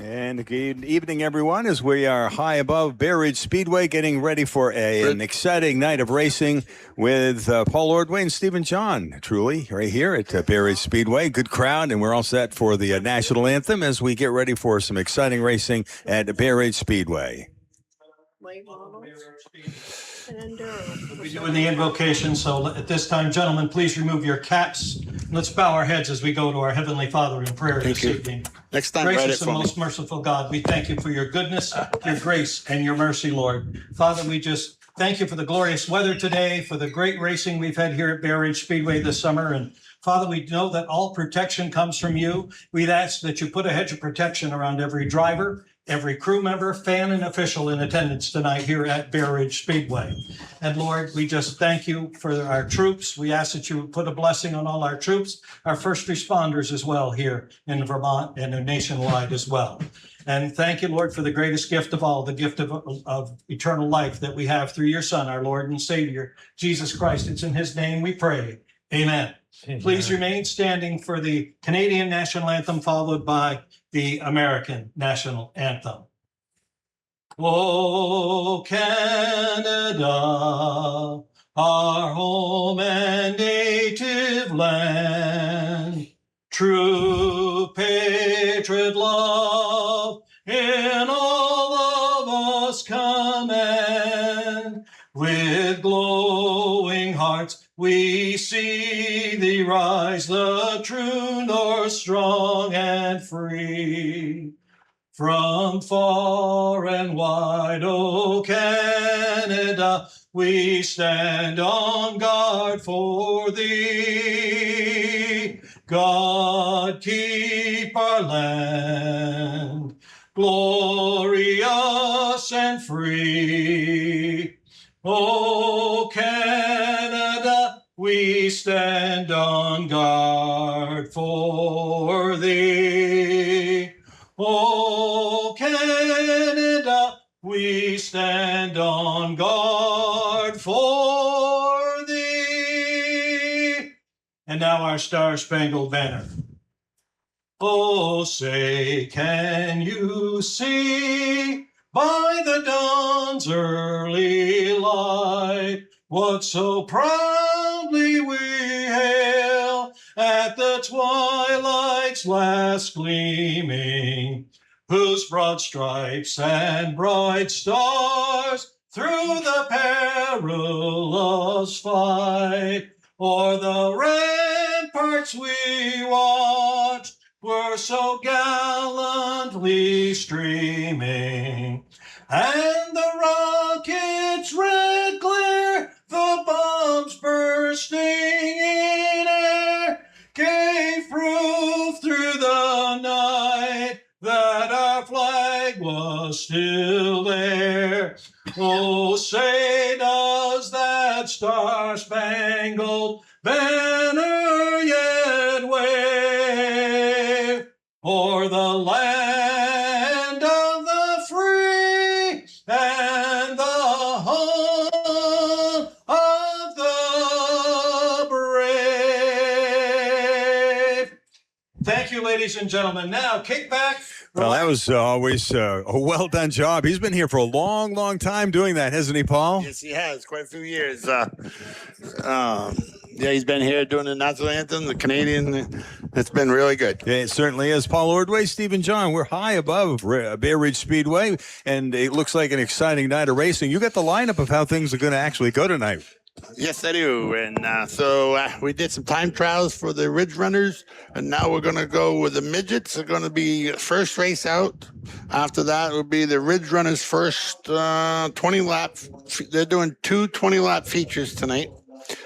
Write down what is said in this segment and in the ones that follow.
And good evening, everyone, as we are high above Bay Ridge Speedway, getting ready for an exciting night of racing with Paul Ordway and Stephen John, truly, right here at Bay Ridge Speedway. Good crowd, and we're all set for the national anthem as we get ready for some exciting racing at Bay Ridge Speedway. We'll be doing the invocation, so at this time, gentlemen, please remove your caps. And let's bow our heads as we go to our Heavenly Father in prayer this evening. Next time, Gracious and most merciful God, we thank you for your goodness, your grace, and your mercy, Lord. Father, we just thank you for the glorious weather today, for the great racing we've had here at Bay Ridge Speedway this summer. And Father, we know that all protection comes from you. We'd ask that you put a hedge of protection around every driver, every crew member, fan, and official in attendance tonight here at Bay Ridge Speedway. And Lord, we just thank you for our troops. We ask that you put a blessing on all our troops, our first responders as well here in Vermont and nationwide as well. And thank you, Lord, for the greatest gift of all, the gift of eternal life that we have through your Son, our Lord and Savior, Jesus Christ. It's in his name we pray. Amen. Amen. Please remain standing for the Canadian national anthem, followed by the American national anthem. Oh, Canada, our home and native land, true patriot love in all of us command. With glowing hearts we see thee rise, the true north, strong and free. From far and wide, O Canada, we stand on guard for thee. God keep our land glorious and free. O Canada, we stand on guard for thee. O Canada, we stand on guard for thee. And now our Star-Spangled Banner. Oh, say, can you see by the dawn's early light what so proudly we hail at the twilight's last gleaming, whose broad stripes and bright stars through the perilous fight o'er the ramparts we watched were so gallantly streaming, and the rocket's red glare, the bombs bursting in air, gave proof through the night that our flag was still there. Oh, say does that star-spangled banner yet wave o'er the land of the free and the home of the brave. Thank you, ladies and gentlemen. Now, kick back. Well, that was always a well-done job. He's been here for a long, long time doing that, hasn't he, Paul? Yes, he has. Quite a few years. Yeah, he's been here doing the national anthem, the Canadian. It's been really good. Yeah, it certainly is. Paul Ordway, Stephen John, we're high above Bay Ridge Speedway, and it looks like an exciting night of racing. You got the lineup of how things are going to actually go tonight. Yes, I do. And so we did some time trials for the Ridge Runners, and now we're going to go with the midgets. They're going to be first race out. After that will be the Ridge Runners' first 20-lap. They're doing two 20-lap features tonight.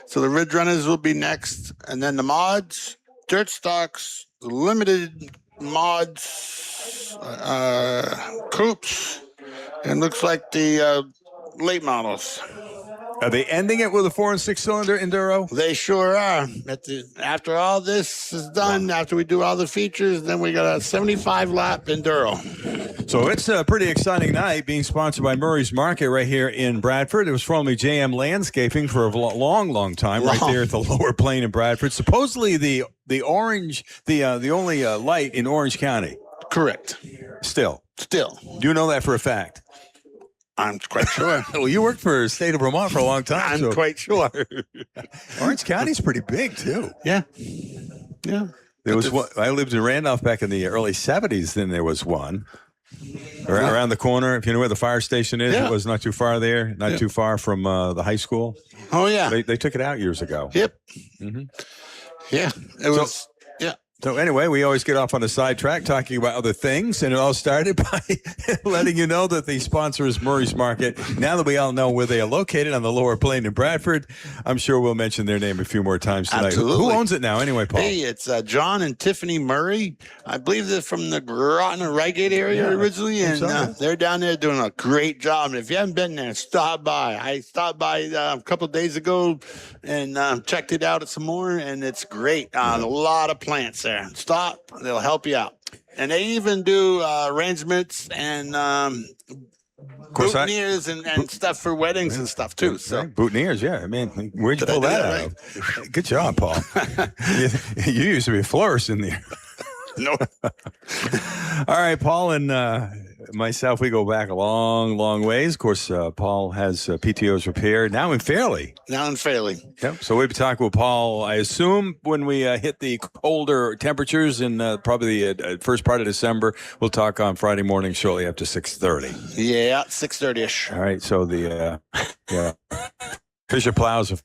So the Ridge Runners will be next, and then the mods, dirt stocks, limited mods, coupes, and looks like the late models. Are they ending it with a 4- and 6-cylinder Enduro? They sure are. After all this is done, after we do all the features, then we got a 75-lap Enduro. So it's a pretty exciting night, being sponsored by Murray's Market right here in Bradford. It was formerly JM Landscaping for a long, long time, right there at the lower plain in Bradford. Supposedly the only light in Orange County. Correct. Still. Still. You know that for a fact. I'm quite sure. Well, you worked for the state of Vermont for a long time. I'm quite sure. Orange County's pretty big, too. Yeah. Yeah. There was one. I lived in Randolph back in the early 70s. Then there was one around the corner. If you know where the fire station is, Yeah. it was not too far there, not too far from the high school. Oh, yeah. They took it out years ago. Yep. Mhm. Yeah. It was. Yeah. So anyway, we always get off on a sidetrack talking about other things, and it all started by letting you know that the sponsor is Murray's Market. Now that we all know where they are located on the Lower Plain in Bradford, I'm sure we'll mention their name a few more times tonight. Absolutely. Who owns it now anyway, Paul? Hey, it's John and Tiffany Murray. I believe they're from the Groton or Reigate area originally, and they're down there doing a great job. And if you haven't been there, stop by. I stopped by a couple of days ago and checked it out some more, and it's great. A lot of plants there. Stop. They'll help you out. And they even do arrangements and boutonnieres and stuff for weddings and stuff too. So Boutonnieres, yeah. I mean, where'd you pull that out of? Good job, Paul. you used to be a florist in there. No. All right, Paul and myself, we go back a long, long ways. Of course, Paul has PTO's repair now in Fairleigh. Yep. So we'll be talking with Paul, I assume, when we hit the colder temperatures in probably the first part of December. We'll talk on Friday morning shortly after 6:30. Yeah, 6:30ish. All right. So the Fisher plows of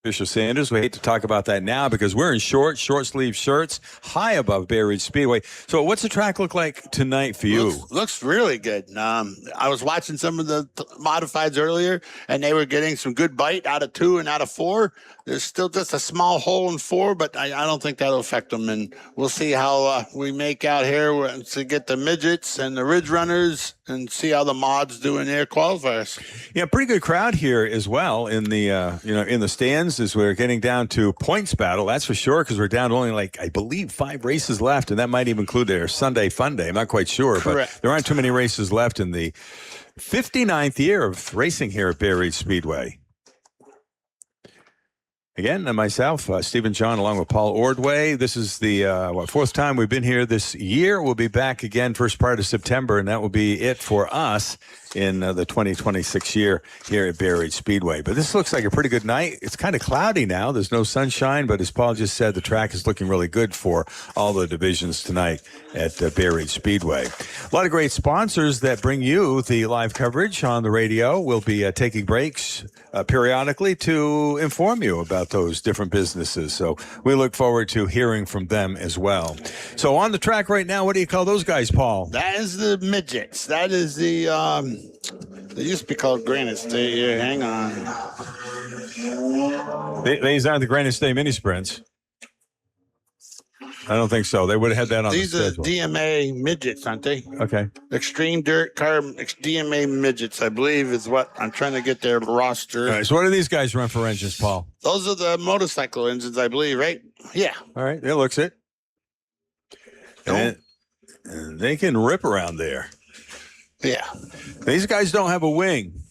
Fisher Sanders. We hate to talk about that now because we're in short sleeve shirts high above Bay Ridge Speedway. So what's the track look like tonight for you? Looks really good. I was watching some of the modifieds earlier, and they were getting some good bite out of 2 and out of 4. There's still just a small hole in 4, but I don't think that'll affect them. And we'll see how we make out here to get the midgets and the ridge runners and see how the mods do in their qualifiers. Yeah, pretty good crowd here as well in the in the stands as we're getting down to points battle. That's for sure, because we're down to only I believe 5 races left, and that might even include their Sunday Fun Day. I'm not quite sure, Correct. But there aren't too many races left in the 59th year of racing here at Bay Ridge Speedway. Again, myself, Stephen John, along with Paul Ordway. This is the 4th time we've been here this year. We'll be back again first part of September, and that will be it for us in the 2026 year here at Bay Ridge Speedway. But this looks like a pretty good night. It's kind of cloudy now. There's no sunshine, but as Paul just said, the track is looking really good for all the divisions tonight at Bay Ridge Speedway. A lot of great sponsors that bring you the live coverage on the radio. We'll be taking breaks periodically to inform you about those different businesses. So we look forward to hearing from them as well. So on the track right now, what do you call those guys, Paul? That is the midgets. That is the, they used to be called Granite State here. Hang on. These aren't the Granite State mini sprints. I don't think so. They would have had that on These the schedule. These are DMA midgets, aren't they? Okay. Extreme Dirt Car DMA midgets, I believe, is what I'm trying to get their roster. All right. So what do these guys run for engines, Paul? Those are the motorcycle engines, I believe, right? Yeah. All right. There looks it. And they can rip around there. Yeah. These guys don't have a wing.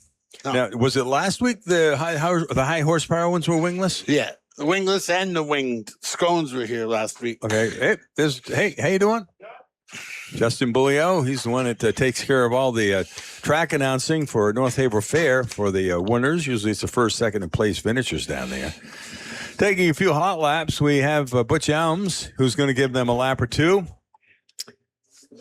No. Now, was it last week the high horsepower ones were wingless? Yeah. The wingless and the winged scones were here last week. Okay. Hey, how you doing? Justin Bulliot, he's the one that takes care of all the track announcing for North Haver Fair for the winners. Usually it's the first, second, and place finishers down there. Taking a few hot laps, we have Butch Elms, who's going to give them a lap or two.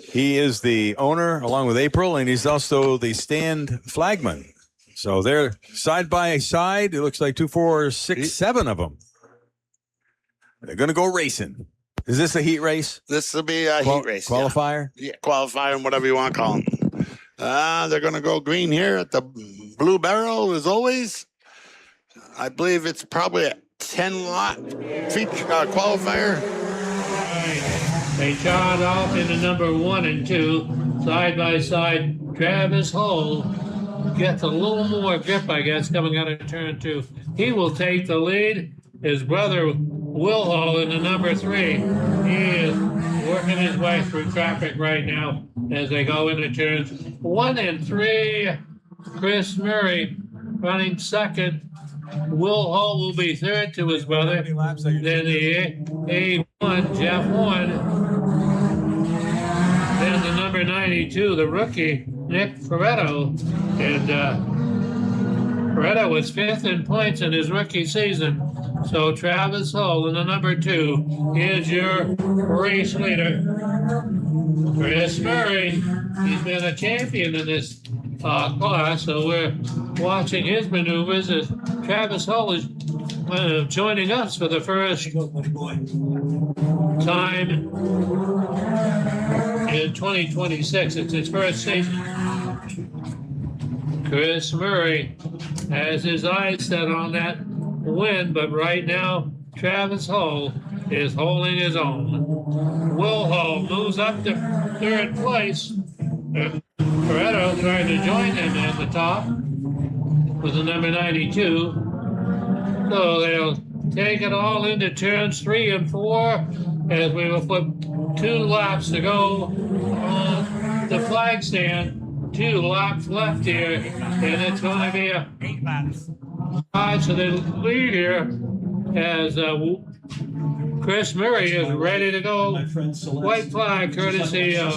He is the owner, along with April, and he's also the stand flagman. So they're side by side. It looks like 2, 4, 6, 7 of them. They're going to go racing. Is this a heat race? This will be a heat race. Qualifier? Yeah, qualifier, whatever you want to call them. They're going to go green here at the Blue Barrel, as always. I believe it's probably a 10-lot feature qualifier. They shot off into number 1 and 2, side by side. Travis Hull gets a little more grip, I guess, coming out of turn 2. He will take the lead. His brother Will Hull in the number 3. He is working his way through traffic right now as they go into turns 1 and 3. Chris Murray running second. Will Hull will be third to his brother. Then the A1, Jeff Horn. Then the number number 92, the rookie, Nick Fecteau. And Fecteau was 5th in points in his rookie season. So Travis Hull in the number 2 is your race leader. Chris Murray, he's been a champion in this class, so we're watching his maneuvers as Travis Hull is joining us for the first time in 2026. It's his first season. Chris Murray has his eyes set on that win, but right now Travis Hull is holding his own. Will Hull moves up to 3rd place. Fecteau trying to join him at the top with the number 92. So they'll take it all into turns 3 and 4 as we will put 2 laps to go on the flag stand. 2 laps left here, and it's going to be a 8 laps. so the lead here as Chris Murray is ready to go. White flag courtesy of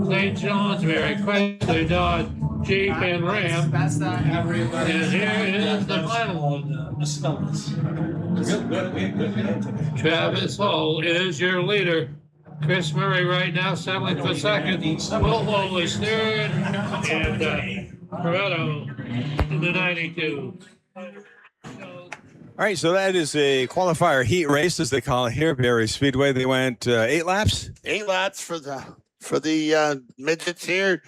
St. Johnsbury, Chrysler, Dodge, Jeep, and Ram. That's that. And here is the final one. Travis Hull is your leader. Chris Murray right now settling for 2nd. Will Hull is 3rd. And Fecteau in the 92. All right, so that is a qualifier heat race, as they call it here, Barrie Speedway. They went 8 laps. 8 laps for the midgets here.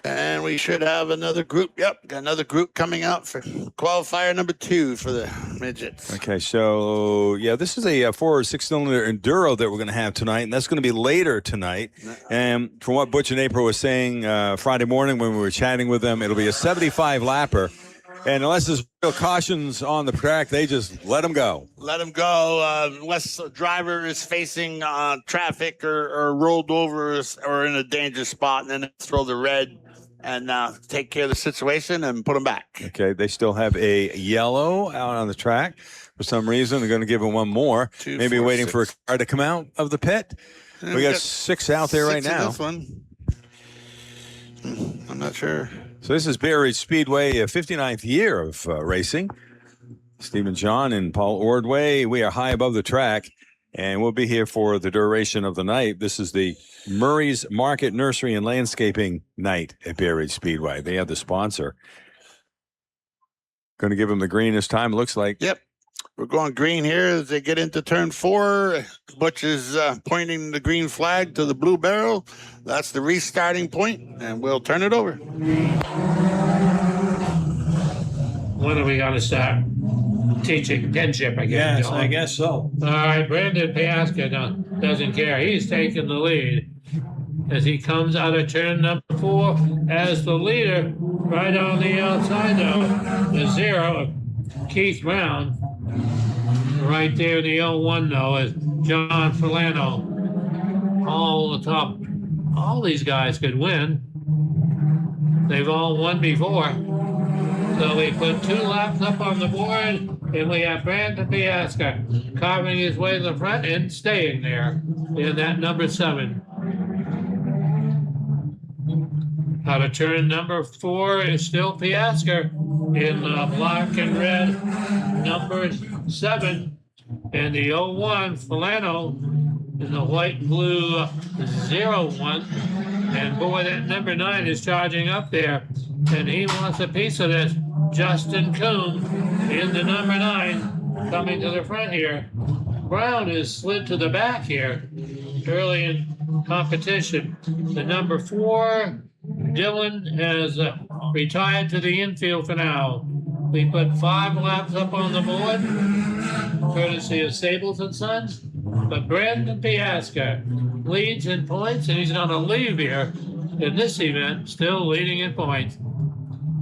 And we should have another group. Yep, got another group coming out for qualifier number 2 for the midgets. Okay, so yeah, this is a 4 or 6 cylinder enduro that we're going to have tonight, and that's going to be later tonight. And from what Butch and April was saying Friday morning when we were chatting with them, it'll be a 75 lapper. And unless there's real cautions on the track, they just let them go. Let them go unless the driver is facing traffic or rolled over or in a dangerous spot, and then throw the red and take care of the situation and put them back. Okay, they still have a yellow out on the track. For some reason, they're going to give them one more. 2, Maybe 4, waiting 6. for a car to come out of the pit. We got 6 out there right 6 in now. this one. I'm not sure. So this is Barrie Speedway, a 59th year of racing. Stephen John and Paul Ordway, we are high above the track, and we'll be here for the duration of the night. This is the Murray's Market Nursery and Landscaping Night at Barrie Speedway. They have the sponsor. Going to give them the green this time, it looks like. Yep. We're going green here as they get into turn 4. Butch is pointing the green flag to the blue barrel. That's the restarting point, and we'll turn it over. When are we going to start teaching kinship again? Yes, John? I guess so. All right, Brandon Piasca doesn't care. He's taking the lead as he comes out of turn number 4 as the leader. Right on the outside, though, the 0, Keith Brown. Right there, the 0-1, though, is John Fecteau. All the top. All these guys could win. They've all won before. So we put 2 laps up on the board, and we have Brandon Piasca carving his way to the front and staying there in that number 7. Out of turn number 4 is still Piasca in black and red, number 7. And the 0-1, Fecteau, in the white blue 0-1. And boy, that number 9 is charging up there. And he wants a piece of this. Justin Coombe in the number 9 coming to the front here. Brown is slid to the back here early in competition. The number 4, Dylan, has retired to the infield for now. We put 5 laps up on the board, courtesy of Sables and Sons. But Brandon Piasca leads in points, and he's going to leave here in this event, still leading in points.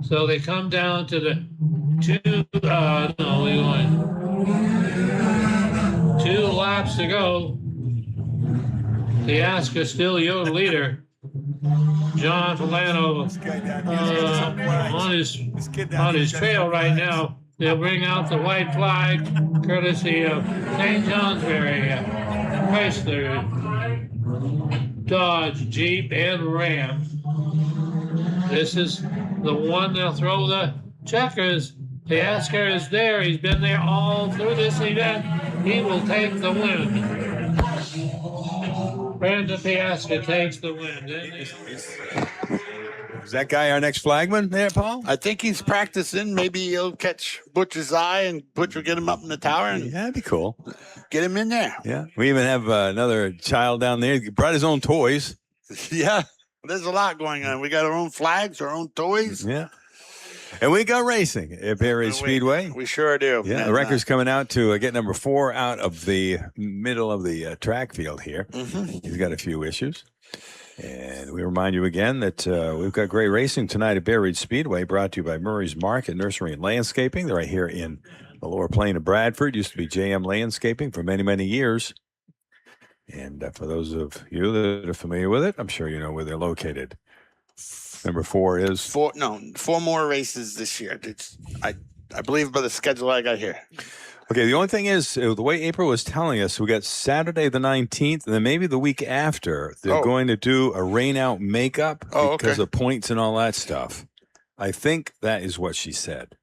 So they come down to the 2 laps to go. Piasca still your leader. John Fecteau on his trail right now. They'll bring out the white flag, courtesy of St. Johnsbury Chrysler, Dodge, Jeep, and Ram. This is the one they'll throw the checkers. Piasker is there. He's been there all through this event. He will take the win. Brandon Piasker takes the win. Is that guy our next flagman there, Paul? I think he's practicing. Maybe he'll catch Butch's eye and Butch will get him up in the tower and Yeah, that'd be cool. get him in there. Yeah. We even have another child down there. He brought his own toys. Yeah. There's a lot going on. We got our own flags, our own toys. Yeah. And we got racing at Bay Ridge Speedway. We sure do. Yeah, the record's coming out to get number 4 out of the middle of the track field here. He's got a few issues. And we remind you again that we've got great racing tonight at Bay Ridge Speedway, brought to you by Murray's Market Nursery and Landscaping. They're right here in the lower plain of Bradford. Used to be JM Landscaping for many, many years. And for those of you that are familiar with it, I'm sure you know where they're located. Number 4 is 4 more races this year. I believe by the schedule I got here. okay. The only thing is the way April was telling us, we got Saturday the 19th, and then maybe the week after they're going to do a rain out makeup because of points and all that stuff. I think that is what she said.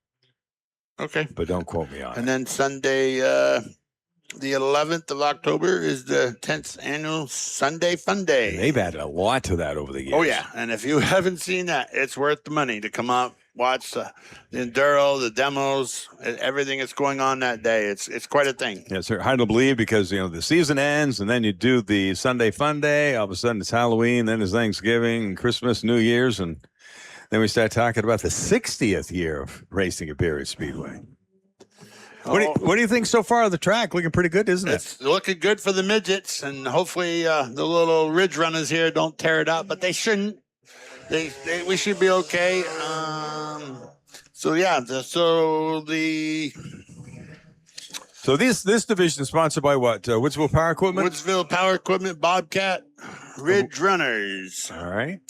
Okay, but don't quote me on it. And then Sunday, the 11th of October is the 10th annual Sunday Fun Day. And they've added a lot to that over the years. Oh, yeah. And if you haven't seen that, it's worth the money to come out, watch the enduro, the demos, everything that's going on that day. It's quite a thing. Yeah, it's hard to believe because, the season ends and then you do the Sunday Fun Day. All of a sudden it's Halloween, then it's Thanksgiving, Christmas, New Year's, and then we start talking about the 60th year of racing at Bay Ridge Speedway. What do you think so far of the track? Looking pretty good, isn't it? It's looking good for the midgets, and hopefully the little ridge runners here don't tear it up, but they shouldn't. We should be okay. So this division is sponsored by what? Woodsville Power Equipment? Woodsville Power Equipment, Bobcat, Ridge Runners. All right.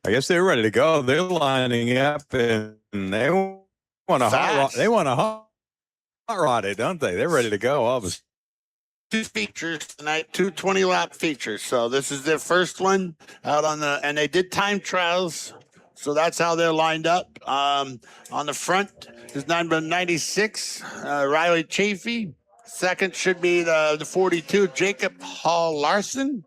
I guess they're ready to go. They're lining up, and they want a hot rod it, don't they? They're ready to go. All of us. 2 features tonight, 2 20-lap features. So this is their first one out and they did time trials. So that's how they're lined up. On the front is number 96, Riley Chafee. Second should be the 42, Jacob Hall Larson.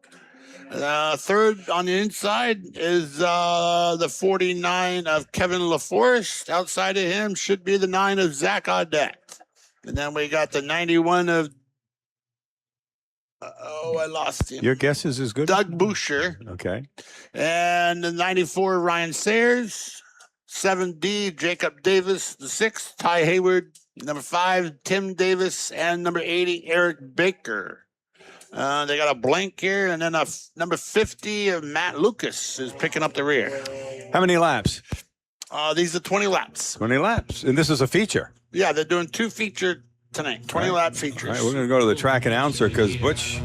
Third on the inside is the 49 of Kevin LaForest. Outside of him should be the 9 of Zach Audette. And then we got the 91 of I lost him. Your guess is as good. Doug Boucher. Okay. And the 94 Ryan Sayers. 7D Jacob Davis. The 6 Ty Hayward. Number 5 Tim Davis. And number 80 Erik Baker. They got a blank here, and then number 50 of Matt Lucas is picking up the rear. How many laps? These are 20 laps. 20 laps, and this is a feature. Yeah, they're doing 2 feature tonight, 20 lap features. All right, we're going to go to the track announcer because Butch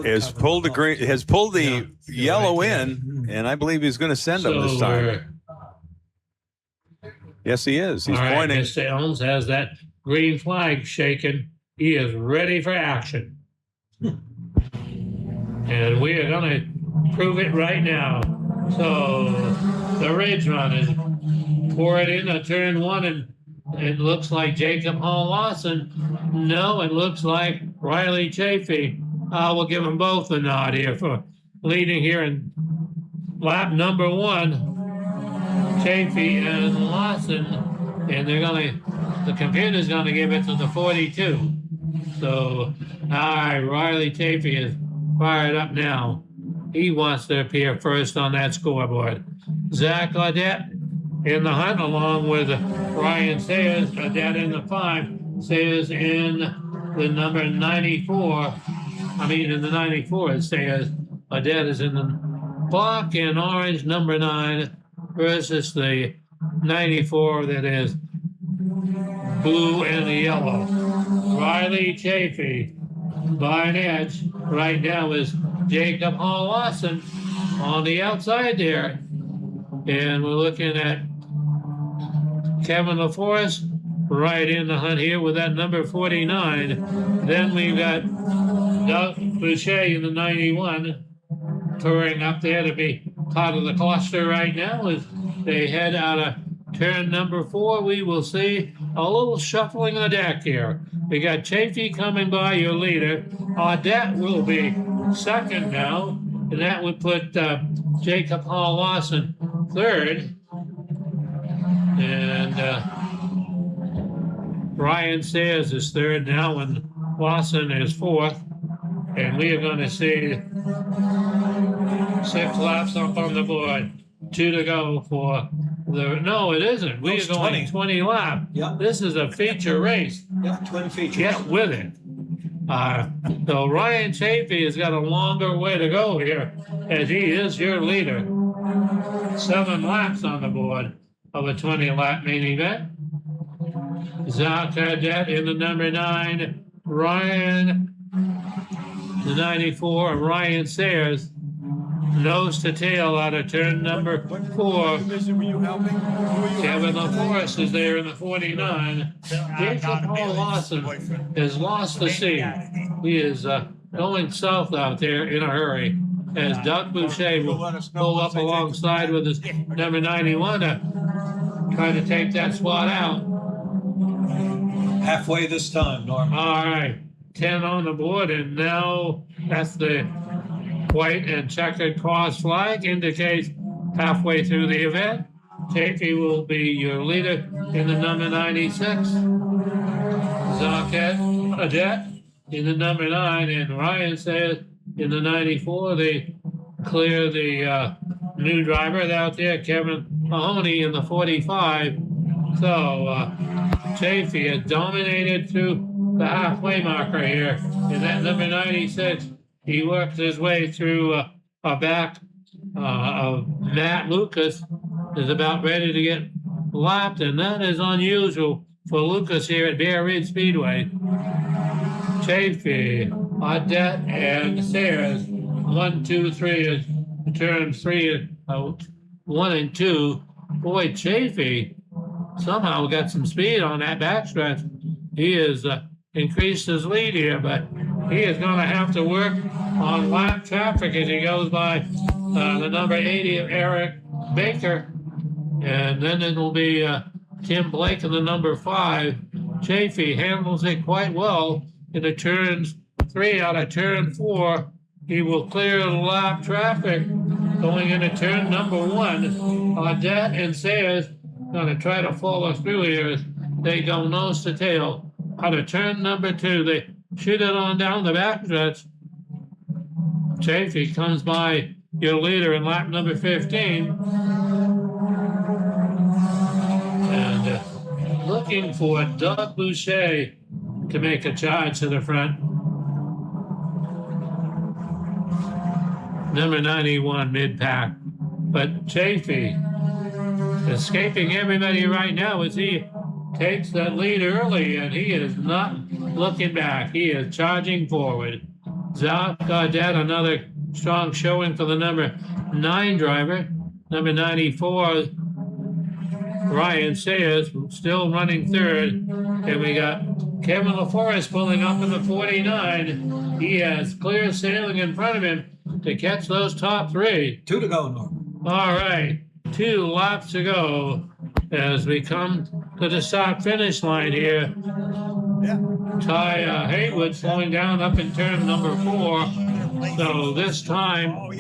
has pulled the yellow in, and I believe he's going to send them this time. Yes, he is. He's pointing. Mr. Elms has that green flag shaken. He is ready for action. And we are going to prove it right now. So the ridge runners pour it in a turn 1, and it looks like Jacob Hall Lawson. No, it looks like Riley Chafee. We'll give them both a nod here for leading here in lap number 1. Chafee and Lawson, and the computer's going to give it to the 42. So, all right, Riley Chafee is fired up now. He wants to appear first on that scoreboard. Zach Audette in the hunt along with Ryan Sayers. Audette in the 5. Sayers in the number 94. In the 94 it Sayers. Audette is in the black and orange number 9 versus the 94 that is blue and yellow. Riley Chafee by an edge. Right now is Jacob Hall Lawson on the outside there. And we're looking at Kevin LaForest right in the hunt here with that number 49. Then we've got Boucher in the 91 touring up there to be part of the cluster right now as they head out of turn number 4. We will see a little shuffling of the deck here. We got Chafee coming by, your leader. Audette will be second now, and that would put Jacob Hall Lawson third. And Ryan Sayers is third now, and Lawson is fourth. And we are going to see 6 laps up on the board. 2 to go for the. No, it isn't. We are going 20 laps. Yeah. This is a feature race. Yeah, twin features. Get with it. So Ryan Chafee has got a longer way to go here, as he is your leader. 7 laps on the board of a 20-lap main event. Zach Cadet in the number 9. Ryan, the 94, Ryan Sayers, nose to tail out of turn number 4. Kevin LaForest is there in the 49. Jacob Hall Lawson has lost the seat. He is going south out there in a hurry as Doug Boucher will pull up alongside with his number 91 to try to take that spot out. Halfway this time, Norm. All right, 10 on the board, and now that's the white and checkered cross flag indicates halfway through the event. Chafee will be your leader in the number 96. Zaket Adet in the number 9, and Ryan says in the 94. They clear the new driver out there, Kevin Mahoney, in the 45. So Chafee has dominated through the halfway marker here in that number 96. He worked his way through a back of Matt Lucas, is about ready to get lapped, and that is unusual for Lucas here at Bear Ridge Speedway. Chafee, Audette, and Sayers, 1, 2, 3 is turn 3, 1 and 2. Boy, Chafee somehow got some speed on that backstretch. He has increased his lead here, but he is going to have to work on lap traffic as he goes by the number 80 of Erik Baker. And then it will be Tim Blake in the number 5. Chafee handles it quite well in the turns 3 out of turn 4. He will clear the lap traffic going into turn number 1. Audette and Sayers going to try to follow through here as they go nose to tail. Out of turn number 2, they shoot it on down the backstretch. Chafee comes by your leader in lap number 15. And looking for Doug Boucher to make a charge to the front. Number 91 mid-pack. But Chafee escaping everybody right now as he takes that lead early, and he is not looking back. He is charging forward. Zach Gaudet, another strong showing for the number 9 driver. Number 94, Ryan Sayers, still running third. And we got Kevin LaForest pulling up in the 49. He has clear sailing in front of him to catch those top 3. 2 to go, Norm. All right, 2 laps to go as we come to the start-finish line here. Ty Haywood slowing down up in turn number 4. So this time,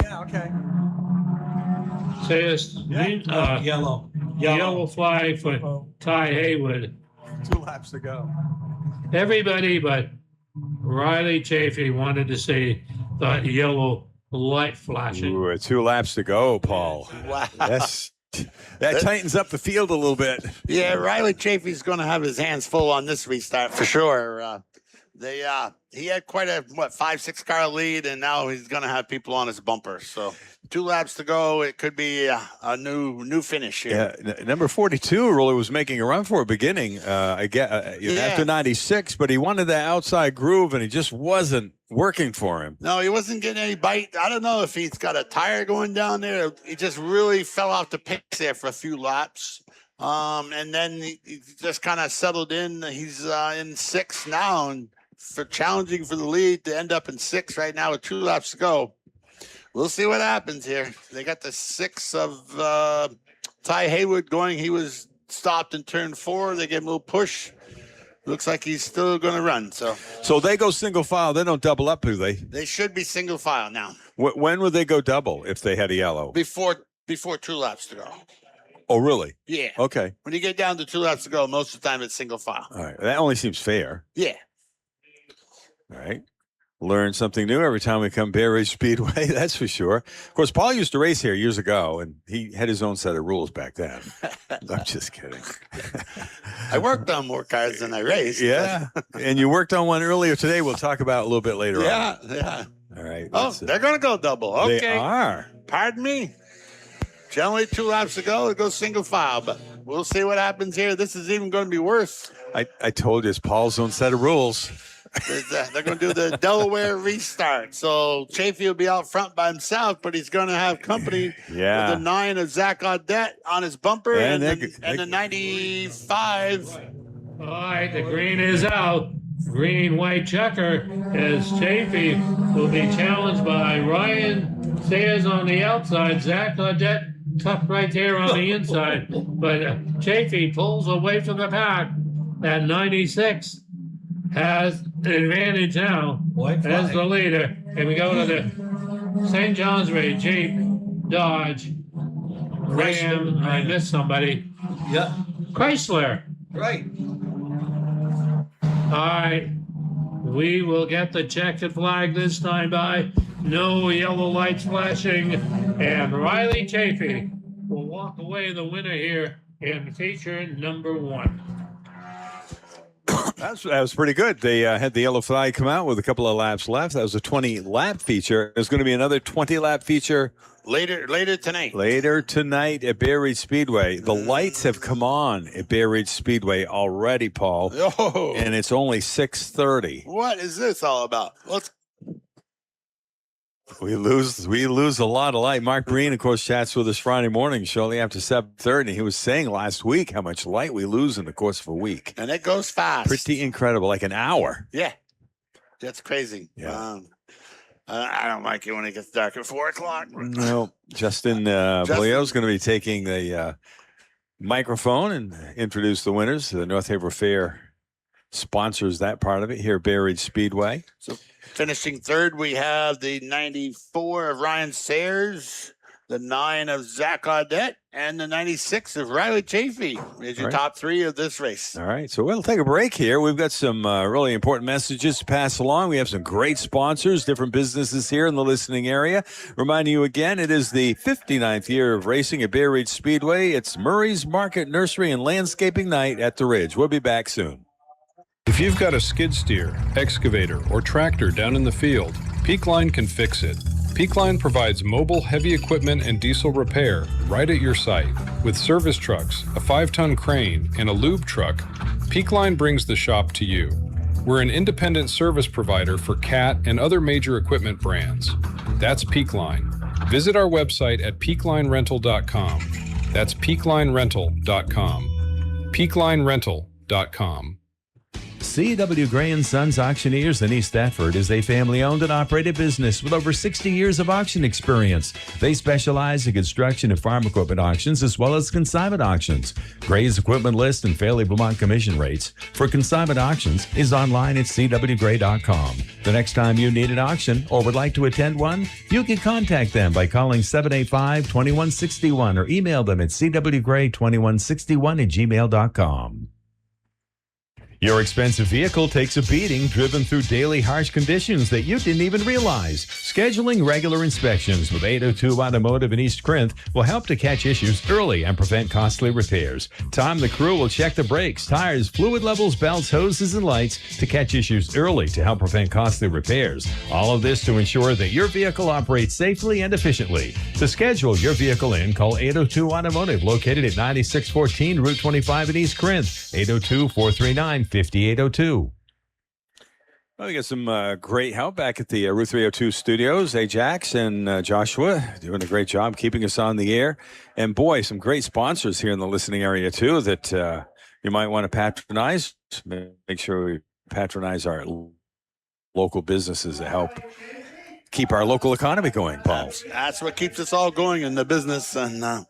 says yellow flag for Ty Haywood. 2 laps to go. Everybody but Riley Chafee wanted to see the yellow light flashing. Ooh, 2 laps to go, Paul. Wow. That tightens up the field a little bit. Yeah, Riley Chafee's going to have his hands full on this restart for sure. He had quite a 5-6 car lead, and now he's going to have people on his bumper. So 2 laps to go. It could be a new finish here. Yeah, number 42 really was making a run for a beginning. After 96, but he wanted the outside groove, and he just wasn't working for him. No, he wasn't getting any bite. I don't know if he's got a tire going down there. He just really fell off the pace there for a few laps. And then he just kind of settled in. He's in 6th now, and for challenging for the lead to end up in 6th right now with 2 laps to go. We'll see what happens here. They got the 6 of Ty Haywood going. He was stopped in turn 4. They gave him a little push. Looks like he's still going to run. So they go single file. They don't double up, do they? They should be single file now. When would they go double if they had a yellow? Before 2 laps to go. Oh, really? Yeah. Okay. When you get down to 2 laps to go, most of the time it's single file. All right. That only seems fair. Yeah. All right. Learn something new every time we come Bay Ridge Speedway, that's for sure. Of course, Paul used to race here years ago, and he had his own set of rules back then. I'm just kidding. I worked on more cars than I raced. Yeah. And you worked on one earlier today. We'll talk about it a little bit later on. Yeah. All right. Oh, they're going to go double. Okay. They are. Pardon me. Generally 2 laps to go, it goes single file, but we'll see what happens here. This is even going to be worse. I told you it's Paul's own set of rules. They're going to do the Delaware restart. So Chafee will be out front by himself, but he's going to have company with the 9 of Zach Audette on his bumper and the 95. All right, the green is out. Green, white checker as Chafee will be challenged by Ryan Sayers on the outside. Zach Audette tucked right there on the inside. But Chafee pulls away from the pack. That 96 has an advantage now as the leader. And we go to the St. Johnsbury, Jeep, Dodge, Ram, I missed somebody. Yeah. Chrysler. Right. All right. We will get the checkered flag this time by. No yellow lights flashing. And Riley Chafee will walk away the winner here in feature number 1. That was pretty good. They had the yellow flag come out with a couple of laps left. That was a 20-lap feature. There's going to be another 20-lap feature later tonight. Later tonight at Bay Ridge Speedway. The lights have come on at Bay Ridge Speedway already, Paul. Oh. And it's only 6:30. What is this all about? We lose a lot of light. Mark Breen, of course, chats with us Friday morning shortly after 7:30. He was saying last week how much light we lose in the course of a week. And it goes fast. Pretty incredible, like an hour. Yeah. That's crazy. Yeah. I don't like it when it gets dark at 4 o'clock. No, Justin Boyle's going to be taking the microphone and introduce the winners. The North Haver Fair sponsors that part of it here at Bay Ridge Speedway. So finishing 3rd, we have the 94 of Ryan Sayers, the 9 of Zach Audette, and the 96 of Riley Chafee is your top 3 of this race. All right, so we'll take a break here. We've got some really important messages to pass along. We have some great sponsors, different businesses here in the listening area. Reminding you again, it is the 59th year of racing at Bay Ridge Speedway. It's Murray's Market Nursery and Landscaping Night at the Ridge. We'll be back soon. If you've got a skid steer, excavator, or tractor down in the field, Peakline can fix it. Peakline provides mobile heavy equipment and diesel repair right at your site. With service trucks, a 5-ton crane, and a lube truck, Peakline brings the shop to you. We're an independent service provider for CAT and other major equipment brands. That's Peakline. Visit our website at peaklinerental.com. That's peaklinerental.com. peaklinerental.com. C.W. Gray & Sons Auctioneers in East Stafford is a family-owned and operated business with over 60 years of auction experience. They specialize in construction and farm equipment auctions as well as consignment auctions. Gray's equipment list and Fairleigh Vermont commission rates for consignment auctions is online at cwgray.com. The next time you need an auction or would like to attend one, you can contact them by calling 785-2161 or email them at cwgray2161@gmail.com. Your expensive vehicle takes a beating driven through daily harsh conditions that you didn't even realize. Scheduling regular inspections with 802 Automotive in East Corinth will help to catch issues early and prevent costly repairs. Tom the crew will check the brakes, tires, fluid levels, belts, hoses, and lights to catch issues early to help prevent costly repairs. All of this to ensure that your vehicle operates safely and efficiently. To schedule your vehicle in, call 802 Automotive, located at 9614 Route 25 in East Corinth, 802-439-5802. Well, we got some great help back at the Route 302 studios. Ajax and Joshua doing a great job keeping us on the air. And boy, some great sponsors here in the listening area too that you might want to patronize. Make sure we patronize our local businesses to help keep our local economy going, Paul. That's what keeps us all going in the business, and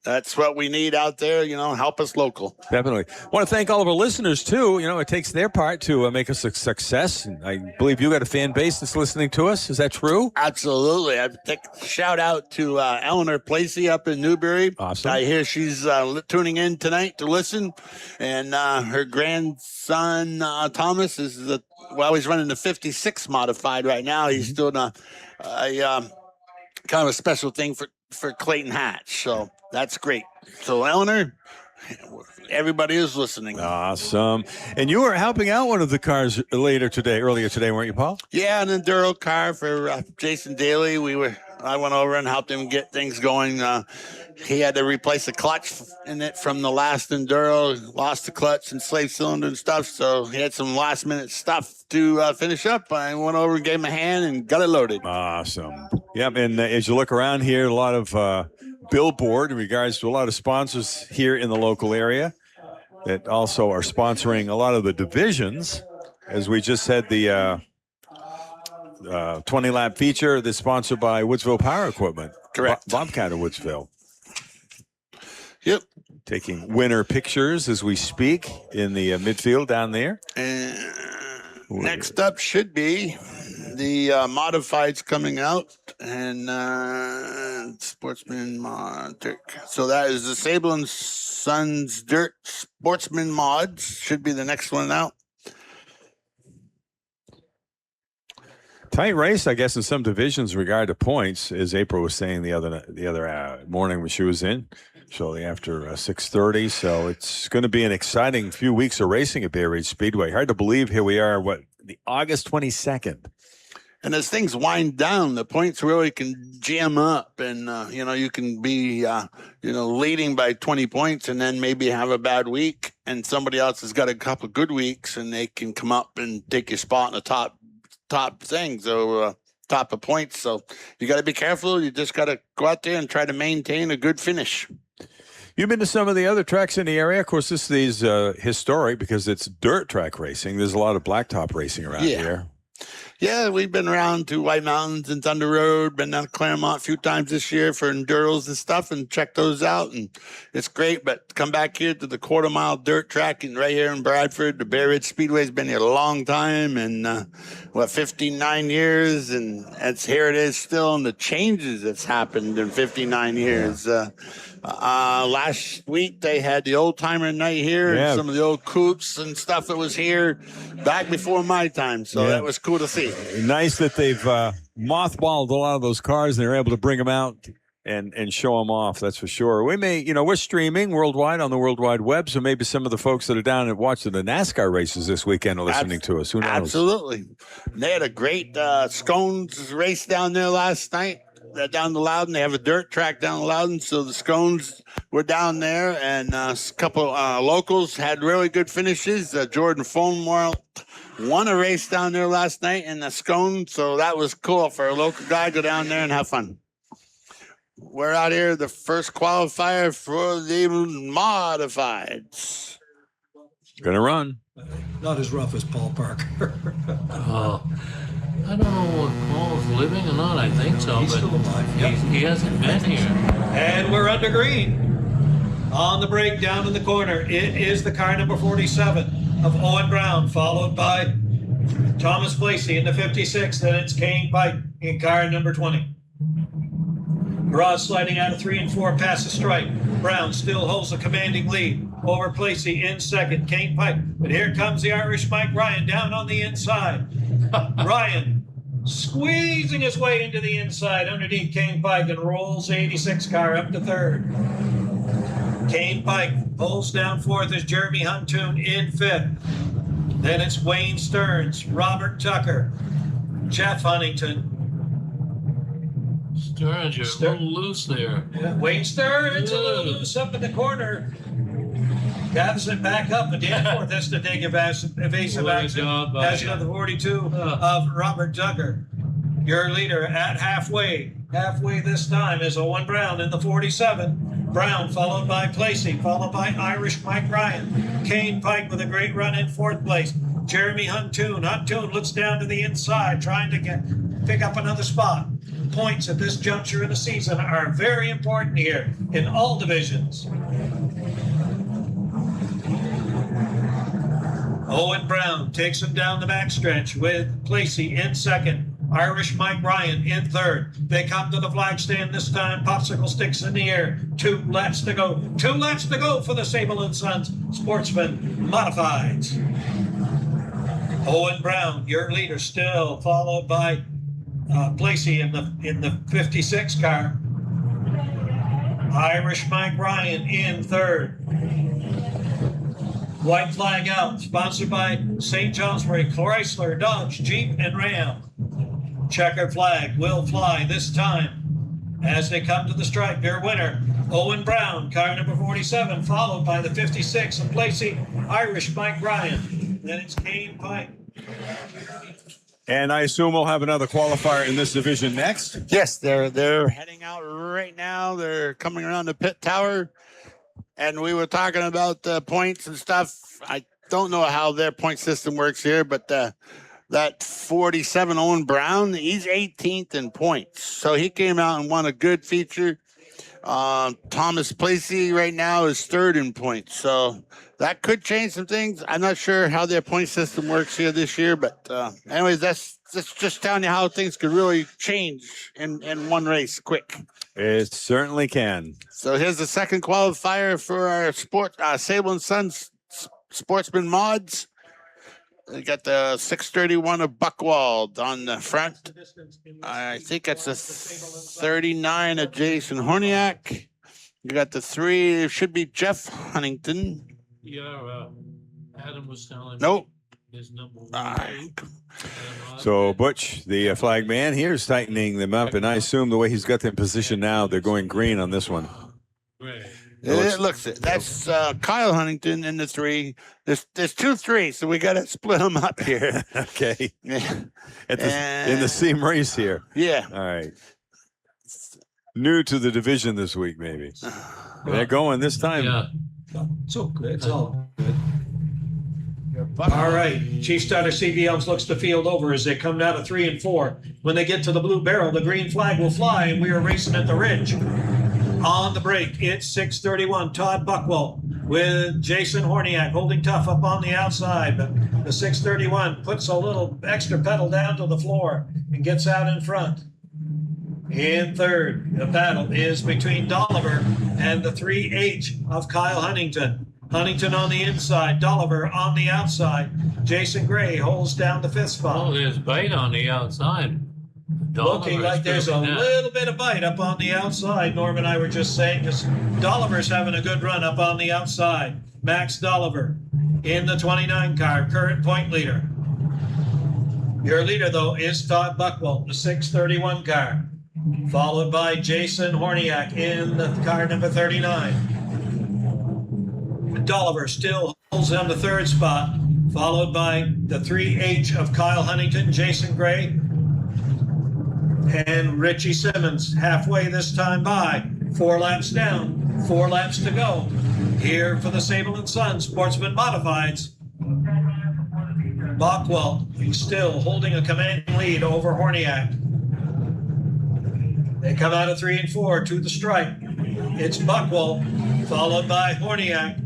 that's what we need out there. Help us local. Definitely. I want to thank all of our listeners, too. It takes their part to make us a success. And I believe you got a fan base that's listening to us. Is that true? Absolutely. I take a shout out to Eleanor Placey up in Newbury. Awesome. I hear she's tuning in tonight to listen. And her grandson, Thomas, is he's running the 56 modified right now. He's doing a kind of a special thing for Clayton Hatch. So that's great. So, Eleanor, everybody is listening. Awesome. And you were helping out one of the cars earlier today, weren't you, Paul? Yeah, an Enduro car for Jason Daly. I went over and helped him get things going. He had to replace a clutch in it from the last Enduro, lost the clutch and slave cylinder and stuff. So he had some last minute stuff to finish up. I went over and gave him a hand and got it loaded. Awesome. Yep. And as you look around here, a lot of billboard in regards to a lot of sponsors here in the local area that also are sponsoring a lot of the divisions. As we just said, the 20-lap feature that's sponsored by Woodsville Power Equipment. Correct. Bobcat of Woodsville. Yep. Taking winner pictures as we speak in the midfield down there. And next up should be the modifieds coming out and Sportsman Mod. So that is the Sable and Sons Dirt Sportsman Mods. Should be the next one out. Tight race, I guess, in some divisions in regard to points, as April was saying the other morning when she was in, shortly after 6:30. So it's going to be an exciting few weeks of racing at Bay Ridge Speedway. Hard to believe here we are, the August 22nd. And as things wind down, the points really can jam up, and you can be leading by 20 points, and then maybe have a bad week, and somebody else has got a couple of good weeks, and they can come up and take your spot in the top thing, so top of points. So you got to be careful. You just got to go out there and try to maintain a good finish. You've been to some of the other tracks in the area. Of course, this is historic because it's dirt track racing. There's a lot of blacktop racing around here. Yeah, we've been around to White Mountains and Thunder Road, been down to Claremont a few times this year for enduros and stuff, and check those out, and it's great. But come back here to the quarter-mile dirt track and right here in Bradford. The Bay Ridge Speedway's been here a long time, and 59 years, and here it is still, and the changes that's happened in 59 years. Last week they had the old timer night here, and some of the old coupes and stuff that was here back before my time. So that was cool to see. Nice that they've mothballed a lot of those cars and they're able to bring them out and show them off. That's for sure. We may, we're streaming worldwide on the World Wide Web, so maybe some of the folks that are down and watching the NASCAR races this weekend are listening to us. Who knows? Absolutely. They had a great Scones race down there last night. Down to Loudon. They have a dirt track down to Loudon, so the Scones were down there, and a couple locals had really good finishes. Jordan Fulmore won a race down there last night in the Scone, so that was cool for a local guy to go down there and have fun. We're out here, the first qualifier for the modifieds. Gonna run. Not as rough as Paul Parker. I don't know if Paul's living or not. I think so. He's still alive. Yep. He hasn't been here. And we're under green. On the break down in the corner, it is the car number 47 of Owen Brown, followed by Thomas Placey in the 56. Then it's Kane Pike in car number 20. Ross sliding out of 3 and 4 past the stripe. Brown still holds a commanding lead over Placey in second. Kane Pike. But here comes the Irish Mike Ryan down on the inside. Ryan squeezing his way into the inside underneath Kane Pike and rolls the 86 car up to third. Kane Pike pulls down fourth as Jeremy Huntoon in fifth. Then it's Wayne Stearns, Robert Tucker, Jeff Huntington. Stearns, you're a little loose there. Yeah, Wayne Stearns a little loose up in the corner. Gathers it back up, but Dan Forth has to take evasive action. Passing on the 42 of Robert Tucker. Your leader at halfway. Halfway this time is Owen Brown in the 47. Brown followed by Placey, followed by Irish Mike Ryan. Kane Pike with a great run in fourth place. Jeremy Huntoon. Huntoon looks down to the inside, trying to pick up another spot. Points at this juncture in the season are very important here in all divisions. Owen Brown takes him down the backstretch with Placey in second. Irish Mike Ryan in third. They come to the flag stand this time. Popsicle sticks in the air. 2 laps to go. 2 laps to go for the Sable & Sons Sportsman Modifieds. Owen Brown, your leader, still followed by Placey in the 56 car. Irish Mike Ryan in third. White flag out, sponsored by St. Johnsbury, Chrysler, Dodge, Jeep, and Ram. Checkered flag will fly this time as they come to the stripe. Your winner, Owen Brown, car number 47, followed by the 56 of Placey, Irish Mike Ryan. Then it's Kane Pike. And I assume we'll have another qualifier in this division next. Yes, they're heading out right now. They're coming around the pit tower, and we were talking about the points and stuff. I don't know how their point system works here, but that 47 Owen Brown, he's 18th in points, so he came out and won a good feature. Thomas Placey right now is 3rd in points, so that could change some things. I'm not sure how their point system works here this year, but anyways, that's just telling you how things could really change in one race quick. It certainly can. So here's the second qualifier for our Sable & Sons Sportsman Mods. They got the 631 of Buckwald on the front. I think that's a 39 of Jason Horniak. You got the 3, it should be Jeff Huntington. Yeah, Adam was telling me Nope. his number 1. So Butch, the flag man, here's tightening them up, and I assume the way he's got them positioned now, they're going green on this one. Great. It looks it. That's Kyle Huntington in the 3. There's 2 3s, so we got to split them up here. Okay. Yeah. In the same race here. Yeah. All right. New to the division this week, maybe. They're going this time. Yeah. It's all good. It's all good. All right. Chief Starter CV Elms looks the field over as they come out of 3 and 4. When they get to the blue barrel, the green flag will fly, and we are racing at the ridge. On the break, it's 631, Todd Buckwell with Jason Horniak holding tough up on the outside. But the 631 puts a little extra pedal down to the floor and gets out in front. In third, the battle is between Dolliver and the 3H of Kyle Huntington. Huntington on the inside, Dolliver on the outside. Jason Gray holds down the 5th spot. Oh, there's bite on the outside. Looking like there's a little bit of bite up on the outside. Norm and I were just saying, because Dolliver's having a good run up on the outside. Max Dolliver in the 29 car, current point leader. Your leader, though, is Todd Buckwell, the 631 car, followed by Jason Horniak in the car number 39. Dolliver still holds down the 3rd spot, followed by the 3H of Kyle Huntington, Jason Gray, and Richie Simmons halfway this time by. 4 laps down, 4 laps to go. Here for the Sable & Sons Sportsman Modifieds. Buckwell, he's still holding a commanding lead over Horniak. They come out of 3 and 4 to the stripe. It's Buckwell, followed by Horniak.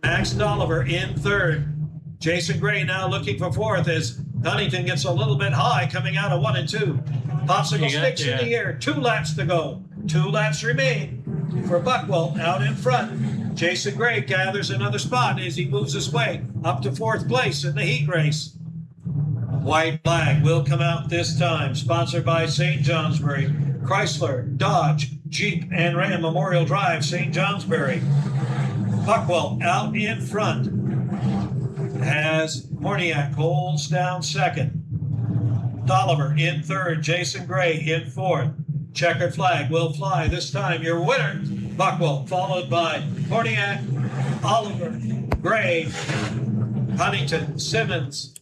Max Dolliver in 3rd. Jason Gray now looking for 4th as Huntington gets a little bit high coming out of 1 and 2. Popsicle sticks in the air. 2 laps to go. 2 laps remain for Buckwell out in front. Jason Gray gathers another spot as he moves his way up to 4th place in the heat race. White flag will come out this time, sponsored by St. Johnsbury, Chrysler, Dodge, Jeep, and Ram Memorial Drive, St. Johnsbury. Buckwell out in front as Horniak holds down 2nd. Dolliver in 3rd, Jason Gray in 4th. Checkered flag will fly this time. Your winner, Buckwell, followed by Horniak, Oliver, Gray, Huntington, Simmons.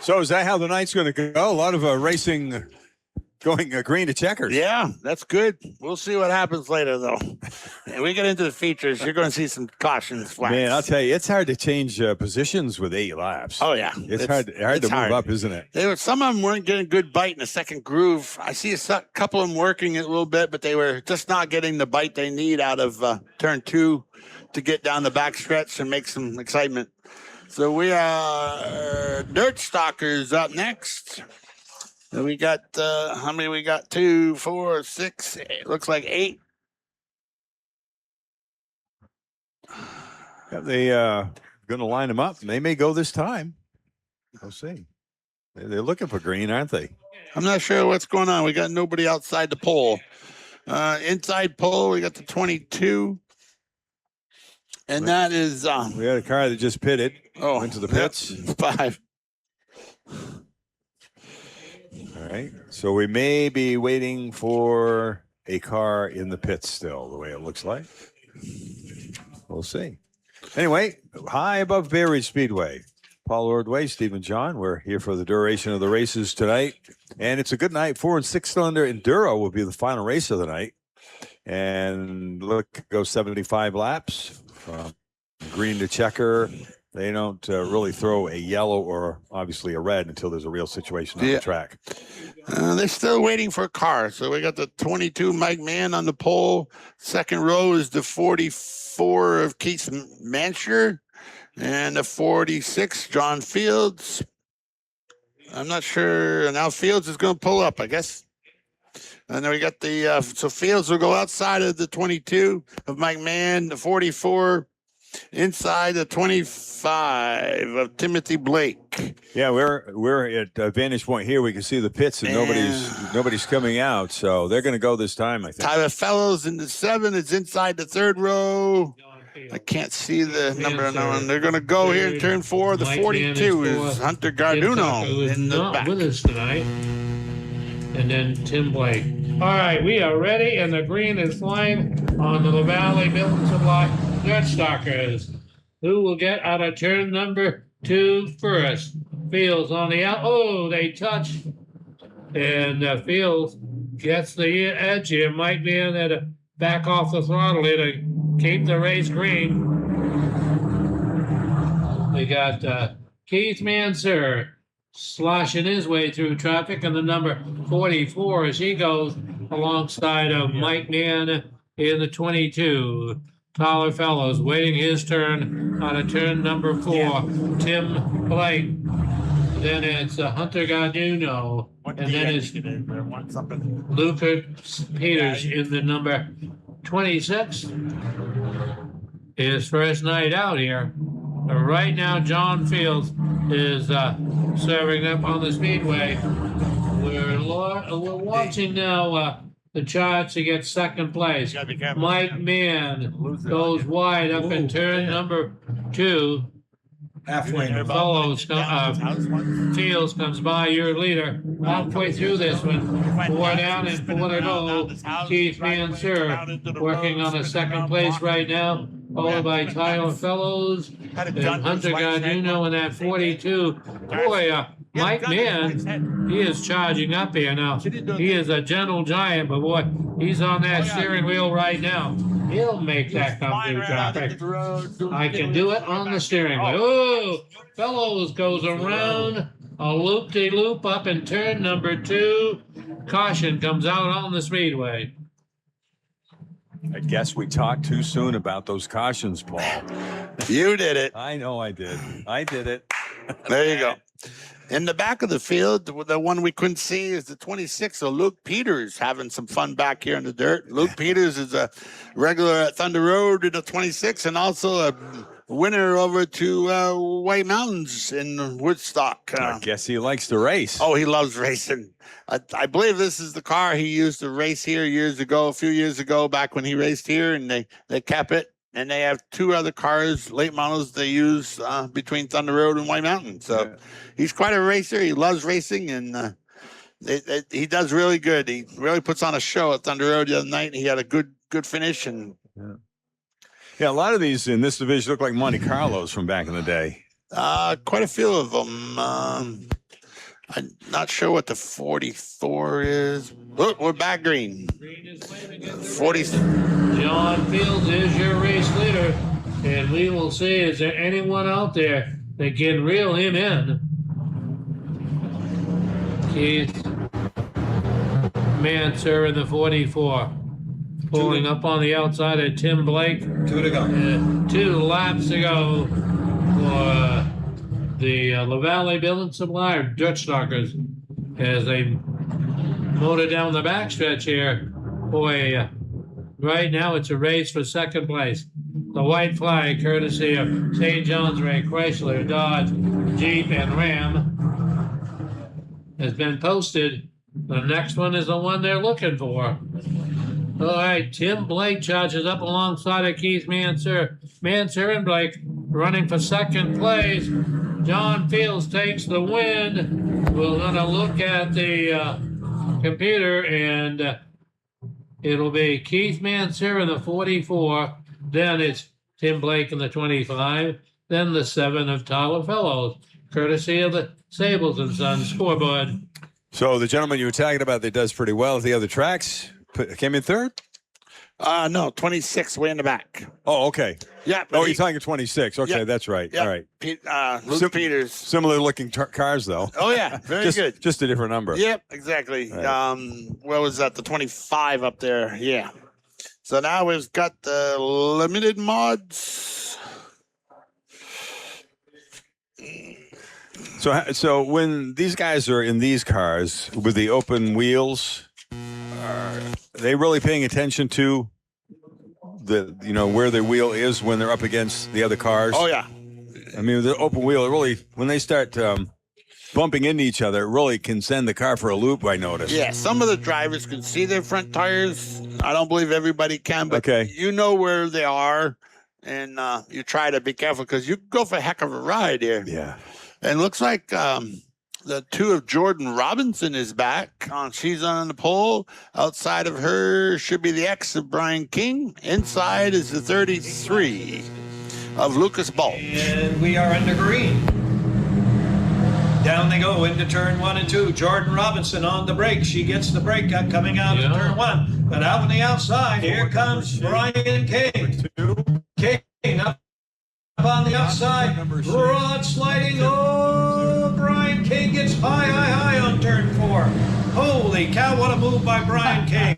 So is that how the night's going to go? A lot of racing going green to checkers. Yeah, that's good. We'll see what happens later, though. And we get into the features. You're going to see some cautions flags. Man, I'll tell you, it's hard to change positions with 8 laps. Oh, yeah. It's hard to move up, isn't it? Some of them weren't getting good bite in the second groove. I see a couple of them working it a little bit, but they were just not getting the bite they need out of turn 2 to get down the back stretch and make some excitement. So we are Dirt Stalkers up next. And we got, how many we got? 2, 4, 6, looks like 8. Yeah, they going to line them up. They may go this time. We'll see. They're looking for green, aren't they? I'm not sure what's going on. We got nobody outside the pole. Inside pole, we got the 22. And that is... we had a car that just pitted. Went to the pits. Yep, 5. All right. So we may be waiting for a car in the pits still, the way it looks like. We'll see. Anyway, high above Bay Ridge Speedway. Paul Ordway, Stephen John. We're here for the duration of the races tonight. And it's a good night. 4 and 6 cylinder Enduro will be the final race of the night. And look, go 75 laps from green to checker. They don't really throw a yellow or obviously a red until there's a real situation on the track. They're still waiting for a car. So we got the 22 Mike Mann on the pole. Second row is the 44 of Keith Mansher and the 46 John Fields. I'm not sure. Now Fields is going to pull up, I guess. And then we got the so Fields will go outside of the 22 of Mike Mann, the 44 inside the 25 of Timothy Blake. Yeah, we're at a vantage point here. We can see the pits and nobody's coming out. So they're going to go this time, I think. Tyler Fellows in the 7 is inside the 3rd row. I can't see the number on that one. They're going to go here in turn 4. The 42 is Hunter Garduno in the back. With us tonight. And then Tim Blake. All right, we are ready, and the green is flying on the Valley Building Supply Dirt Stalkers. Who will get out of turn number 2 first? Fields on the out. Oh, they touch. And Fields gets the edge here. Might be in there to back off the throttle here to keep the race green. We got Keith Mansur sloshing his way through traffic, and the number 44 as he goes alongside of Mike Mann in the 22. Tyler Fellows waiting his turn on a turn number 4. Tim Blake. Then it's Hunter Garduno. And then it's Lucas Peters in the number 26. His first night out here. Right now, John Fields is serving up on the speedway. We're watching now the charts to get second place. Mike Mann goes wide up in turn number 2. Halfway. Fellows, Fields comes by your leader. Halfway through this one. 4 down and 4 to go. Keith Mansur working on a second place right now. Followed by Tyler Fellows and Hunter Garduno in that 42. Boy, Mike Mann, he is charging up here now. He is a gentle giant, but boy, he's on that steering wheel right now. He'll make that come through traffic. I can do it on the steering wheel. Oh, Fellows goes around a loop-de-loop up in turn number 2. Caution comes out on the speedway. I guess we talked too soon about those cautions, Paul. You did it. I know I did. I did it. There you go. In the back of the field, the one we couldn't see is the 26. So Luke Peters having some fun back here in the dirt. Luke Peters is a regular at Thunder Road in the 26 and also a winner over to White Mountains in Woodstock. I guess he likes to race. Oh, he loves racing. I believe this is the car he used to race here a few years ago, back when he raced here, and they kept it. And they have 2 other cars, late models they use between Thunder Road and White Mountain. So he's quite a racer. He loves racing, and he does really good. He really puts on a show at Thunder Road the other night. He had a good finish. And yeah, a lot of these in this division look like Monte Carlos from back in the day. Quite a few of them. I'm not sure what the 44 is. Oh, we're back green. Green is waving at the 40. race. John Fields is your race leader, and we will see, is there anyone out there that can reel him in? Keith Manser in the 44. Pulling up on the outside of Tim Blake. 2 to go. 2 laps to go for the La Valley Building Supply Dutch Stalkers as they motor down the backstretch here. Boy, right now it's a race for second place. The white flag, courtesy of St. Johnsbury, Chrysler, Dodge, Jeep, and Ram, has been posted. The next one is the one they're looking for. All right, Tim Blake charges up alongside of Keith Manser. Manser and Blake running for second place. John Fields takes the win. We're going to look at the computer, and it'll be Keith Manser in the 44. Then it's Tim Blake in the 25. Then the 7 of Tyler Fellows, courtesy of the Sables and Sons scoreboard. So the gentleman you were talking about that does pretty well at the other tracks came in third? No, 26 way in the back. Oh, okay. Yeah. Oh, you're talking 26. Okay, Yeah. that's right. Yeah. All right. Luke Peters. Similar looking cars, though. Oh, yeah. Very good. Just a different number. Yep, exactly. Right. What was that? The 25 up there. Yeah. So now we've got the limited mods. So when these guys are in these cars with the open wheels, are they really paying attention to where the wheel is when they're up against the other cars? Oh, yeah. I mean, the open wheel, it really, when they start bumping into each other, it really can send the car for a loop, I noticed. Yeah, some of the drivers can see their front tires. I don't believe everybody can, but Okay. you know where they are, and you try to be careful because you go for a heck of a ride here. Yeah. And looks like the 2 of Jordan Robinson is back. She's on the pole. Outside of her should be the X of Brian King. Inside is the 33 of Lucas Ball. And we are under green. Down they go into turn 1 and 2. Jordan Robinson on the brake. She gets the brake coming out of turn 1. But out on the outside, here comes Brian King. King up on the outside. Broad sliding. Oh, Brian King gets high on turn 4. Holy cow, what a move by Brian King.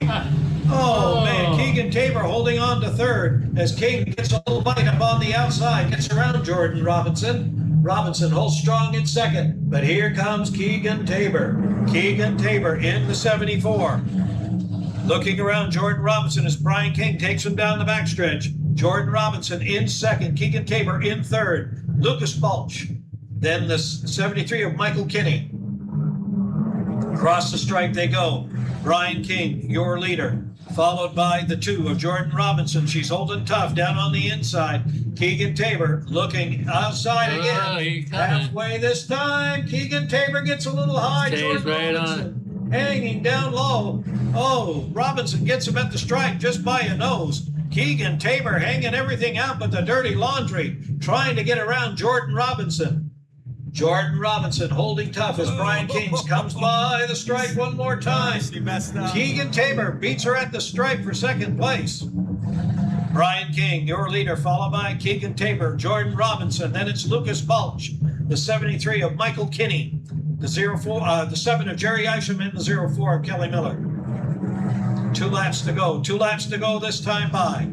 Oh, man, Keegan Tabor holding on to third as King gets a little bite up on the outside, gets around Jordan Robinson. Robinson holds strong in second, but here comes Keegan Tabor. Keegan Tabor in the 74. Looking around Jordan Robinson as Brian King takes him down the backstretch. Jordan Robinson in second, Keegan Tabor in third, Lucas Balch. Then the 73 of Michael Kinney. Across the stripe they go. Brian King, your leader, followed by the 2 of Jordan Robinson. She's holding tough down on the inside. Keegan Tabor looking outside again. Halfway this time, Keegan Tabor gets a little high. Stays Jordan right Robinson hanging down low. Oh, Robinson gets him at the stripe just by a nose. Keegan Tabor hanging everything out but the dirty laundry, trying to get around Jordan Robinson. Jordan Robinson holding tough as Brian King comes by the stripe one more time. Keegan Tabor beats her at the stripe for second place. Brian King, your leader, followed by Keegan Tabor, Jordan Robinson. Then it's Lucas Balch, the 73 of Michael Kinney, the 7 of Jerry Isham, and the 04 of Kelly Miller. 2 laps to go. 2 laps to go this time by.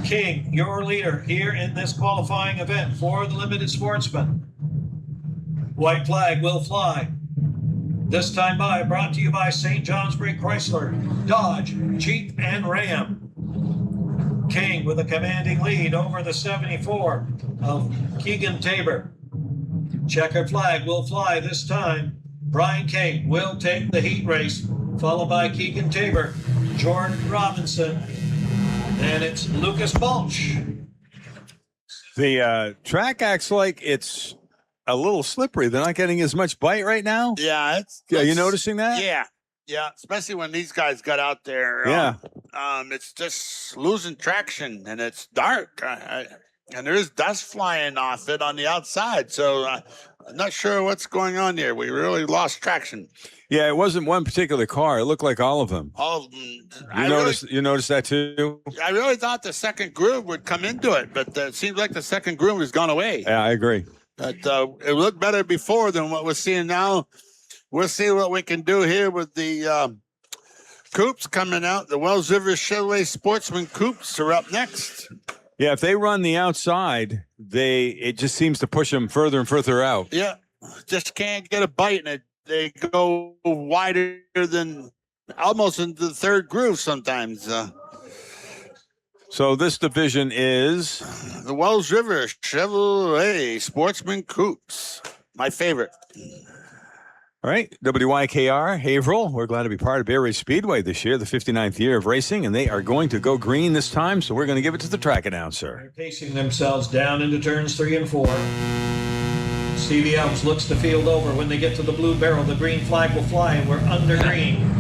King, your leader here in this qualifying event for the Limited Sportsman. White flag will fly. This time by, brought to you by St. Johnsbury Chrysler, Dodge, Jeep, and Ram. King with a commanding lead over the 74 of Keegan Tabor. Checkered flag will fly this time. Brian King will take the heat race, followed by Keegan Tabor, Jordan Robinson, and it's Lucas Balch. The track acts like it's a little slippery. They're not getting as much bite right now. Yeah. Are you noticing that? Yeah. Yeah. Especially when these guys got out there. Yeah. It's just losing traction and it's dark. And there's dust flying off it on the outside. So I'm not sure what's going on there. We really lost traction. Yeah, it wasn't one particular car. It looked like all of them. All of them. You noticed that too? I really thought the second groove would come into it, but it seems like the second groove has gone away. Yeah, I agree. But it looked better before than what we're seeing now. We'll see what we can do here with the coupes coming out. The Wells River Chevrolet Sportsman coupes are up next. Yeah, if they run the outside, it just seems to push them further and further out. Yeah, just can't get a bite in it. They go wider than almost into the third groove sometimes. So this division is The Wells River Chevrolet Sportsman coupes, my favorite. all right. WYKR Haverhill. We're glad to be part of Bay Ridge Speedway this year, the 59th year of racing, and they are going to go green this time. So we're going to give it to the track announcer. They're pacing themselves down into turns 3 and 4. Stevie Elms looks the field over. When they get to the blue barrel, the green flag will fly, and we're under green.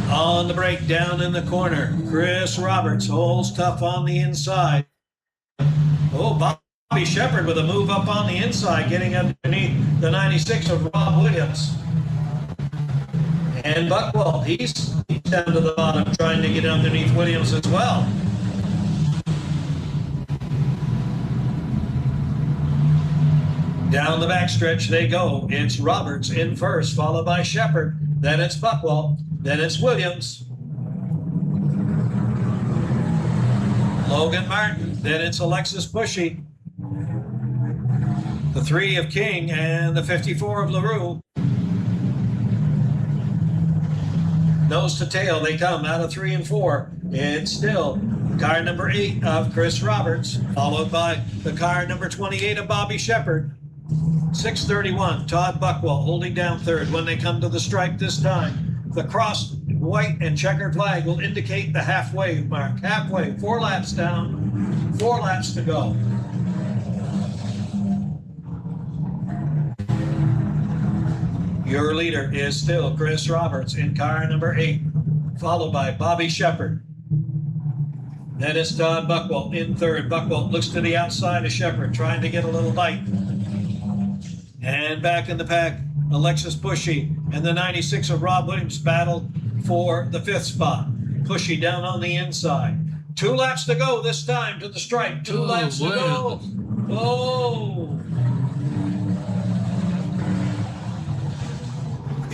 On the break, down in the corner, Chris Roberts holds tough on the inside. Oh, Bobby Shepard with a move up on the inside, getting underneath the 96 of Rob Williams. And Buckwell, he's down to the bottom, trying to get underneath Williams as well. Down the backstretch they go. It's Roberts in first, followed by Shepard. Then it's Buckwell. Then it's Williams. Logan Martin. Then it's Alexis Bushy. The 3 of King and the 54 of Leroux. Nose to tail they come out of 3 and 4. It's still car number 8 of Chris Roberts, followed by the car number 28 of Bobby Shepard. 631, Todd Buckwell holding down third. When they come to the stripe this time, the cross white and checkered flag will indicate the halfway mark. Halfway, 4 laps down, 4 laps to go. Your leader is still Chris Roberts in car number 8, followed by Bobby Shepard. Then it's Todd Buckwell in third. Buckwell looks to the outside of Shepard, trying to get a little bite. And back in the pack, Alexis Bushy and the 96 of Rob Williams battle for the 5th spot. Bushy down on the inside. 2 laps to go this time to the stripe. 2 laps to go. Oh!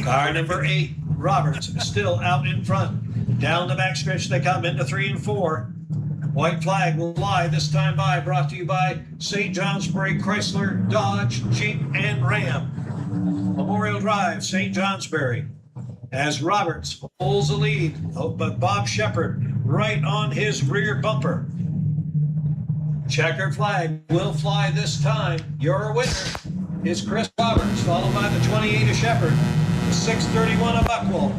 Car number 8, Roberts, still out in front. Down the backstretch they come into 3 and 4. White flag will fly this time by, brought to you by St. Johnsbury Chrysler, Dodge, Jeep, and Ram. Memorial Drive, St. Johnsbury. As Roberts holds the lead, but Bob Shepard right on his rear bumper. Checkered flag will fly this time. Your winner is Chris Roberts, followed by the 28 of Shepard, the 631 of Buckwell.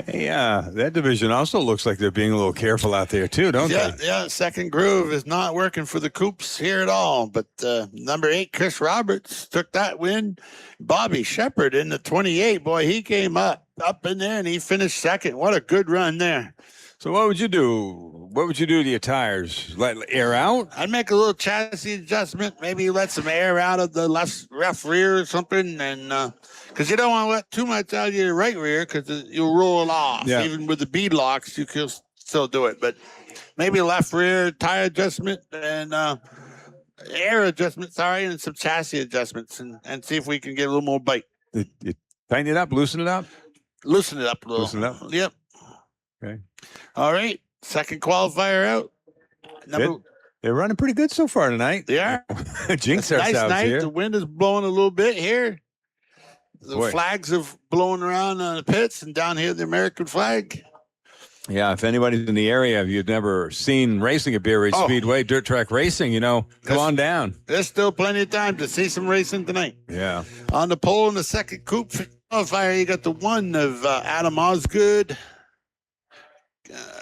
Hey, that division also looks like they're being a little careful out there too, don't they? Yeah, second groove is not working for the coupes here at all. But number 8, Chris Roberts, took that win. Bobby Shepard in the 28, boy, he came up in there and he finished second. What a good run there. So what would you do? What would you do to your tires? Let air out? I'd make a little chassis adjustment, maybe let some air out of the left rear or something, and because you don't want to let too much out of your right rear because you'll roll it off. Yeah. Even with the bead locks, you can still do it. But maybe left rear tire adjustment and air adjustment, and some chassis adjustments, and see if we can get a little more bite. You tighten it up, loosen it up? Loosen it up a little. Loosen it up? Yep. Okay. All right. Second qualifier out. They're running pretty good so far tonight. They are. Jinx Nice ourselves night. here. The wind is blowing a little bit here. The Boy. flags are blowing around on the pits, and down here the American flag. Yeah, if anybody's in the area, if you've never seen racing at Bay Ridge Speedway, dirt track racing, come on down. There's still plenty of time to see some racing tonight. Yeah. On the pole in the second coupe qualifier, you got the 1 of Adam Osgood.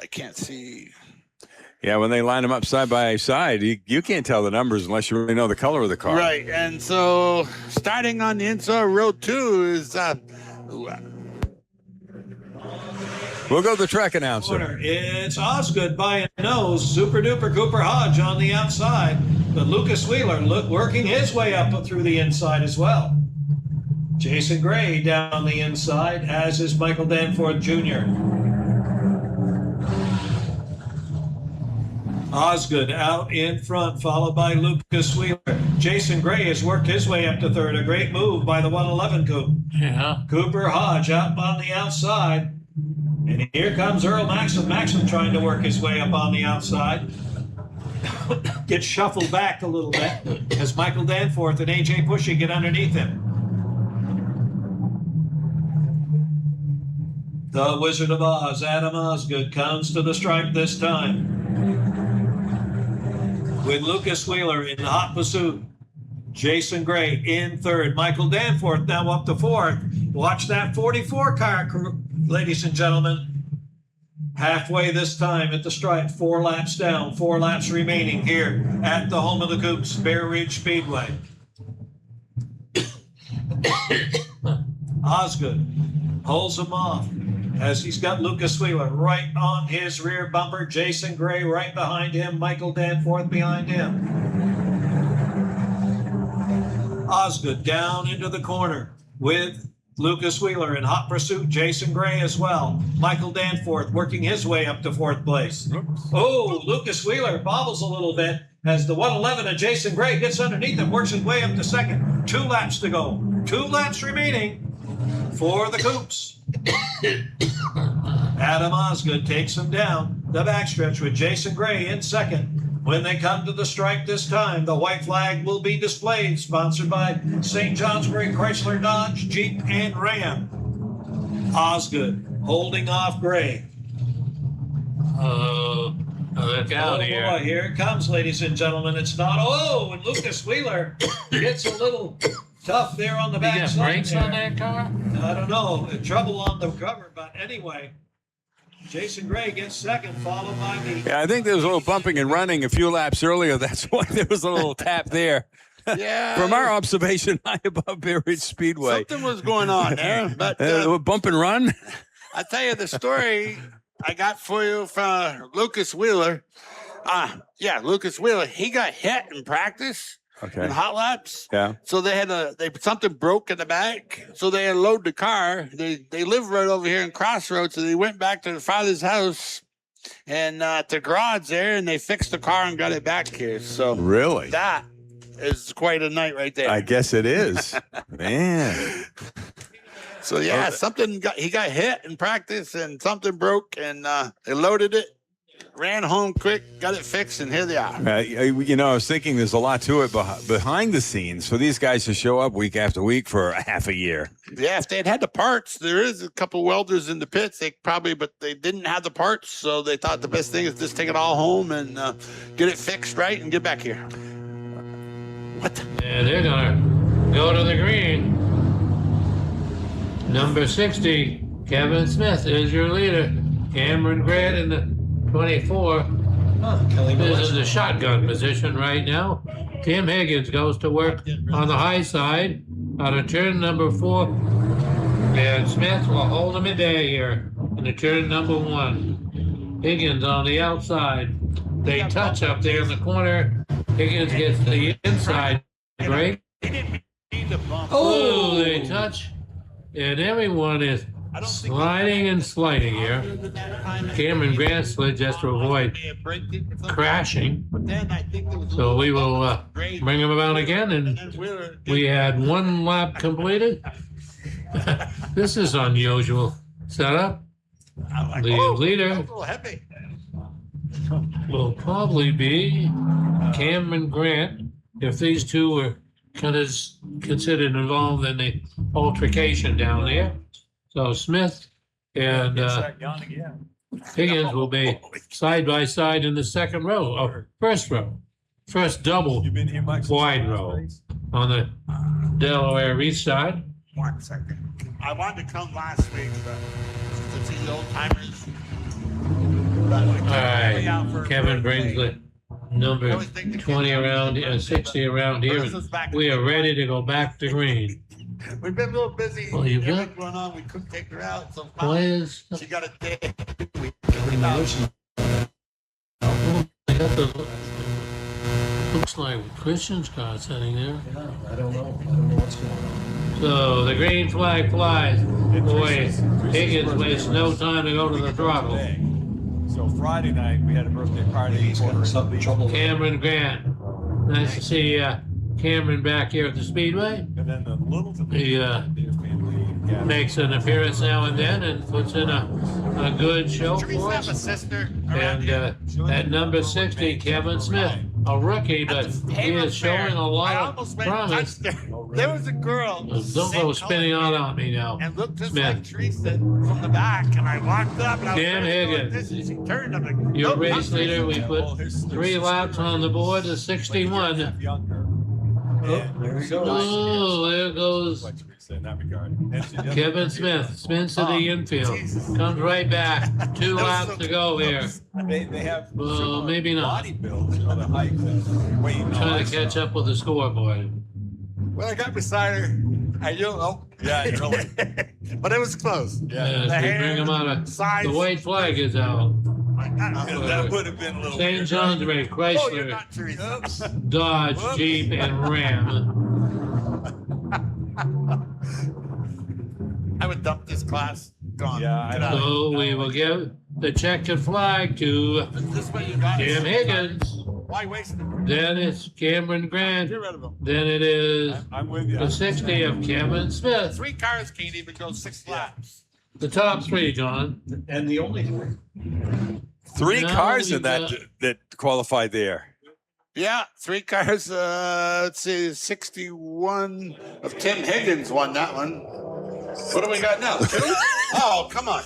I can't see. Yeah, when they line them up side by side, you can't tell the numbers unless you really know the color of the car. Right, and so starting on the inside row 2 is we'll go to the track announcer. It's Osgood by a nose. Super Duper Cooper Hodge on the outside. But Lucas Wheeler working his way up through the inside as well. Jason Gray down the inside, as is Michael Danforth Jr. Osgood out in front, followed by Lucas Wheeler. Jason Gray has worked his way up to third. A great move by the 111 Coop. Yeah. Cooper Hodge out on the outside. And here comes Earl Maxim. Maxim trying to work his way up on the outside. Gets shuffled back a little bit as Michael Danforth and AJ Pushy get underneath him. The Wizard of Oz, Adam Osgood, comes to the stripe this time, with Lucas Wheeler in hot pursuit. Jason Gray in third. Michael Danforth now up to fourth. Watch that 44 car, ladies and gentlemen. Halfway this time at the stripe, 4 laps down, 4 laps remaining here at the home of the Coops, Bear Ridge Speedway. Osgood pulls him off as he's got Lucas Wheeler right on his rear bumper. Jason Gray right behind him. Michael Danforth behind him. Osgood down into the corner with Lucas Wheeler in hot pursuit. Jason Gray as well. Michael Danforth working his way up to 4th place. Oh, Lucas Wheeler bobbles a little bit as the 111 of Jason Gray gets underneath him, works his way up to 2nd. 2 laps to go. 2 laps remaining for the Coops. Adam Osgood takes him down the backstretch with Jason Gray in 2nd. When they come to the stripe this time, the white flag will be displayed, sponsored by St. Johnsbury Chrysler Dodge, Jeep, and Ram. Osgood holding off Gray. Look out here. Boy, here it comes, ladies and gentlemen. It's not. Oh, and Lucas Wheeler gets a little tough there on the back. You got brakes on that car? I don't know. Trouble on the cover, but anyway. Jason Gray gets 2nd, followed by me. Yeah, I think there was a little bumping and running a few laps earlier. That's why there was a little tap there. Yeah. From our observation high above Bear Ridge Speedway. Something was going on there. But Bump and run? I tell you the story I got for you from Lucas Wheeler. Lucas Wheeler, he got hit in practice. Okay. In hot laps. Yeah. So they had something broke in the back. So they had to load the car. They live right over here in Crossroads. So they went back to their father's house and the garage there, and they fixed the car and got it back here. So Really? that is quite a night right there. I guess it is. Man. So yeah, he got hit in practice and something broke, and they loaded it. Ran home quick, got it fixed, and here they are. I was thinking there's a lot to it behind the scenes for these guys to show up week after week for half a year. Yeah, if they had the parts, there is a couple welders in the pits. But they didn't have the parts, so they thought the best thing is just take it all home and get it fixed right and get back here. What? Yeah, they're gonna go to the green. Number 60, Kevin Smith is your leader. Cameron Grant in the 24 is in the shotgun position right now. Tim Higgins goes to work on the high side out of turn number 4. And Smith will hold him at day here in the turn number 1. Higgins on the outside. They touch up there in the corner. Higgins gets the inside brake. Oh, they touch. And everyone is sliding and sliding here. Cameron Grant slid just to avoid crashing. So we will bring him about again, and we had 1 lap completed. This is unusual setup. The leader will probably be Cameron Grant if these two were considered involved in the altercation down there. So Smith and Higgins will be side by side in the second row, or first double wide row on the Delaware East side. 1 second. I wanted to come last week, but to see the old timers. All right, Kevin brings the number 20 around, 60 around here. And we are ready to go back to green. We've been a little busy. Well, you've got going on. We couldn't take her out. So players. she got a day. Looks like Christian's car sitting there. I don't know what's going on. So the green flag flies. Boy, Higgins wastes no time to go to the throttle. So Friday night we had a birthday party. He's got some trouble. Cameron Grant. Nice to see Cameron back here at the Speedway. And then the little He makes an appearance now and then and puts in a good show for us. sister. And at number 60, Kevin Smith, a rookie, but he is showing a lot of promise. There was a girl. Don't go spinning out on me now. And looked just Smith. like Teresa from the back, and I walked up and I was Dan trying to go like Higgins. this, and she turned. I'm like, Your nope, race not leader, Teresa. we put 3 laps on the board to 61. Younger. There he goes. Oh, there goes Like Teresa in that regard. And she doesn't- Kevin Smith. Spins to the infield. Comes right back. 2 laps to go here. They have Well, similar maybe not. body builds, you know, the height and weight. and all Trying that to catch stuff. up with the scoreboard. Well, I got beside her. I don't know. Yeah, really. But it was close. As we bring him out of the white flag is out. That would have been a little St. weird. Johnsbury, Oh, you're Chrysler, not Teresa. Dodge, Jeep, and Ram. I would dump this class. Gone. Yeah, I Get know. out. So we will give the checkered flag to This way you got it. Jim Higgins. Why waste it? Then it's Cameron Grant. Get rid of them. Then it is I'm with you. the 60 of Kevin Smith. 3 cars can't even go 6 laps. The top 3, John. And the only thing. 3 Now cars we in that got- that qualified there. Yeah, 3 cars. Let's see, 61 of Tim Higgins won that one. What do we got now? 2? Oh, come on.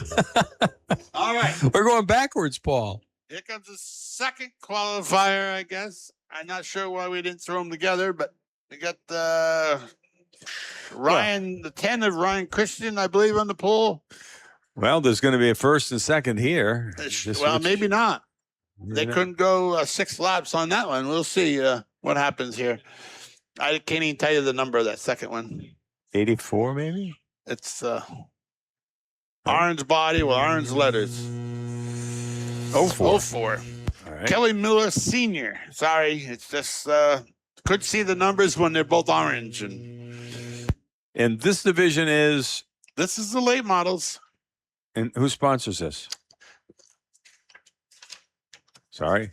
All right. We're going backwards, Paul. Here comes the second qualifier, I guess. I'm not sure why we didn't throw them together, but we got Ryan, the 10 of Ryan Christian, I believe, on the pole. Well, there's going to be a first and second here. Just Well, which- maybe not. They you know. couldn't go 6 laps on that one. We'll see what happens here. I can't even tell you the number of that second one. 84, maybe. It's orange body with orange letters. 04. 04. All right. Kelly Miller Sr. Sorry, it's just could see the numbers when they're both orange. And this division is, This is the late models. and who sponsors this? Sorry.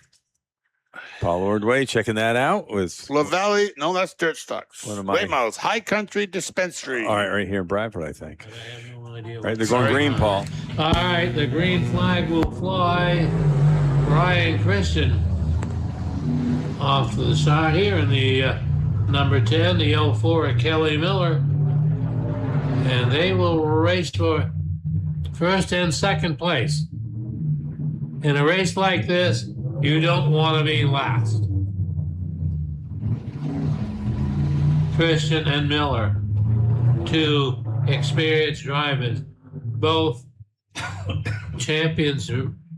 Paul Ordway checking that out with, La Valley, no, that's dirt stocks. What am I- Late models, High Country Dispensary. all right, right here in Bradford, I think. I have no idea. Right, they're going green, Paul. All right, the green flag will fly. Ryan Christian off to the side here in the number 10, the 04 of Kelly Miller. And they will race for first and second place. In a race like this, you don't want to be last. Christian and Miller, 2 experienced drivers, both champions.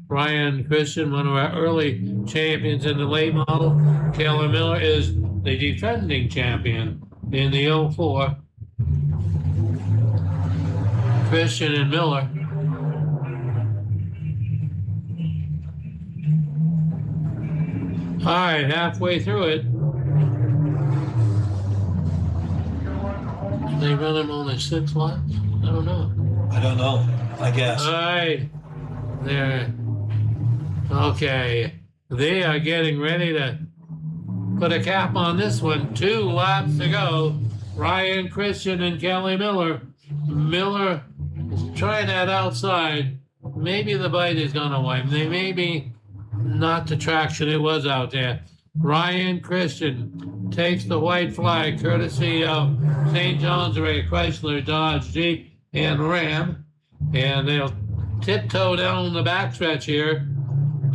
Ryan Christian, one of our early champions in the late model. Taylor Miller is the defending champion in the 04. Christian and Miller. All right, halfway through it. They run them only 6 laps? I don't know. I don't know. I guess. All right, they're okay. They are getting ready to put a cap on this one. 2 laps to go. Ryan Christian and Kelly Miller. Miller is trying that outside. Maybe the bite is gone away. They may be not the traction it was out there. Ryan Christian takes the white flag courtesy of St. Johnsbury, Chrysler, Dodge, Jeep, and Ram. And they'll tiptoe down the backstretch here.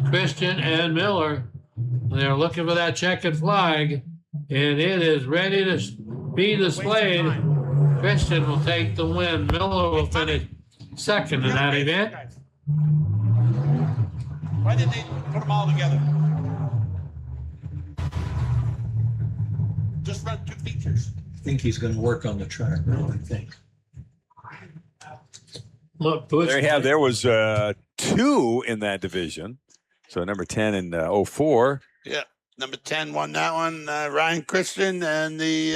Christian and Miller. They're looking for that checkered flag. And it is ready to be displayed. Christian will take the win. Miller will finish second in that event. Why did they put them all together? Just run 2 features. I think he's going to work on the track now, I think. Look, Bush, There you have. There was 2 in that division. So number 10 and 04. Yeah. Number 10 won that one, Ryan Christian, and the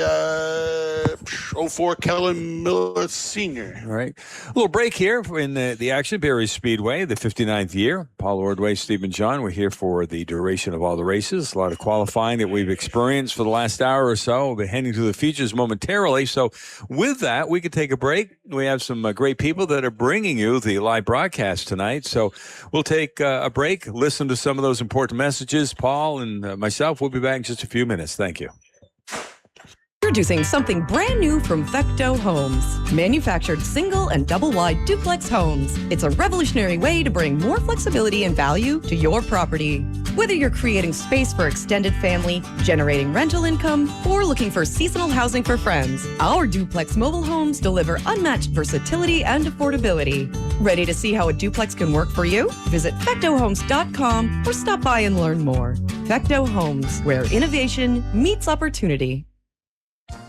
04 Kellen Miller Sr. All right. A little break here in the action. Barrie Speedway, the 59th year. Paul Ordway, Stephen John. We're here for the duration of all the races. A lot of qualifying that we've experienced for the last hour or so. We'll be heading to the features momentarily. So with that, we could take a break. We have some great people that are bringing you the live broadcast tonight. So we'll take a break, listen to some of those important messages. Paul and myself will be back in just a few minutes. Thank you. Introducing something brand new from Fecteau Homes. Manufactured single and double wide duplex homes. It's a revolutionary way to bring more flexibility and value to your property. Whether you're creating space for extended family, generating rental income, or looking for seasonal housing for friends, our duplex mobile homes deliver unmatched versatility and affordability. Ready to see how a duplex can work for you? Visit fectauhomes.com or stop by and learn more. Fecteau Homes, where innovation meets opportunity.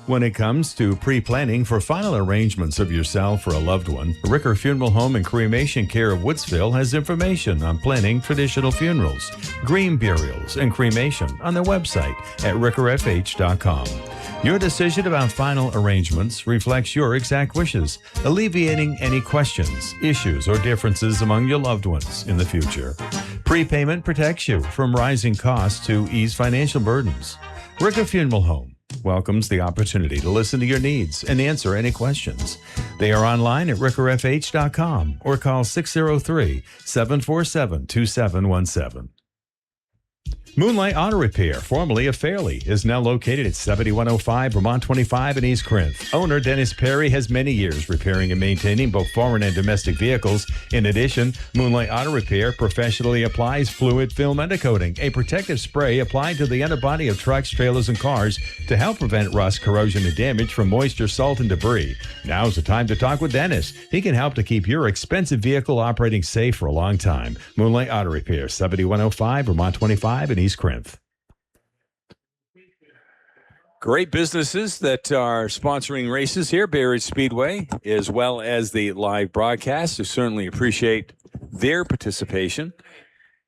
When it comes to pre-planning for final arrangements of yourself or a loved one, Ricker Funeral Home and Cremation Care of Woodsville has information on planning traditional funerals, green burials, and cremation on their website at rickerfh.com. Your decision about final arrangements reflects your exact wishes, alleviating any questions, issues, or differences among your loved ones in the future. Prepayment protects you from rising costs to ease financial burdens. Ricker Funeral Home welcomes the opportunity to listen to your needs and answer any questions. They are online at rickerfh.com or call 603-747-2717. Moonlight Auto Repair, formerly of Fairley, is now located at 7105 Vermont 25 in East Corinth. Owner Dennis Perry has many years repairing and maintaining both foreign and domestic vehicles. In addition, Moonlight Auto Repair professionally applies fluid film undercoating, a protective spray applied to the underbody of trucks, trailers, and cars to help prevent rust, corrosion, and damage from moisture, salt, and debris. Now's the time to talk with Dennis. He can help to keep your expensive vehicle operating safe for a long time. Moonlight Auto Repair, 7105 Vermont 25 in East Corinth. Great businesses that are sponsoring races here, Barrie Speedway, as well as the live broadcast. We certainly appreciate their participation.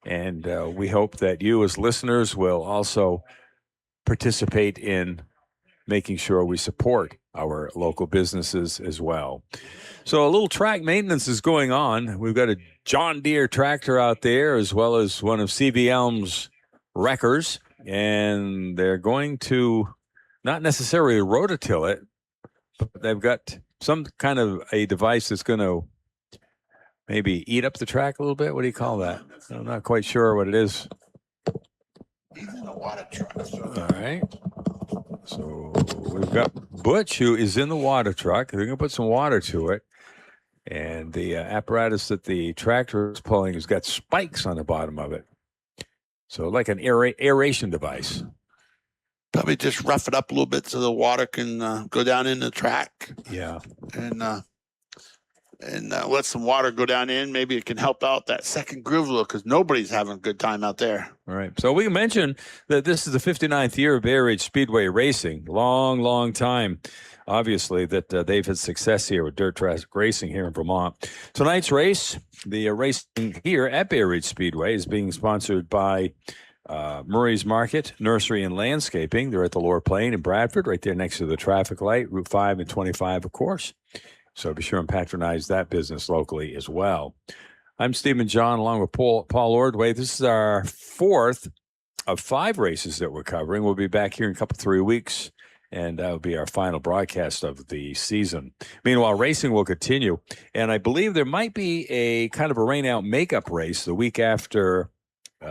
And we hope that you as listeners will also participate in making sure we support our local businesses as well. So a little track maintenance is going on. We've got a John Deere tractor out there, as well as one of CV Elm's wreckers, and they're going to not necessarily rototill it, but they've got some kind of a device that's going to maybe eat up the track a little bit. What do you call that? I'm not quite sure what it is. He's in the water truck. All right. So we've got Butch, who is in the water truck. They're going to put some water to it. And the apparatus that the tractor is pulling has got spikes on the bottom of it. So like an aeration device. Probably just rough it up a little bit so the water can go down in the track. Yeah. And let some water go down in. Maybe it can help out that second groove look, because nobody's having a good time out there. All right. So we mentioned that this is the 59th year of Barrie Speedway racing. Long, long time, obviously, that they've had success here with dirt track racing here in Vermont. Tonight's race, the racing here at Barrie Speedway, is being sponsored by Murray's Market, Nursery and Landscaping. They're at the Lower Plain in Bradford, right there next to the traffic light, Route 5 and 25, of course. So be sure and patronize that business locally as well. I'm Stephen John, along with Paul Ordway. This is our fourth of 5 races that we're covering. We'll be back here in a 3 weeks, and that'll be our final broadcast of the season. Meanwhile, racing will continue, and I believe there might be a kind of a rain-out makeup race the week after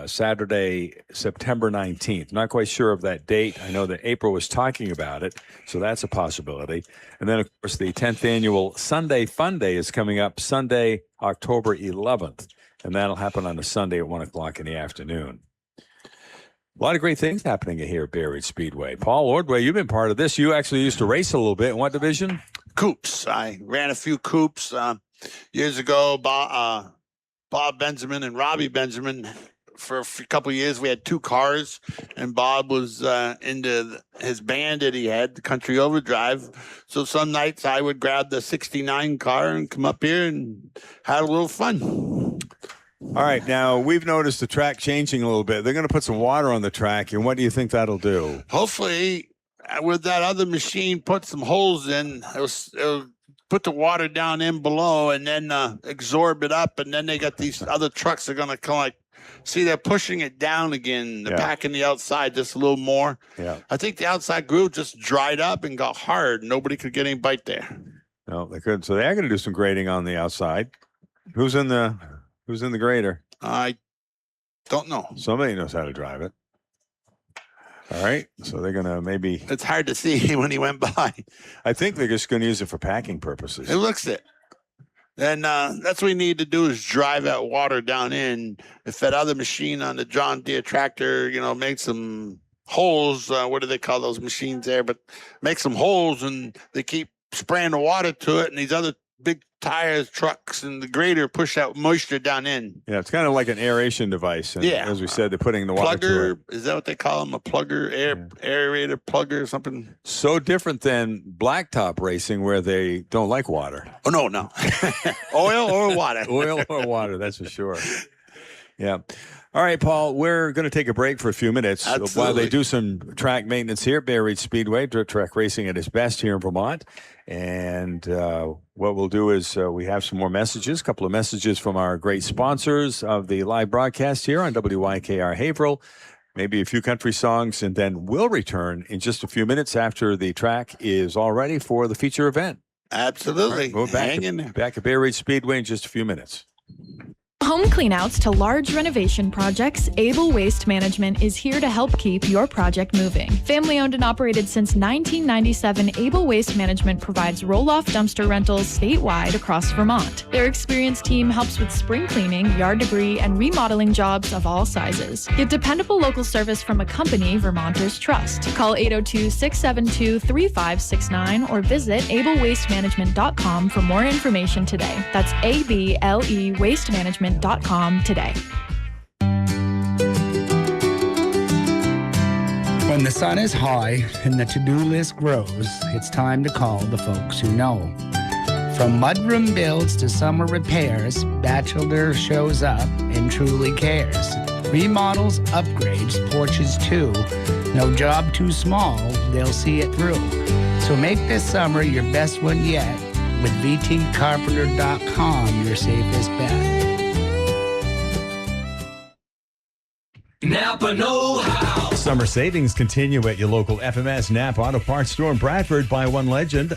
Saturday, September 19th. Not quite sure of that date. I know that April was talking about it, so that's a possibility. And then, of course, the 10th annual Sunday Fun Day is coming up Sunday, October 11th, and that'll happen on a Sunday at 1 o'clock in the afternoon. A lot of great things happening here at Barrie Speedway. Paul Ordway, you've been part of this. You actually used to race a little bit. In what division? Coupes. I ran a few coupes years ago. Bob Benjamin and Robbie Benjamin. For a couple of years, we had 2 cars, and Bob was into his band that he had, the Country Overdrive. So some nights I would grab the 69 car and come up here and have a little fun. All right, now we've noticed the track changing a little bit. They're going to put some water on the track, and what do you think that'll do? Hopefully, with that other machine, put some holes in. It'll put the water down in below and then absorb it up. And then they got these other trucks that are going to come like, see, they're pushing it down again. They're packing the outside just a little more. Yeah. I think the outside groove just dried up and got hard. Nobody could get any bite there. No, they couldn't. So they are going to do some grading on the outside. Who's in the grader? I don't know. Somebody knows how to drive it. All right. So they're going to maybe. It's hard to see when he went by. I think they're just going to use it for packing purposes. It looks it. And that's what we need to do is drive that water down in. If that other machine on the John Deere tractor, make some holes. What do they call those machines there? But make some holes and they keep spraying the water to it. And these other big tires, trucks, and the grader push that moisture down in. Yeah, it's kind of like an aeration device. And as we said, they're putting the water plugger, to it. Is that what they call them? A plugger, aerator plugger or something? So different than blacktop racing where they don't like water. Oh, no. Oil or water. Oil or water, that's for sure. Yeah. All right, Paul, we're going to take a break for a few minutes while they do some track maintenance here. Bay Ridge Speedway, dirt track racing at its best here in Vermont. And what we'll do is we have some more messages, a couple of messages from our great sponsors of the live broadcast here on WYKR Haverhill, maybe a few country songs, and then we'll return in just a few minutes after the track is all ready for the feature event. Absolutely. Right, we'll back at Bay Ridge Speedway in just a few minutes. Home cleanouts to large renovation projects, Able Waste Management is here to help keep your project moving. Family owned and operated since 1997, Able Waste Management provides roll-off dumpster rentals statewide across Vermont. Their experienced team helps with spring cleaning, yard debris, and remodeling jobs of all sizes. Get dependable local service from a company Vermonters trust. Call 802-672-3569 or visit ablewastemanagement.com for more information today. That's ABLE Waste Management. Today. When the sun is high and the to-do list grows, it's time to call the folks who know. From mudroom builds to summer repairs, Batchelder shows up and truly cares. Remodels, upgrades, porches too. No job too small, they'll see it through. So make this summer your best one yet with VTCarpenter.com, your safest bet. Napa know-how. Summer savings continue at your local FMS Napa Auto Parts store in Bradford. Buy one Legend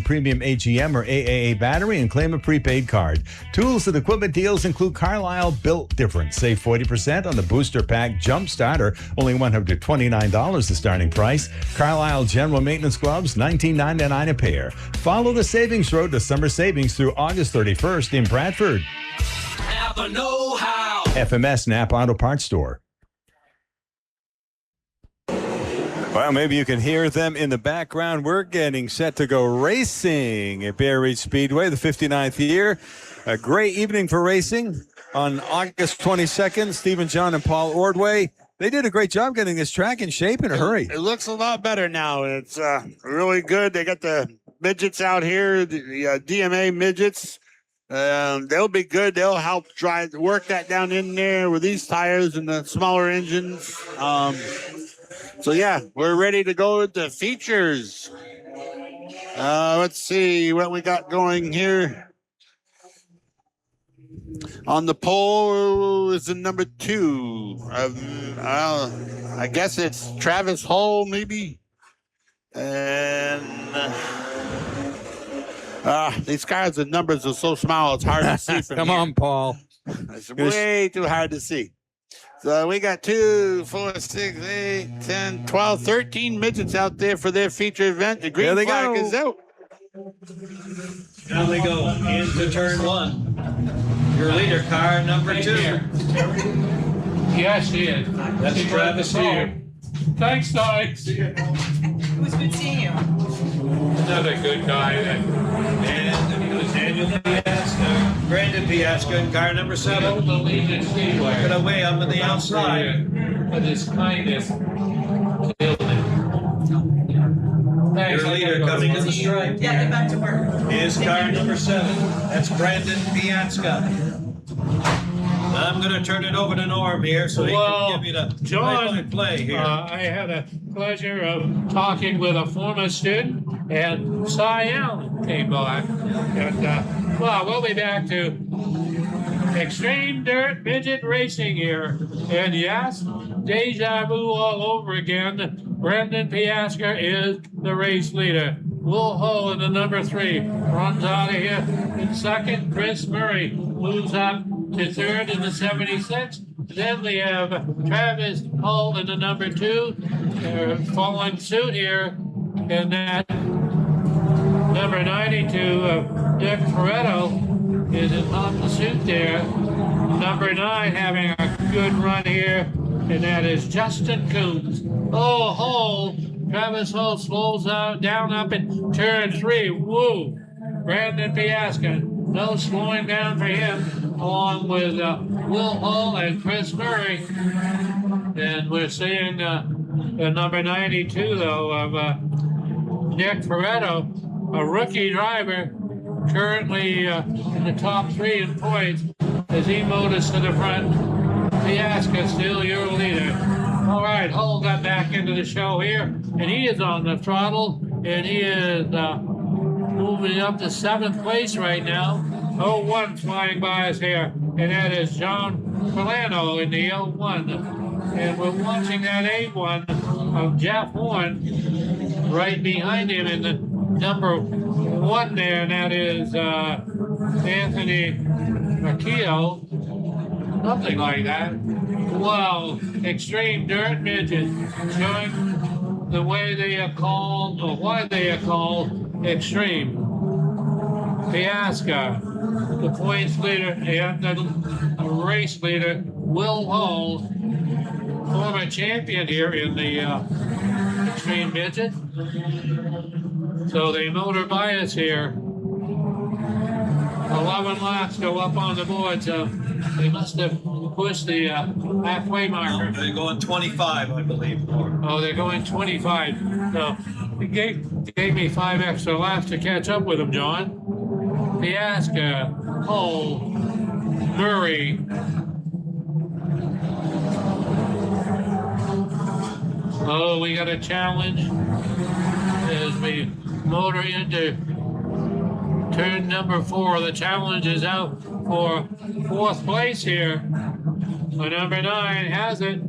Premium AGM or AAA battery and claim a prepaid card. Tools and equipment deals include Carlisle Built Different. Save 40% on the Booster Pack Jump Starter, only $129 the starting price. Carlisle General Maintenance Gloves, $19.99 a pair. Follow the savings road to summer savings through August 31st in Bradford. Napa know-how. FMS Napa Auto Parts store. Well, maybe you can hear them in the background. We're getting set to go racing at Bay Ridge Speedway, the 59th year. A great evening for racing on August 22nd. Stephen John and Paul Ordway. They did a great job getting this track in shape in a hurry. It looks a lot better now. It's really good. They got the midgets out here, the DMA midgets. They'll be good. They'll help work that down in there with these tires and the smaller engines. So, yeah, we're ready to go with the features. Let's see what we got going here. On the pole is the number 2. I guess it's Travis Hull, maybe. And these cars, the numbers are so small, it's hard to see from Come here. on, Paul. It's way too hard to see. So we got 2, 4, 6, 8, 10, 12, 13 midgets out there for their feature event. The green flag is out. Now they go into turn 1. Your leader car, number 2. Yes, he is. That's Travis Hull. Thanks, guys. It was good seeing you. Another good guy. And it was Daniel Piasca, Brandon Piasca in car number 7. Don't believe it, Speedway. Get away up on the outside. With his kindness. Killed it. Thanks. Your leader coming to the stripe. Yeah, get back to work. Is car number 7. That's Brandon Piasca. I'm going to turn it over to Norm here so he can give you the John, play-by-play here. I had a pleasure of talking with a former student, and Cy Allen came by. And, well, we'll be back to extreme dirt midget racing here. And yes, deja vu all over again. Brendan Piasker is the race leader. Will Hull in the number 3 runs out of here in second. Chris Murray moves up to third in the 76. Then we have Travis Hull in the number 2. They're following suit here. And that number 92 of Dick Toretto is in top the suit there. Number 9 having a good run here, and that is Justin Coombs. Oh, Hull. Travis Hull slows down up in turn 3. Woo! Brandon Piaska. No slowing down for him, along with Will Hull and Chris Murray. And we're seeing the number 92, though, of Nick Toretto, a rookie driver, currently in the top 3 in points as he motors to the front. Piaska still your leader. All right, Hull got back into the show here, and he is on the throttle, and he is moving up to 7th place right now. 01 flying by us here, and that is John Milano in the 01. And we're watching that 8-1 of Jeff Horn right behind him in the number 1 there, and that is Anthony Marquillo. Something like that. Wow, extreme dirt midget, showing the way they are called, or why they are called extreme. Piaska, the points leader, and the race leader, Will Hull, former champion here in the extreme midget. So they motor by us here. 11 laps go up on the board, so they must have pushed the halfway marker. They're going 25, I believe. Oh, they're going 25. So he gave me 5 extra laps to catch up with them, John. Piaska, Hull, Murray. Oh, we got a challenge as we motor into turn number 4. The challenge is out for 4th place here. The number 9 has it.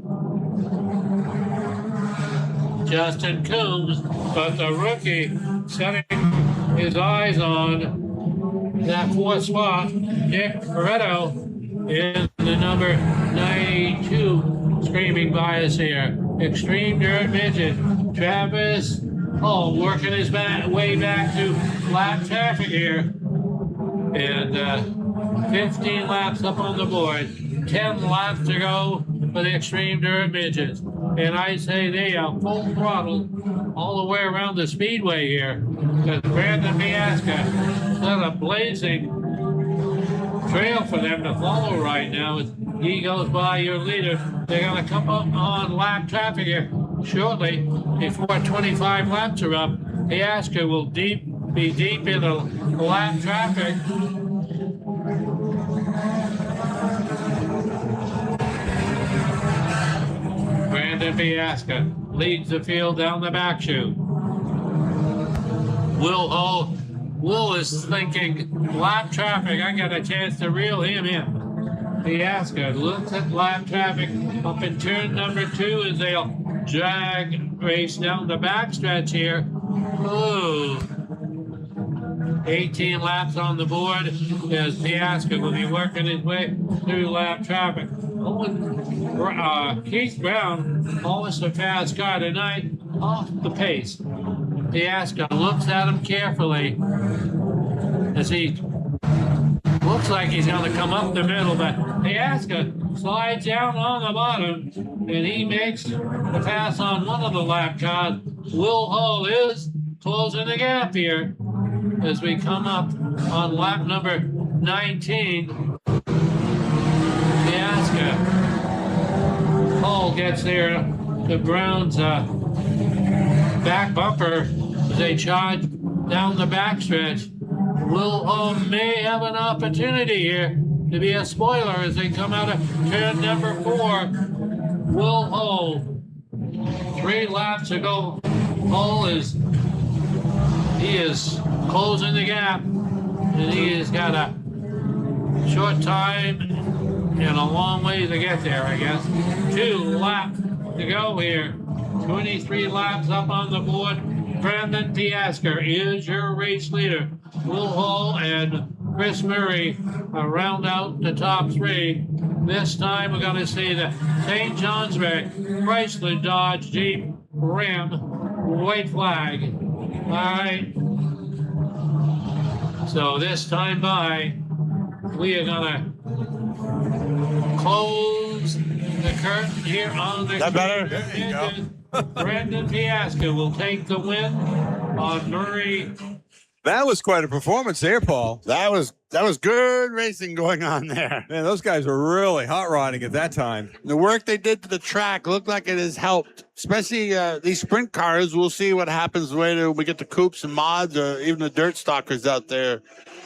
Justin Coombs, but the rookie setting his eyes on that 4th spot. Nick Toretto is the number 92 screaming by us here. Extreme dirt midget. Travis Hull working his way back to lap traffic here. And 15 laps up on the board. 10 laps to go for the extreme dirt midgets. And I say they are full throttle all the way around the speedway here. Because Brandon Piaska set a blazing trail for them to follow right now. As he goes by your leader. They're going to come up on lap traffic here shortly before 25 laps are up. Piaska will be deep in the lap traffic. Brandon Piaska leads the field down the back chute. Will is thinking lap traffic. I got a chance to reel him in. Piaska looks at lap traffic up in turn number 2 as they'll drag race down the backstretch here. Ooh. 18 laps on the board as Piaska will be working his way through lap traffic. Keith Brown, almost a fast car tonight, off the pace. Piaska looks at him carefully as he looks like he's going to come up the middle, but Piaska slides down on the bottom, and he makes the pass on one of the lap cars. Will Hull is closing the gap here as we come up on lap number 19. Piaska. Hull gets there to Brown's back bumper as they charge down the backstretch. Will Hull may have an opportunity here to be a spoiler as they come out of turn number 4. Will Hull. 3 laps to go. Hull is closing the gap, and he has got a short time and a long way to get there, I guess. 2 laps to go here. 23 laps up on the board. Brandon Piasker is your race leader. Will Hull and Chris Murray round out the top 3. This time we're going to see the St. Johnsbury Chrysler Dodge Jeep Ram white flag. All right. So this time by, we are going to close the curtain here on the... That better? There you go. Brandon Piaska will take the win on Murray. That was quite a performance there, Paul. That was good racing going on there. Man, those guys were really hot rodding at that time. The work they did to the track looked like it has helped, especially these sprint cars. We'll see what happens later when we get the coupes and mods or even the dirt stalkers out there,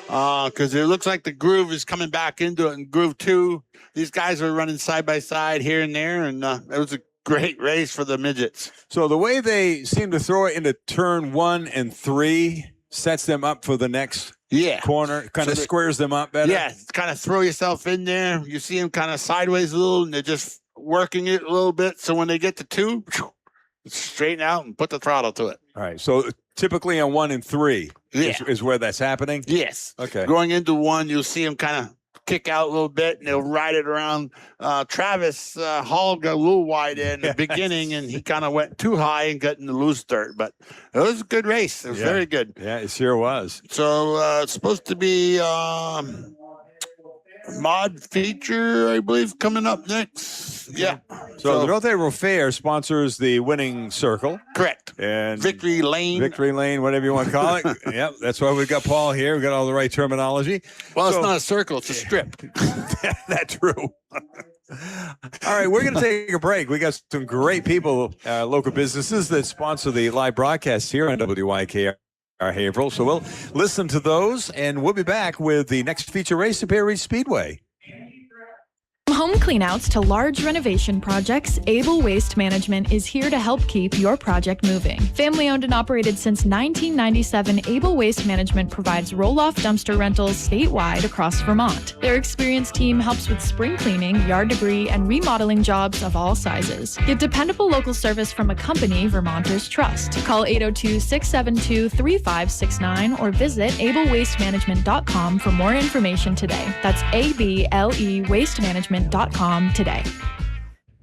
because it looks like the groove is coming back into it in Groove 2. These guys are running side by side here and there, and it was a great race for the midgets. So the way they seem to throw it into turn 1 and 3 sets them up for the next corner, kind of squares them up better. Yeah, kind of throw yourself in there. You see them kind of sideways a little, and they're just working it a little bit. So when they get to 2, straighten out and put the throttle to it. All right. So typically on 1 and 3 is where that's happening? Yes. Okay. Going into 1, you'll see them kind of kick out a little bit, and they'll ride it around. Travis Hall got a little wide in the beginning, and he kind of went too high and got in the loose dirt. But it was a good race. It was very good. Yeah, it sure was. So it's supposed to be mod feature, I believe, coming up next. Yeah. So the North April Fair sponsors the winning circle. Correct. And Victory Lane. Victory Lane, whatever you want to call it. Yep, that's why we've got Paul here. We've got all the right terminology. Well, it's not a circle, it's a strip. That's true. All right, we're going to take a break. We got some great people, local businesses that sponsor the live broadcast here on WYKR. Haverhill. So we'll listen to those, and we'll be back with the next feature race at Bay Ridge Speedway. From home cleanouts to large renovation projects, Able Waste Management is here to help keep your project moving. Family owned and operated since 1997, Able Waste Management provides roll-off dumpster rentals statewide across Vermont. Their experienced team helps with spring cleaning, yard debris, and remodeling jobs of all sizes. Get dependable local service from a company Vermonters trust. Call 802-672-3569 or visit ablewastemanagement.com for more information today. That's ABLE Waste Management.com today.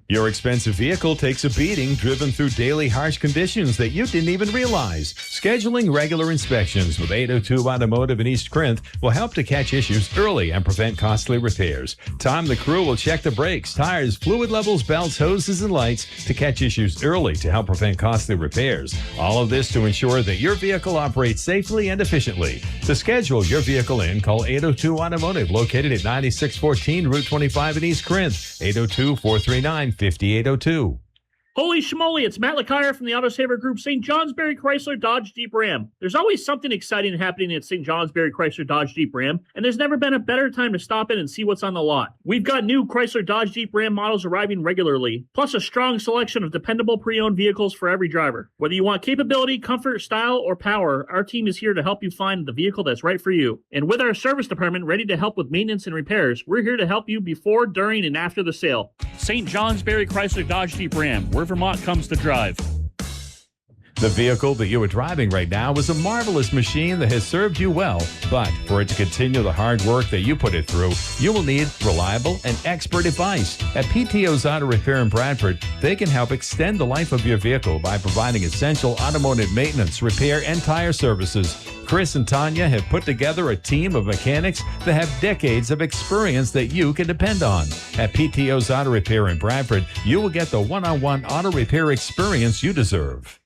Your expensive vehicle takes a beating driven through daily harsh conditions that you didn't even realize. Scheduling regular inspections with 802 Automotive in East Corinth will help to catch issues early and prevent costly repairs. Tom, the crew will check the brakes, tires, fluid levels, belts, hoses, and lights to catch issues early to help prevent costly repairs. All of this to ensure that your vehicle operates safely and efficiently. To schedule your vehicle in, call 802 Automotive, located at 9614 Route 25 in East Corinth, 802-439-5802. Holy schmoly, it's Matt LeCaire from the Autosaver Group, St. Johnsbury Chrysler Dodge Jeep Ram. There's always something exciting happening at St. Johnsbury Chrysler Dodge Jeep Ram, and there's never been a better time to stop in and see what's on the lot. We've got new Chrysler Dodge Jeep Ram models arriving regularly, plus a strong selection of dependable pre-owned vehicles for every driver. Whether you want capability, comfort, style, or power, our team is here to help you find the vehicle that's right for you. And with our service department ready to help with maintenance and repairs, we're here to help you before, during, and after the sale. St. Johnsbury Chrysler Dodge Jeep Ram, where Vermont comes to drive. The vehicle that you are driving right now is a marvelous machine that has served you well, but for it to continue the hard work that you put it through, you will need reliable and expert advice. At PTO's Auto Repair in Bradford, they can help extend the life of your vehicle by providing essential automotive maintenance, repair, and tire services. Chris and Tanya have put together a team of mechanics that have decades of experience that you can depend on. At PTO's Auto Repair in Bradford, you will get the one-on-one auto repair experience you deserve.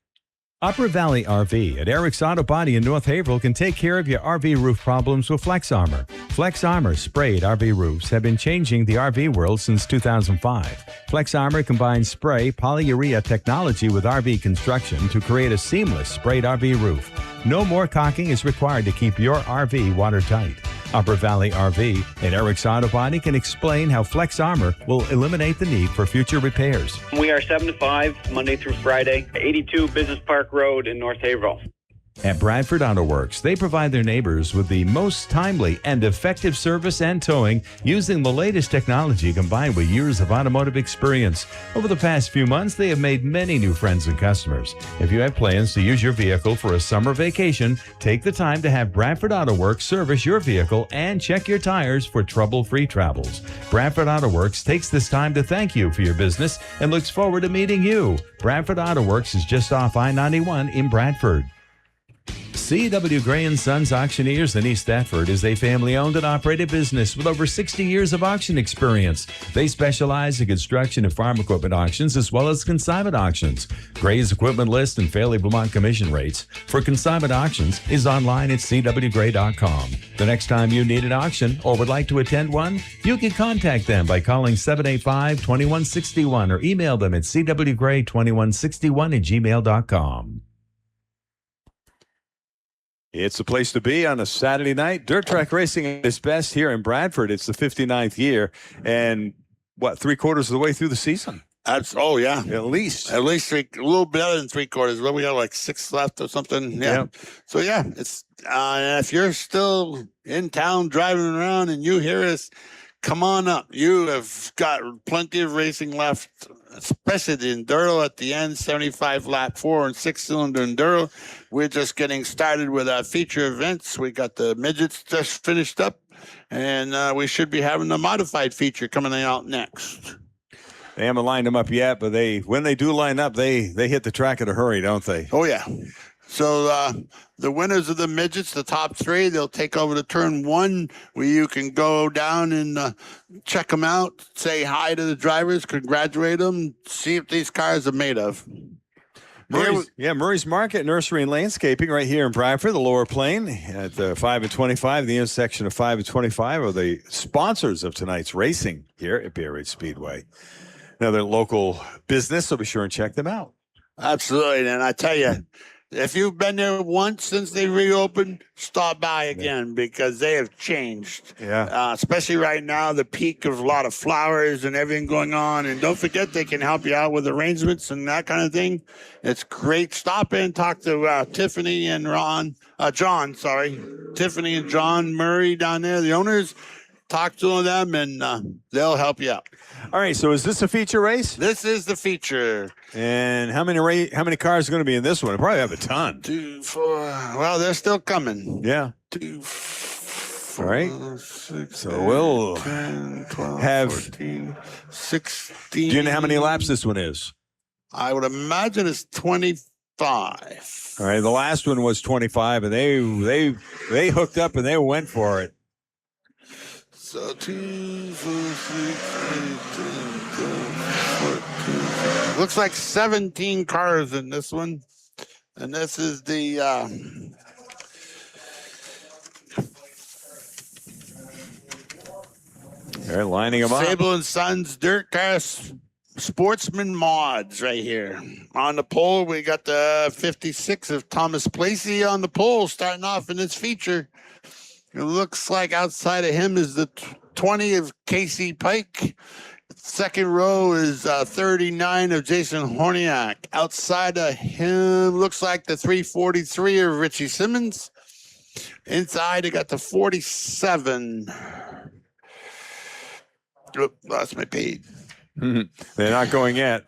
Upper Valley RV at Erik's Autobody in North Haverhill can take care of your RV roof problems with Flex Armor. Flex Armor sprayed RV roofs have been changing the RV world since 2005. Flex Armor combines spray polyurea technology with RV construction to create a seamless sprayed RV roof. No more caulking is required to keep your RV watertight. Upper Valley RV and Erik's Autobody can explain how Flex Armor will eliminate the need for future repairs. We are 7 to 5, Monday through Friday, 82 Business Park Road in North Haverhill. At Bradford Auto Works, they provide their neighbors with the most timely and effective service and towing using the latest technology combined with years of automotive experience. Over the past few months, they have made many new friends and customers. If you have plans to use your vehicle for a summer vacation, take the time to have Bradford Auto Works service your vehicle and check your tires for trouble-free travels. Bradford Auto Works takes this time to thank you for your business and looks forward to meeting you. Bradford Auto Works is just off I-91 in Bradford. C.W. Gray & Sons Auctioneers in East Thetford is a family-owned and operated business with over 60 years of auction experience. They specialize in construction and farm equipment auctions as well as consignment auctions. Gray's equipment list and Fairleigh Vermont commission rates for consignment auctions is online at cwgray.com. The next time you need an auction or would like to attend one, you can contact them by calling 785-2161 or email them at cwgray2161@gmail.com. It's the place to be on a Saturday night. Dirt track racing at its best here in Bradford. It's the 59th year, and what, 3/4 of the way through the season? Oh yeah, at least a little better than 3/4. Well, we got like 6 left or something. Yeah. So yeah, it's if you're still in town driving around and you hear us, come on up. You have got plenty of racing left, especially the Enduro at the end, 75 lap 4 and 6 cylinder Enduro. We're just getting started with our feature events. We got the midgets just finished up, and we should be having the modified feature coming out next. They haven't lined them up yet, but when they do line up, they hit the track in a hurry, don't they? Oh yeah. So the winners of the midgets, the top 3, they'll take over to turn 1, where you can go down and check them out, say hi to the drivers, congratulate them, see what these cars are made of. Murray's Market Nursery and Landscaping right here in Bradford, the Lower Plain at 5 and 25, the intersection of 5 and 25 are the sponsors of tonight's racing here at Bay Ridge Speedway. Another local business, so be sure and check them out. Absolutely, and I tell you, if you've been there once since they reopened, stop by again because they have changed. Yeah. Especially right now, the peak of a lot of flowers and everything going on. And don't forget, they can help you out with arrangements and that kind of thing. It's great. Stop in, talk to Tiffany and John, Tiffany and John Murray down there, the owners. Talk to them, and they'll help you out. All right, so is this a feature race? This is the feature. And how many cars are going to be in this one? I probably have a ton. 2, 4. Well, they're still coming. Yeah. 2, 4, all right. 6, so we'll 10, 12, have 14, 16. Do you know how many laps this one is? I would imagine it's 25. All right, the last one was 25, and they hooked up and they went for it. So 2, 4, 6, 8, 10, 12, 14. Looks like 17 cars in this one. And this is the they're lining them up. Sable and Sons Dirt Car Sportsman Mods right here. On the pole, we got the 56 of Thomas Placey on the pole starting off in this feature. It looks like outside of him is the 20 of Casey Pike. Second row is 39 of Jason Horniak. Outside of him looks like the 343 of Richie Simmons. Inside, they got the 47. Oop, lost my page. They're not going yet.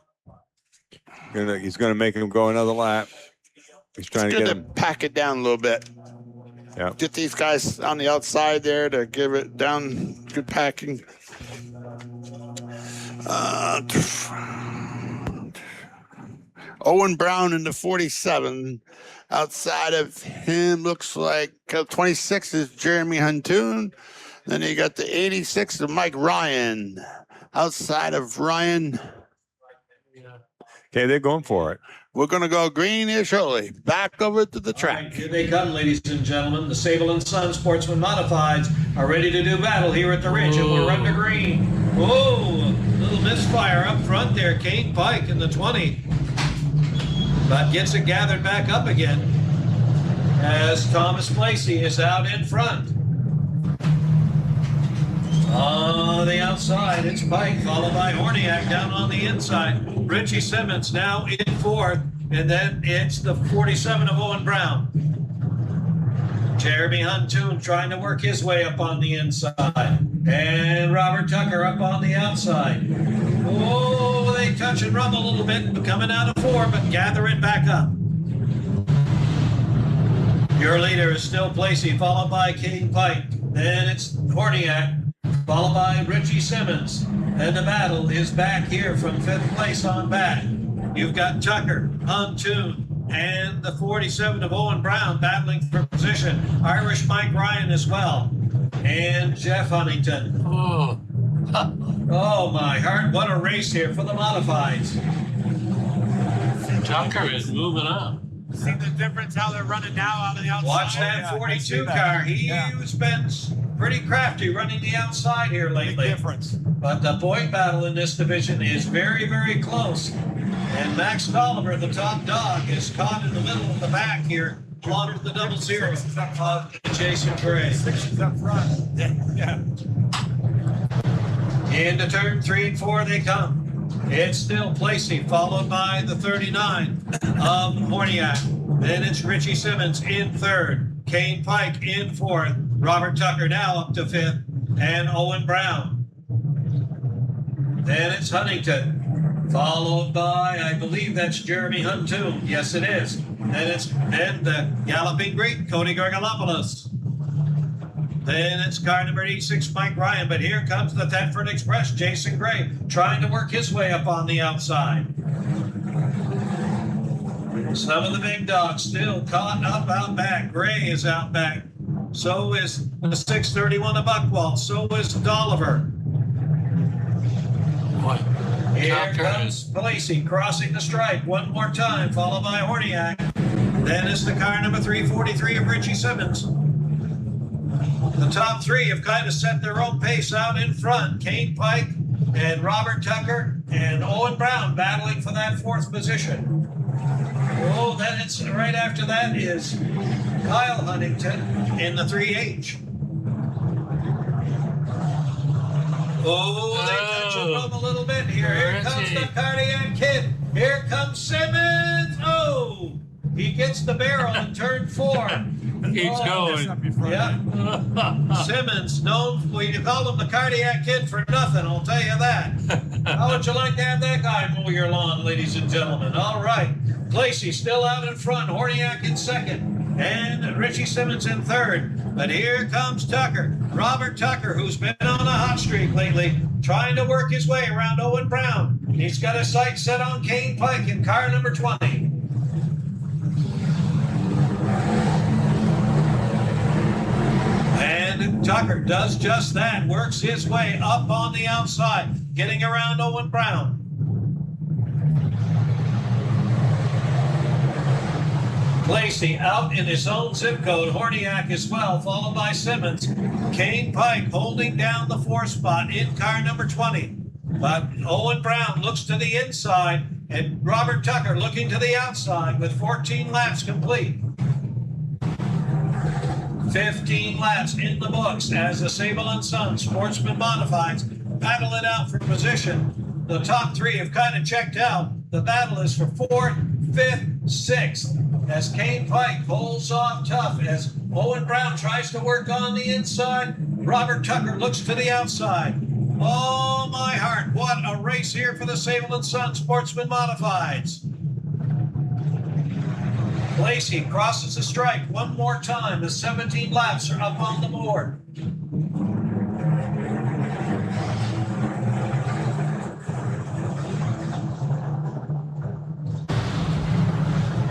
He's going to make him go another lap. He's trying to get him. Pack it down a little bit. Yeah. Get these guys on the outside there to give it down. Good packing. Owen Brown in the 47. Outside of him looks like 26 is Jeremy Huntoon. Then you got the 86 of Mike Ryan. Outside of Ryan. Okay, they're going for it. We're going to go green here shortly. Back over to the track. Right, here they come, ladies and gentlemen. The Sable and Son Sportsman Modifieds are ready to do battle here at the Ridge, and we're under green. Whoa, little misfire up front there. Kane Pike in the 20. But gets it gathered back up again as Thomas Placey is out in front. On the outside, it's Pike, followed by Horniak down on the inside. Richie Simmons now in fourth, and then it's the 47 of Owen Brown. Jeremy Huntoon trying to work his way up on the inside. And Robert Tucker up on the outside. Oh, they touch and rub a little bit, coming out of four, but gather it back up. Your leader is still Placey, followed by King Pike. Then it's Horniak, followed by Richie Simmons. And the battle is back here from fifth place on back. You've got Tucker, Huntoon, and the 47 of Owen Brown battling for position. Irish Mike Ryan as well. And Jeff Huntington. Oh, my heart. What a race here for the modifieds. Tucker is moving up. See the difference how they're running now out of the outside. Watch that 42 car. He's been pretty crafty running the outside here lately. Big difference. But the point battle in this division is very, very close. And Max Oliver, the top dog, is caught in the middle of the back here, along with the 00 of Jason Gray. Six is up front. Yeah. Into turn 3 and 4 they come. It's still Placey, followed by the 39 of Horniak. Then it's Richie Simmons in third. Kane Pike in fourth. Robert Tucker now up to fifth. And Owen Brown. Then it's Huntington, followed by, I believe that's Jeremy Huntoon. Yes, it is. Then the Galloping Greek, Cody Gargalopoulos. Then it's car number 86, Mike Ryan. But here comes the Thetford Express, Jason Gray, trying to work his way up on the outside. Some of the big dogs still caught up out back. Gray is out back. So is the 631 of Buckwald. So is Dolliver. Here comes Placey crossing the stripe one more time, followed by Horniak. Then it's the car number 343 of Richie Simmons. The top three have kind of set their own pace out in front. Kane Pike and Robert Tucker and Owen Brown battling for that fourth position. Oh, then it's right after that is Kyle Huntington in the 3H. Oh, they touch and rub a little bit here. Here comes the Cardiac Kid. Here comes Simmons. Oh, he gets the barrel in turn 4. Keeps going. Yeah. Simmons, we call him the Cardiac Kid for nothing, I'll tell you that. How would you like to have that guy mow your lawn, ladies and gentlemen? All right. Placey still out in front, Horniak in second, and Richie Simmons in third. But here comes Tucker, Robert Tucker, who's been on a hot streak lately, trying to work his way around Owen Brown. He's got his sights set on Kane Pike in car number 20. And Tucker does just that, works his way up on the outside, getting around Owen Brown. Placey out in his own zip code, Horniak as well, followed by Simmons. Kane Pike holding down the 4th spot in car number 20. But Owen Brown looks to the inside, and Robert Tucker looking to the outside with 14 laps complete. 15 laps in the books as the Sable & Son Sportsman Modifieds battle it out for position. The top three have kind of checked out. The battle is for 4th, 5th, 6th. As Kane Pike pulls off tough as Owen Brown tries to work on the inside. Robert Tucker looks to the outside. Oh, my heart. What a race here for the Sable & Son Sportsman Modifieds. Placey crosses the stripe one more time. The 17 laps are up on the board.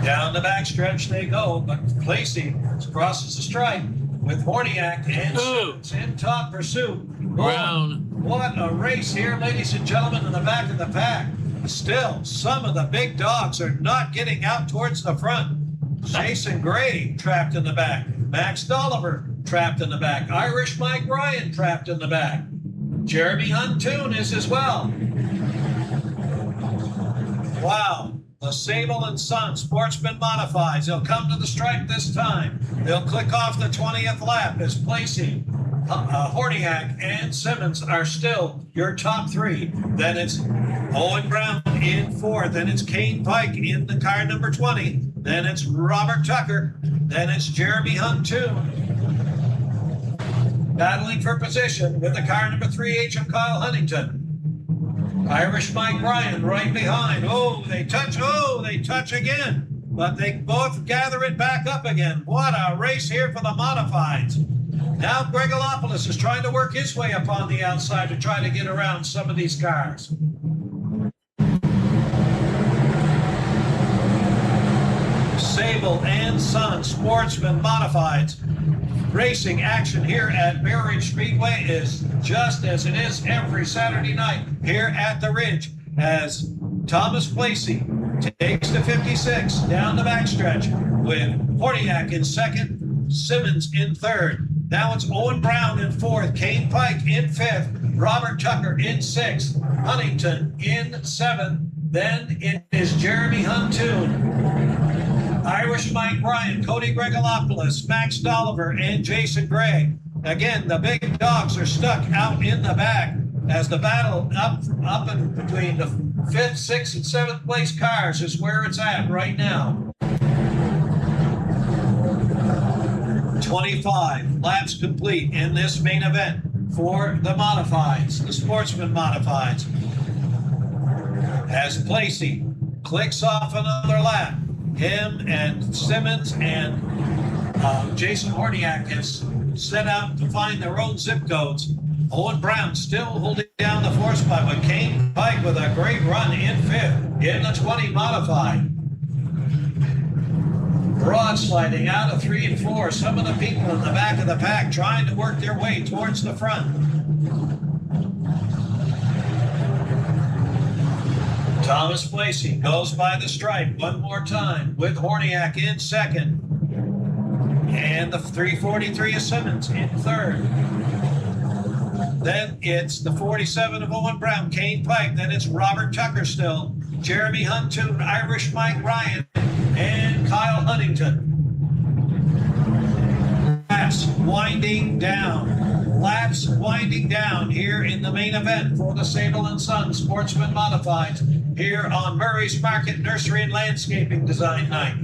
Down the backstretch they go, but Placey crosses the stripe with Horniak and Simmons in top pursuit. Brown. What a race here, ladies and gentlemen, in the back of the pack. Still, some of the big dogs are not getting out towards the front. Jason Gray trapped in the back. Max Dolliver trapped in the back. Irish Mike Ryan trapped in the back. Jeremy Huntoon is as well. Wow. The Sable & Son Sportsman Modifieds. They'll come to the stripe this time. They'll click off the 20th lap as Placey Horniak and Simmons are still your top three. Then it's Owen Brown in fourth. Then it's Kane Pike in the car number 20. Then it's Robert Tucker. Then it's Jeremy Huntoon battling for position with the car number 3, H.M. Kyle Huntington. Irish Mike Ryan right behind. Oh, they touch again. But they both gather it back up again. What a race here for the modifieds. Now Gregolopoulos is trying to work his way up on the outside to try to get around some of these cars. Sable and Son Sportsman Modifieds. Racing action here at Bear Ridge Speedway is just as it is every Saturday night here at the Ridge, as Thomas Placey takes the 56 down the backstretch with Horniak in second, Simmons in third. Now it's Owen Brown in fourth, Kane Pike in fifth, Robert Tucker in sixth, Huntington in seventh. Then it is Jeremy Huntoon, Irish Mike Ryan, Cody Gregolopoulos, Max Dolliver, and Jason Gray. Again, the big dogs are stuck out in the back as the battle up and between the 5th, 6th, and 7th place cars is where it's at right now. 25 laps complete in this main event for the modifieds, the sportsman modifieds. As Placey clicks off another lap, him and Simmons and Jason Horniak has set out to find their own zip codes. Owen Brown still holding down the 4th spot, but Kane Pike with a great run in 5th in the 20 modified. Broad sliding out of 3 and 4. Some of the people in the back of the pack trying to work their way towards the front. Thomas Placey goes by the stripe one more time with Horniak in second. And the 343 of Simmons in third. Then it's the 47 of Owen Brown, Kane Pike. Then it's Robert Tucker still, Jeremy Huntoon, Irish Mike Ryan, and Kyle Huntington. Laps winding down here in the main event for the Sable and Son Sportsman Modifieds here on Murray's Market Nursery and Landscaping Design Night.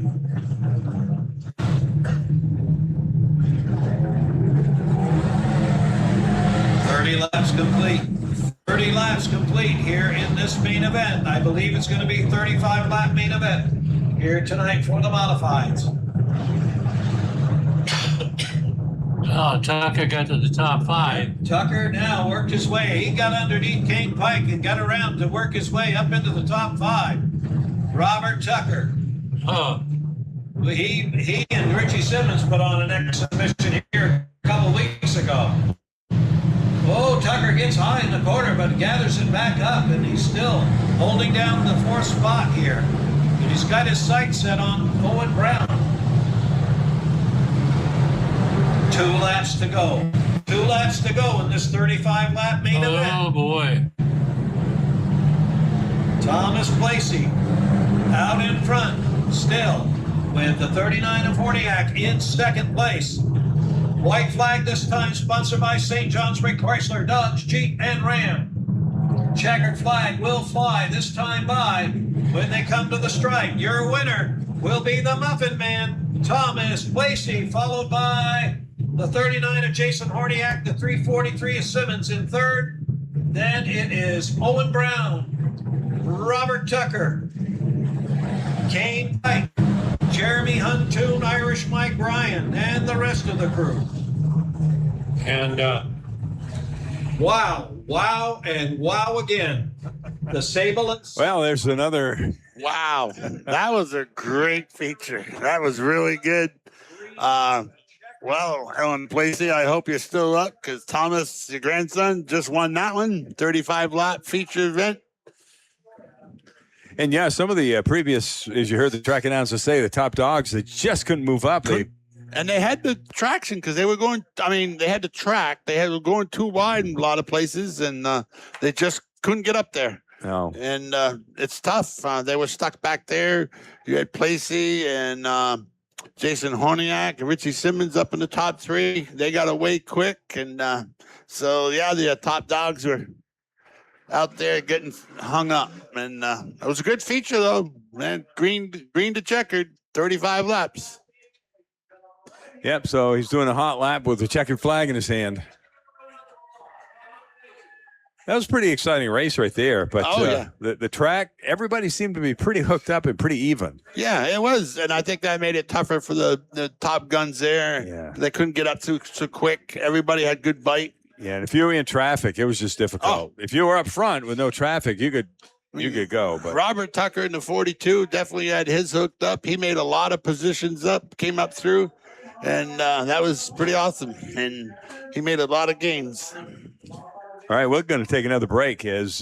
30 laps complete here in this main event. I believe it's going to be 35 lap main event here tonight for the modifieds. Oh, Tucker got to the top 5. Tucker now worked his way. He got underneath Kane Pike and got around to work his way up into the top 5. Robert Tucker. Oh. He and Richie Simmons put on an exhibition here a couple weeks ago. Oh, Tucker gets high in the corner, but gathers it back up, and he's still holding down the 4th spot here. And he's got his sights set on Owen Brown. 2 laps to go. 2 laps to go in this 35-lap main event. Oh, boy. Thomas Placey out in front still with the 39 of Horniak in second place. White flag this time, sponsored by St. Johnsbury Chrysler, Dodge, Jeep, and Ram. Checkered flag will fly this time by when they come to the stripe. Your winner will be the Muffin Man, Thomas Placey, followed by the 39 of Jason Horniak, the 343 of Simmons in third. Then it is Owen Brown, Robert Tucker, Kane Pike, Jeremy Huntoon, Irish Mike Ryan, and the rest of the crew. And wow, and wow again. The Sable. Well, there's another. Wow, that was a great feature. That was really good. Well, Ellen Placey, I hope you're still up because Thomas, your grandson, just won that one, 35-lap feature event. And yeah, some of the previous, as you heard the track announcer say, the top dogs, they just couldn't move up. And they had the traction because they were going, they had the track. They were going too wide in a lot of places, and they just couldn't get up there. No. And it's tough. They were stuck back there. You had Placey and Jason Horniak and Richie Simmons up in the top three. They got away quick. And so, yeah, the top dogs were out there getting hung up. And it was a good feature, though. Man, green to checkered, 35 laps. Yep, so he's doing a hot lap with a checkered flag in his hand. That was a pretty exciting race right there. But yeah. the track, everybody seemed to be pretty hooked up and pretty even. Yeah, it was. And I think that made it tougher for the top guns there. Yeah. They couldn't get up so quick. Everybody had good bite. Yeah, and if you were in traffic, it was just difficult. If you were up front with no traffic, you could go. But Robert Tucker in the 42 definitely had his hooked up. He made a lot of positions up, came up through, and that was pretty awesome. And he made a lot of gains. All right, we're going to take another break as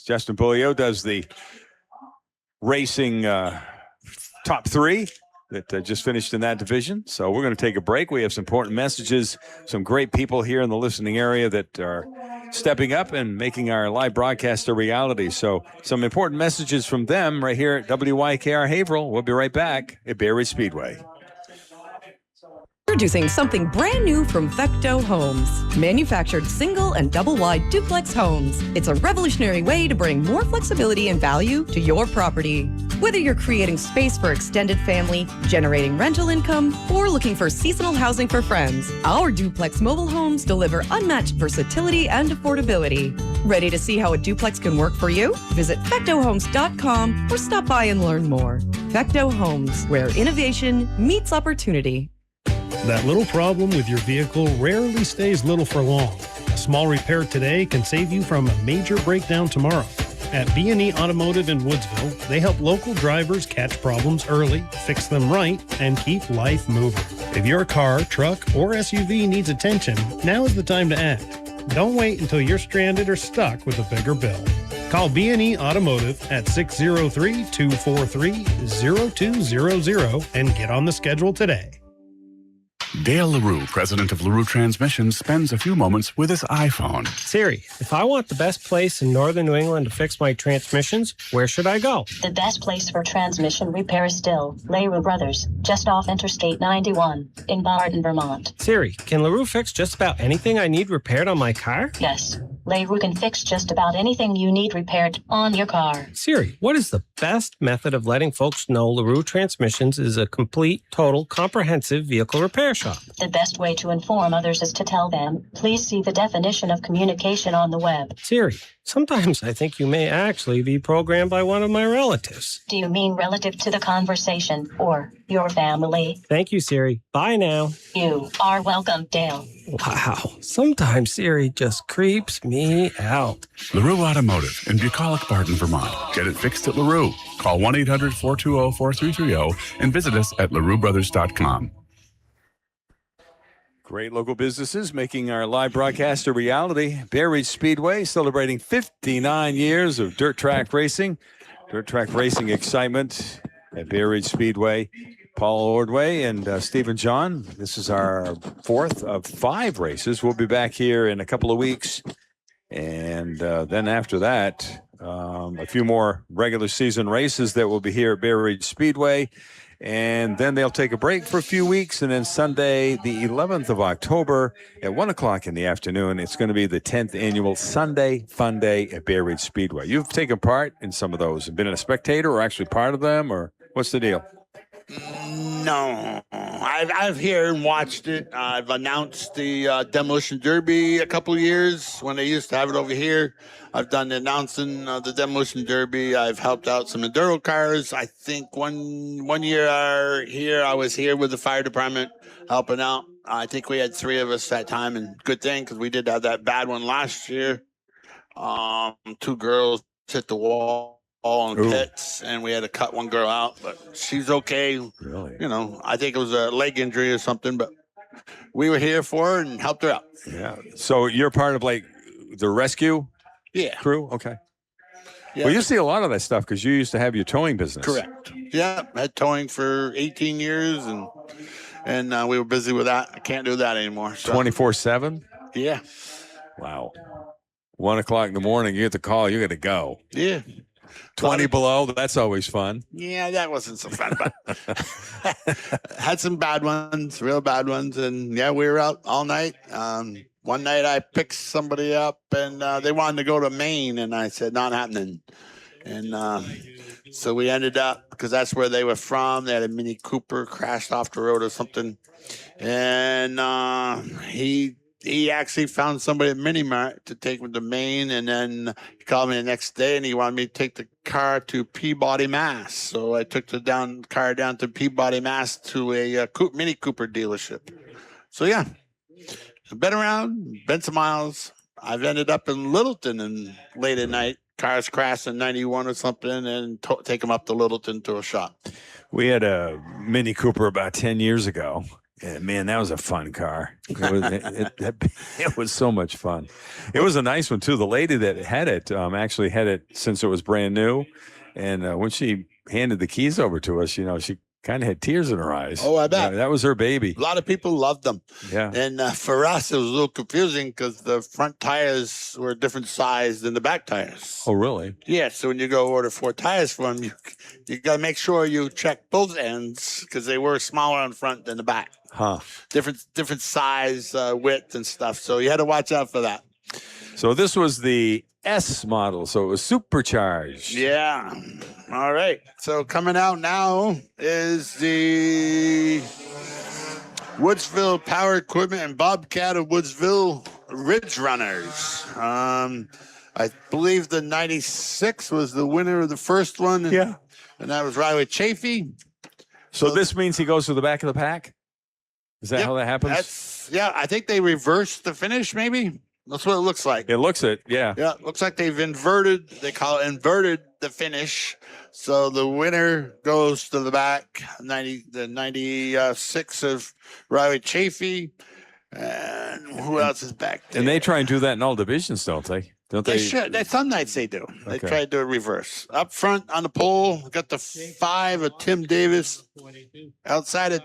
Justin Puglio does the racing top three that just finished in that division. So we're going to take a break. We have some important messages, some great people here in the listening area that are stepping up and making our live broadcast a reality. So some important messages from them right here at WYKR Haverhill. We'll be right back at Bay Ridge Speedway. Introducing something brand new from Fecteau Homes. Manufactured single and double wide duplex homes. It's a revolutionary way to bring more flexibility and value to your property. Whether you're creating space for extended family, generating rental income, or looking for seasonal housing for friends, our duplex mobile homes deliver unmatched versatility and affordability. Ready to see how a duplex can work for you? Visit fectauhomes.com or stop by and learn more. Fecteau Homes, where innovation meets opportunity. That little problem with your vehicle rarely stays little for long. A small repair today can save you from a major breakdown tomorrow. At B&E Automotive in Woodsville, they help local drivers catch problems early, fix them right, and keep life moving. If your car, truck, or SUV needs attention, now is the time to act. Don't wait until you're stranded or stuck with a bigger bill. Call B&E Automotive at 603-243-0200 and get on the schedule today. Dale Leroux, president of Leroux Transmissions, spends a few moments with his iPhone. Siri, if I want the best place in northern New England to fix my transmissions, where should I go? The best place for transmission repair is still Leroux Brothers, just off Interstate 91 in Barton, Vermont. Siri, can Leroux fix just about anything I need repaired on my car? Yes, Leroux can fix just about anything you need repaired on your car. Siri, what is the best method of letting folks know Leroux Transmissions is a complete, total, comprehensive vehicle repair shop? The best way to inform others is to tell them, please see the definition of communication on the web. Siri, sometimes I think you may actually be programmed by one of my relatives. Do you mean relative to the conversation or your family? Thank you, Siri. Bye now. You are welcome, Dale. Wow, sometimes Siri just creeps me out. Leroux Automotive in Bucolic, Barton, Vermont. Get it fixed at Leroux. Call 1-800-420-4330 and visit us at LerouxBrothers.com. Great local businesses making our live broadcast a reality. Bay Ridge Speedway celebrating 59 years of dirt track racing excitement at Bay Ridge Speedway. Paul Ordway and Stephen John. This is our fourth of 5 races. We'll be back here in a couple of weeks. And then after that, a few more regular season races that will be here at Bay Ridge Speedway. And then they'll take a break for a few weeks. And then Sunday, the 11th of October at 1 o'clock in the afternoon, it's going to be the 10th annual Sunday Fun Day at Bay Ridge Speedway. You've taken part in some of those and been a spectator or actually part of them, or what's the deal? No, I've here and watched it. I've announced the Demolition Derby a couple of years when they used to have it over here. I've done the announcing of the Demolition Derby. I've helped out some enduro cars. I think one year here I was here with the fire department helping out. I think we had 3 of us that time, and good thing because we did have that bad one last year. 2 girls hit the wall. All in pits, and we had to cut one girl out, but she's okay. Really? You know, I think it was a leg injury or something, but we were here for her and helped her out. Yeah. So you're part of like the rescue crew? Okay. Yeah. Well, you see a lot of that stuff because you used to have your towing business. Correct. Yeah, had towing for 18 years, and we were busy with that. I can't do that anymore. So. 24/7? Yeah. Wow. 1 o'clock in the morning, you get the call, you got to go. Yeah. 20 below. That's always fun. Yeah, that wasn't so fun, but had some bad ones, real bad ones. And yeah, we were out all night. One night I picked somebody up and they wanted to go to Maine, and I said, not happening. And so we ended up, because that's where they were from. They had a Mini Cooper crashed off the road or something. And he actually found somebody at Mini Mart to take him to Maine, and then he called me the next day and he wanted me to take the car to Peabody, Mass. So I took the car down to Peabody, Mass to a Mini Cooper dealership. So yeah, I've been around, been some miles. I've ended up in Littleton and late at night. Cars crashed in 91 or something, and take them up to Littleton to a shop. We had a Mini Cooper about 10 years ago. And man, that was a fun car. It was so much fun. It was a nice one too. The lady that had it actually had it since it was brand new. And when she handed the keys over to us, she kind of had tears in her eyes. Oh, I bet. That was her baby. A lot of people loved them. Yeah. And for us, it was a little confusing because the front tires were a different size than the back tires. Oh, really? Yeah. So when you go order 4 tires from them, you got to make sure you check both ends because they were smaller on front than the back. Huh. Different size, width and stuff. So you had to watch out for that. So this was the S model. So it was supercharged. Yeah. All right. So coming out now is the Woodsville Power Equipment and Bobcat of Woodsville Ridge Runners. I believe the 96 was the winner of the first one. Yeah. And that was Riley Chafee. So this means he goes to the back of the pack? Is that how that happens? I think they reversed the finish, maybe. That's what it looks like. It looks it, yeah. Yeah, it looks like they've inverted, they call it inverted the finish. So the winner goes to the back, the 96 of Riley Chafee. And who else is back there? And they try and do that in all divisions, don't they? Don't They should. Some nights they do. They Okay. try to do a reverse. Up front on the pole, got the 5 of Tim Davis. Outside of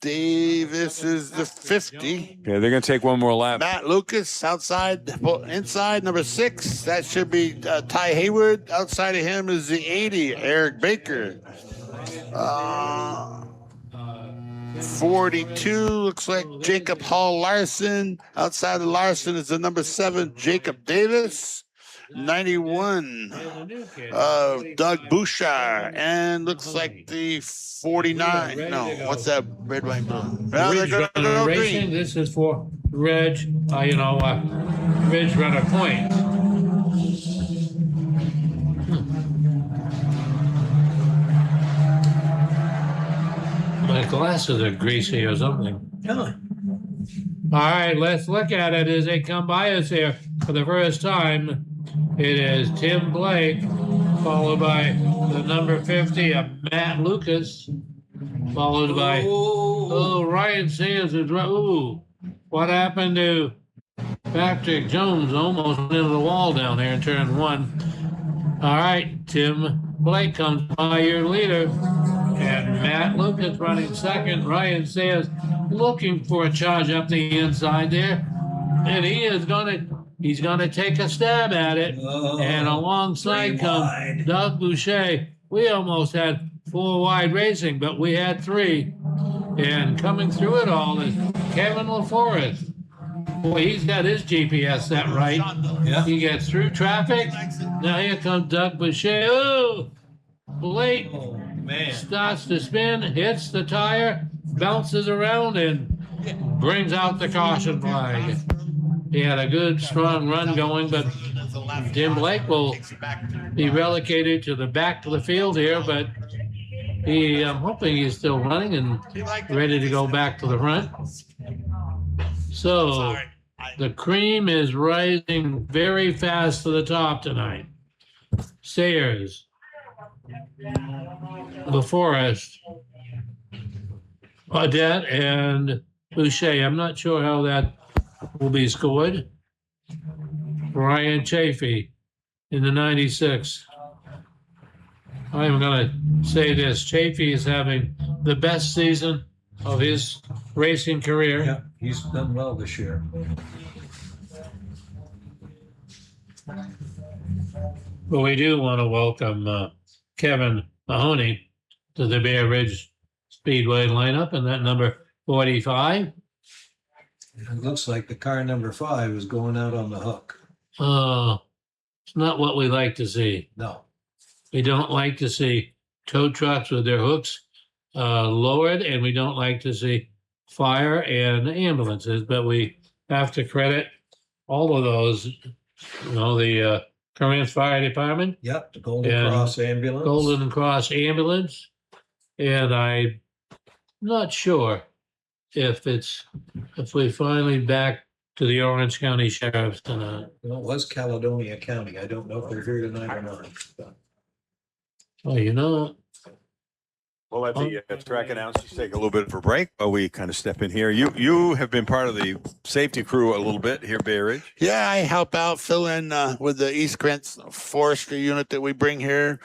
Davis is the 50. Yeah, they're going to take one more lap. Matt Lucas outside, inside number 6. That should be Ty Hayward. Outside of him is the 80, Erik Baker. 42 looks like Jacob Hall Larson. Outside of Larson is the number 7, Jacob Davis. 91, Doug Bouchard, and looks like the 49. No, what's that? Red, white, blue. Well, they're Ridge gonna Runner go Racing. green. This is for Ridge, Ridge Runner Point. My glasses are greasy or something. All right, let's look at it as they come by us here for the first time. It is Tim Blake, followed by the number 50 of Matt Lucas, followed by Ryan Sands is right. Ooh, what happened to Patrick Jones? Almost went into the wall down there in turn 1. All right, Tim Blake comes by, your leader, and Matt Lucas running second. Ryan Sands looking for a charge up the inside there, and he's gonna take a stab at it. And alongside comes Doug Boucher. We almost had 4 wide racing, but we had 3. And coming through it all is Kevin LaForest. Boy, he's got his GPS set right. Yeah. He gets through traffic. Now here comes Doug Boucher. Oh, Blake starts to spin, hits the tire, bounces around, and brings out the caution flag. He had a good, strong run going, but Tim Blake will be relegated to the back of the field here, but I'm hoping he's still running and ready to go back to the front. So the cream is rising very fast to the top tonight. Sayers, LaForest, Audette, and Boucher. I'm not sure how that will be scored. Ryan Chafee in the 96. I'm going to say this. Chafee is having the best season of his racing career. Yeah, he's done well this year. Well, we do want to welcome Kevin Mahoney to the Bear Ridge Speedway lineup, and that number 45. It looks like the car number 5 is going out on the hook. It's not what we like to see. No. We don't like to see tow trucks with their hooks lowered, and we don't like to see fire and ambulances, but we have to credit all of those, the Corinth Fire Department. Yep, the Golden Cross Ambulance. Golden Cross Ambulance. And I'm not sure if we finally back to the Orange County Sheriff's tonight. Well, it was Caledonia County. I don't know if they're here tonight or not. Well, We'll let the track announcers take a little bit of a break while we kind of step in here. You have been part of the safety crew a little bit here, Bay Ridge. Yeah, I help out, fill in with the East Grants forestry unit that we bring here.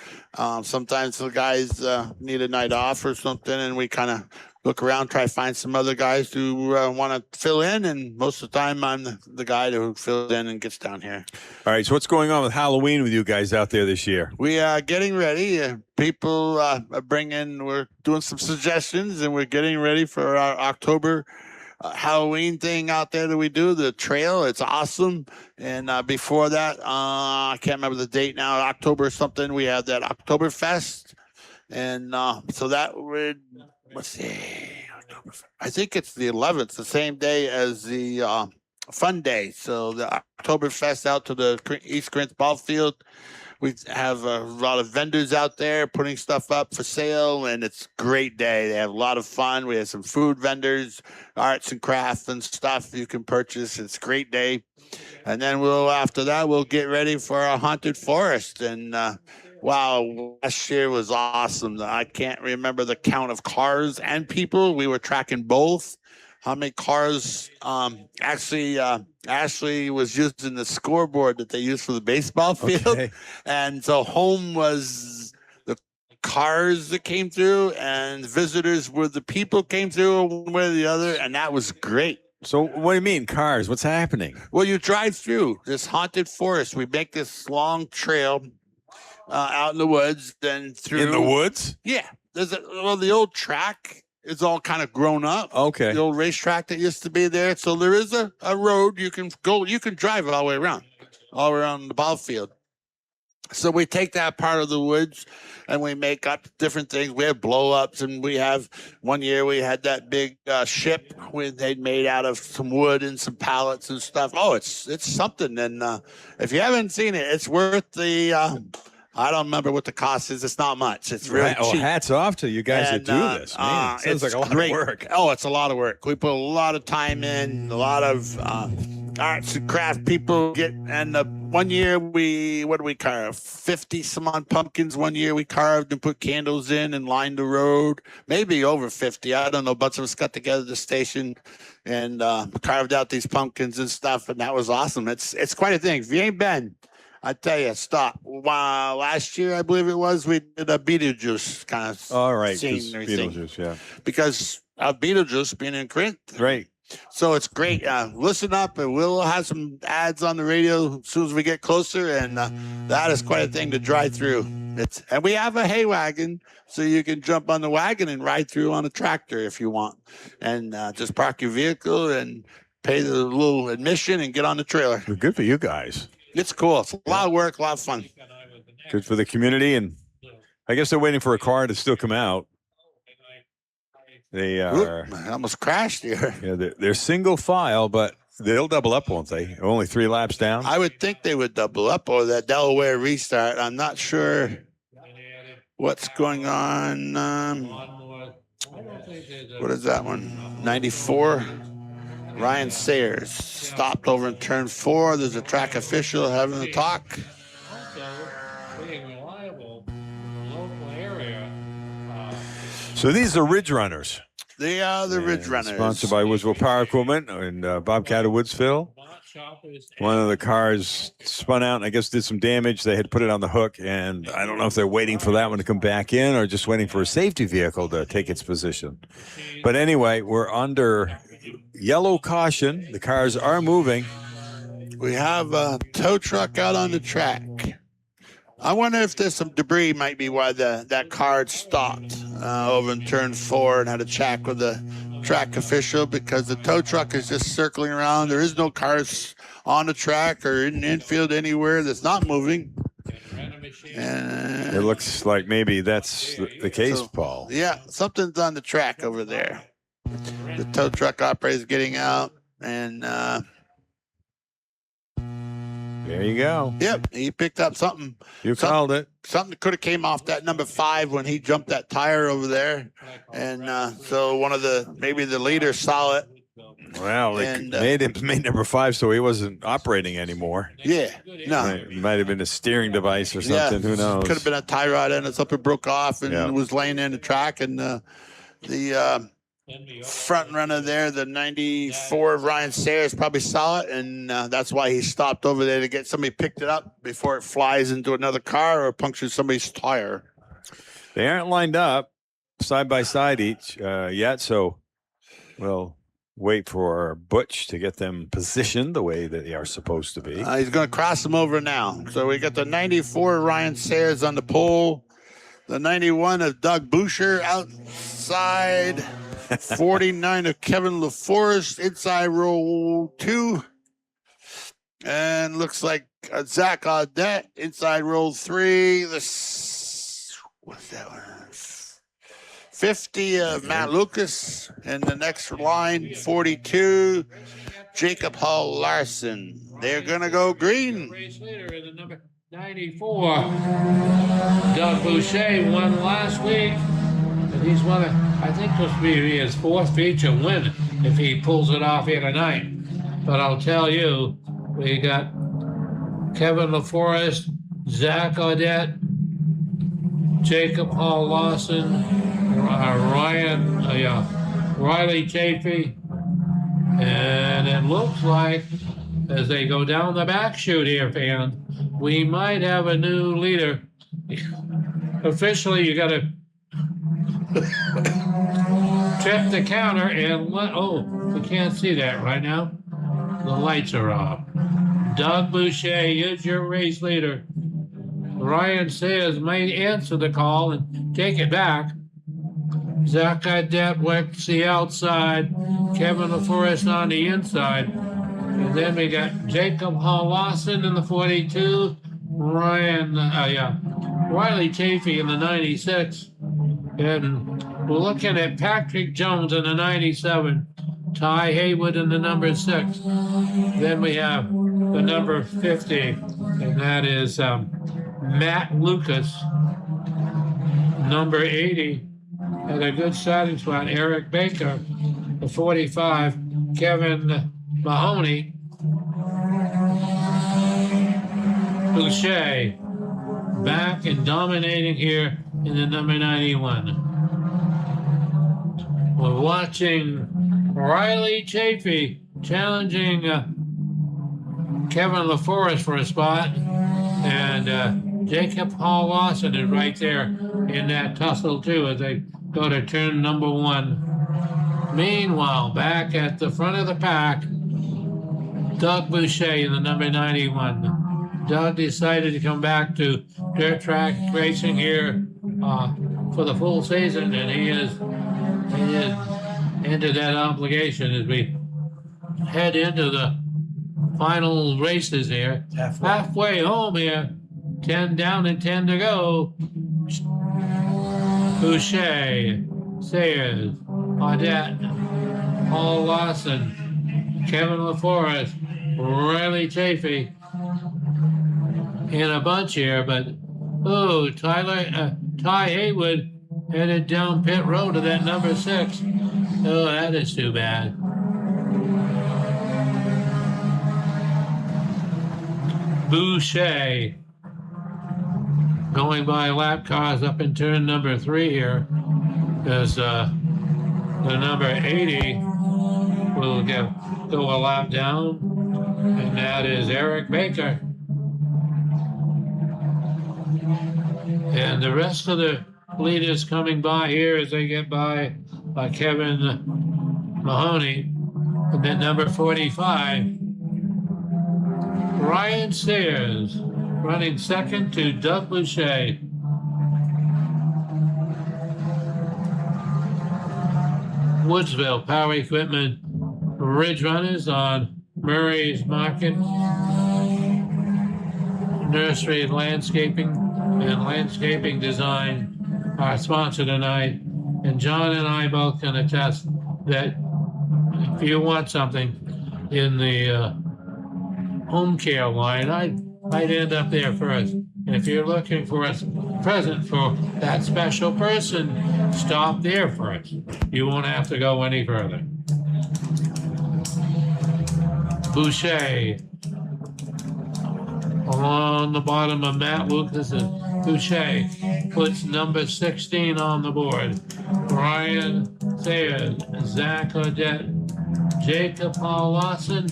Sometimes the guys need a night off or something, and we kind of look around, try to find some other guys who want to fill in, and most of the time I'm the guy who fills in and gets down here. All right, so what's going on with Halloween with you guys out there this year? We are getting ready. People are we're doing some suggestions, and we're getting ready for our October Halloween thing out there that we do, the trail. It's awesome. And before that, I can't remember the date now, October something, we have that Oktoberfest. And so that would, let's see, I think it's the 11th, the same day as the Fun Day. So the Oktoberfest out to the East Grants ball field. We have a lot of vendors out there putting stuff up for sale, and it's a great day. They have a lot of fun. We have some food vendors, arts and crafts and stuff you can purchase. It's a great day. And then after that, we'll get ready for our haunted forest. And wow, last year was awesome. I can't remember the count of cars and people. We were tracking both. How many cars? Actually, Ashley was using the scoreboard that they use for the baseball field. Okay. And so home was the cars that came through, and visitors were the people came through one way or the other, and that was great. So what do you mean, cars? What's happening? Well, you drive through this haunted forest. We make this long trail out in the woods, then through. In the woods? Yeah. The old track is all kind of grown up. Okay. The old racetrack that used to be there. So there is a road you can drive it all the way around the ball field. So we take that part of the woods and we make up different things. We have blow ups, and we have one year we had that big ship they'd made out of some wood and some pallets and stuff. Oh, it's something. And if you haven't seen it, it's worth the I don't remember what the cost is. It's not much. It's really cheap. Hats off to you guys that do this. Man, it sounds like a lot of work. Oh, it's a lot of work. We put a lot of time in, a lot of arts and craft people get. And one year what did we carve? 50 some odd pumpkins. One year we carved and put candles in and lined the road. Maybe over 50. I don't know. A bunch of us got together at the station and carved out these pumpkins and stuff. And that was awesome. It's quite a thing. If you ain't been, I tell you, stop. Wow, last year, I believe it was, we did a Beetlejuice kind of all right, scenery thing. Beetlejuice, yeah. Because of Beetlejuice being in Corinth. Right. So it's great. Listen up, and we'll have some ads on the radio as soon as we get closer, and that is quite a thing to drive through. And we have a hay wagon, so you can jump on the wagon and ride through on a tractor if you want. And just park your vehicle and pay the little admission and get on the trailer. Well, good for you guys. It's cool. It's a lot of work, a lot of fun. Good for the community, and I guess they're waiting for a car to still come out. They are. I almost crashed here. Yeah, they're single file, but they'll double up, won't they? Only 3 laps down. I would think they would double up, or that Delaware restart. I'm not sure what's going on. What is that one? 94. Ryan Sayers stopped over in turn 4. There's a track official having a talk. Being reliable in the local area. So these are Ridge Runners. They are the Ridge Runners. Sponsored by Woodsville Power Equipment and Bobcat of Woodsville. One of the cars spun out and I guess did some damage. They had put it on the hook, and I don't know if they're waiting for that one to come back in or just waiting for a safety vehicle to take its position. But anyway, we're under yellow caution. The cars are moving. We have a tow truck out on the track. I wonder if there's some debris might be why that car stopped over in turn 4 and had a chat with the track official, because the tow truck is just circling around. There is no cars on the track or in the infield anywhere that's not moving. And it looks like maybe that's the case, Paul. Yeah, something's on the track over there. The tow truck operator's getting out, and there you go. Yep, he picked up something. You called it. Something could have came off that number 5 when he jumped that tire over there, and so maybe the leader saw it. Well, it made number 5 so he wasn't operating anymore. Yeah, no, it might have been a steering device or something. Who knows? Could have been a tie rod end. Something broke off and was laying in the track, and the front runner there, the 94 Ryan Sayers, probably saw it, and that's why he stopped over there to get somebody picked it up before it flies into another car or punctures somebody's tire. They aren't lined up side by side each yet, so we'll wait for Butch to get them positioned the way that they are supposed to be. He's going to cross them over now. So we got the 94 Ryan Sayers on the pole, the 91 of Doug Boucher outside, 49 of Kevin LaForest inside row 2, and looks like Zach Audette inside row 3. What's that one? 50 of Matt Lucas, and the next line, 42, Jacob Hall Larson. They're going to go green. Race leader in the number 94, Doug Boucher, won last week, and he's won it. I think this will be his 4th feature win if he pulls it off here tonight. But I'll tell you, we got Kevin LaForest, Zach Audette, Jacob Hall Lawson, Riley Chafee, and it looks like as they go down the back chute here, fans, we might have a new leader. Officially, you got to trip the counter and you can't see that right now. The lights are off. Doug Boucher is your race leader. Ryan Sayers may answer the call and take it back. Zach Audette works the outside, Kevin LaForest on the inside. And then we got Jacob Hall Lawson in the 42, Riley Chafee in the 96. And we're looking at Patrick Jones in the 97, Ty Haywood in the number 6. Then we have the number 50, and that is Matt Lucas. Number 80, had a good starting spot, Erik Baker. The 45, Kevin Mahoney. Boucher back and dominating here in the number 91. We're watching Riley Chafee challenging Kevin LaForest for a spot, and Jacob Hall Lawson is right there in that tussle too as they go to turn number 1. Meanwhile, back at the front of the pack, Doug Boucher in the number 91. Doug decided to come back to dirt track racing here for the full season, and he is into that obligation as we head into the final races here. Halfway home here, 10 down and 10 to go. Boucher, Sayers, Audette, Hall Lawson, Kevin LaForest, Riley Chafee in a bunch here, but Ty Haywood headed down pit road to that number 6. Oh, that is too bad. Boucher going by lap cars up in turn number 3 here. As the number 80 will go a lap down, and that is Erik Baker. And the rest of the leaders coming by here as they get by Kevin Mahoney, and then number 45, Ryan Sayers Running second to Doug Boucher. Woodsville Power Equipment Ridge Runners on Murray's Market. Nursery Landscaping and Landscaping Design are sponsored tonight. And John and I both can attest that if you want something in the home care line, I'd end up there first. And if you're looking for a present for that special person, stop there first. You won't have to go any further. Boucher. On the bottom of Matt Lucas and Boucher puts number 16 on the board. Ryan Sayers, Zach Odette, Jacob Paul Lawson,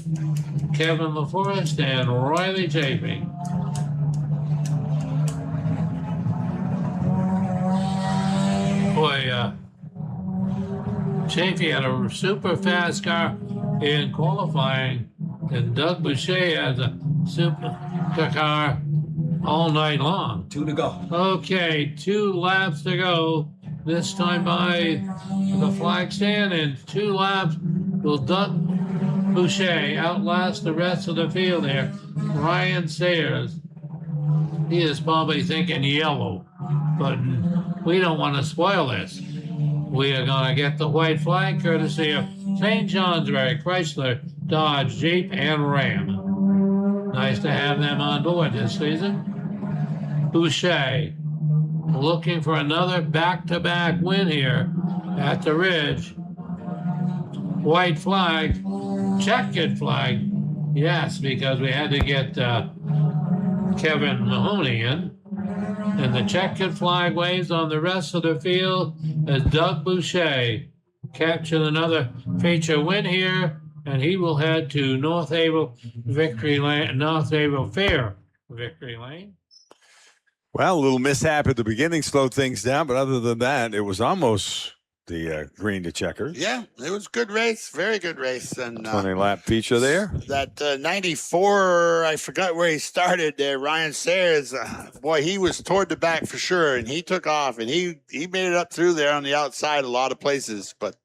Kevin LaForest, and Riley Chafee. Boy, Chafee had a super fast car in qualifying, and Doug Boucher has a super car all night long. 2 to go. Okay, 2 laps to go. This time by the flag stand, and 2 laps will Doug Boucher outlast the rest of the field there. Ryan Sayers, he is probably thinking yellow, but we don't want to spoil this. We are going to get the white flag courtesy of St. Johnsbury, Chrysler, Dodge, Jeep, and Ram. Nice to have them on board this season. Boucher looking for another back-to-back win here at the Ridge. White flag, checkered flag. Yes, because we had to get Kevin Mahoney in. And the checkered flag waves on the rest of the field as Doug Boucher captured another feature win here, and he will head to North Havel Victory Lane, North Havel Fair Victory Lane. Well, a little mishap at the beginning slowed things down, but other than that, it was almost the green to checkers. Yeah, it was a good race, very good race. And 20-lap feature there. That 94, I forgot where he started there. Ryan Sayers, boy, he was toward the back for sure, and he took off, and he made it up through there on the outside a lot of places. But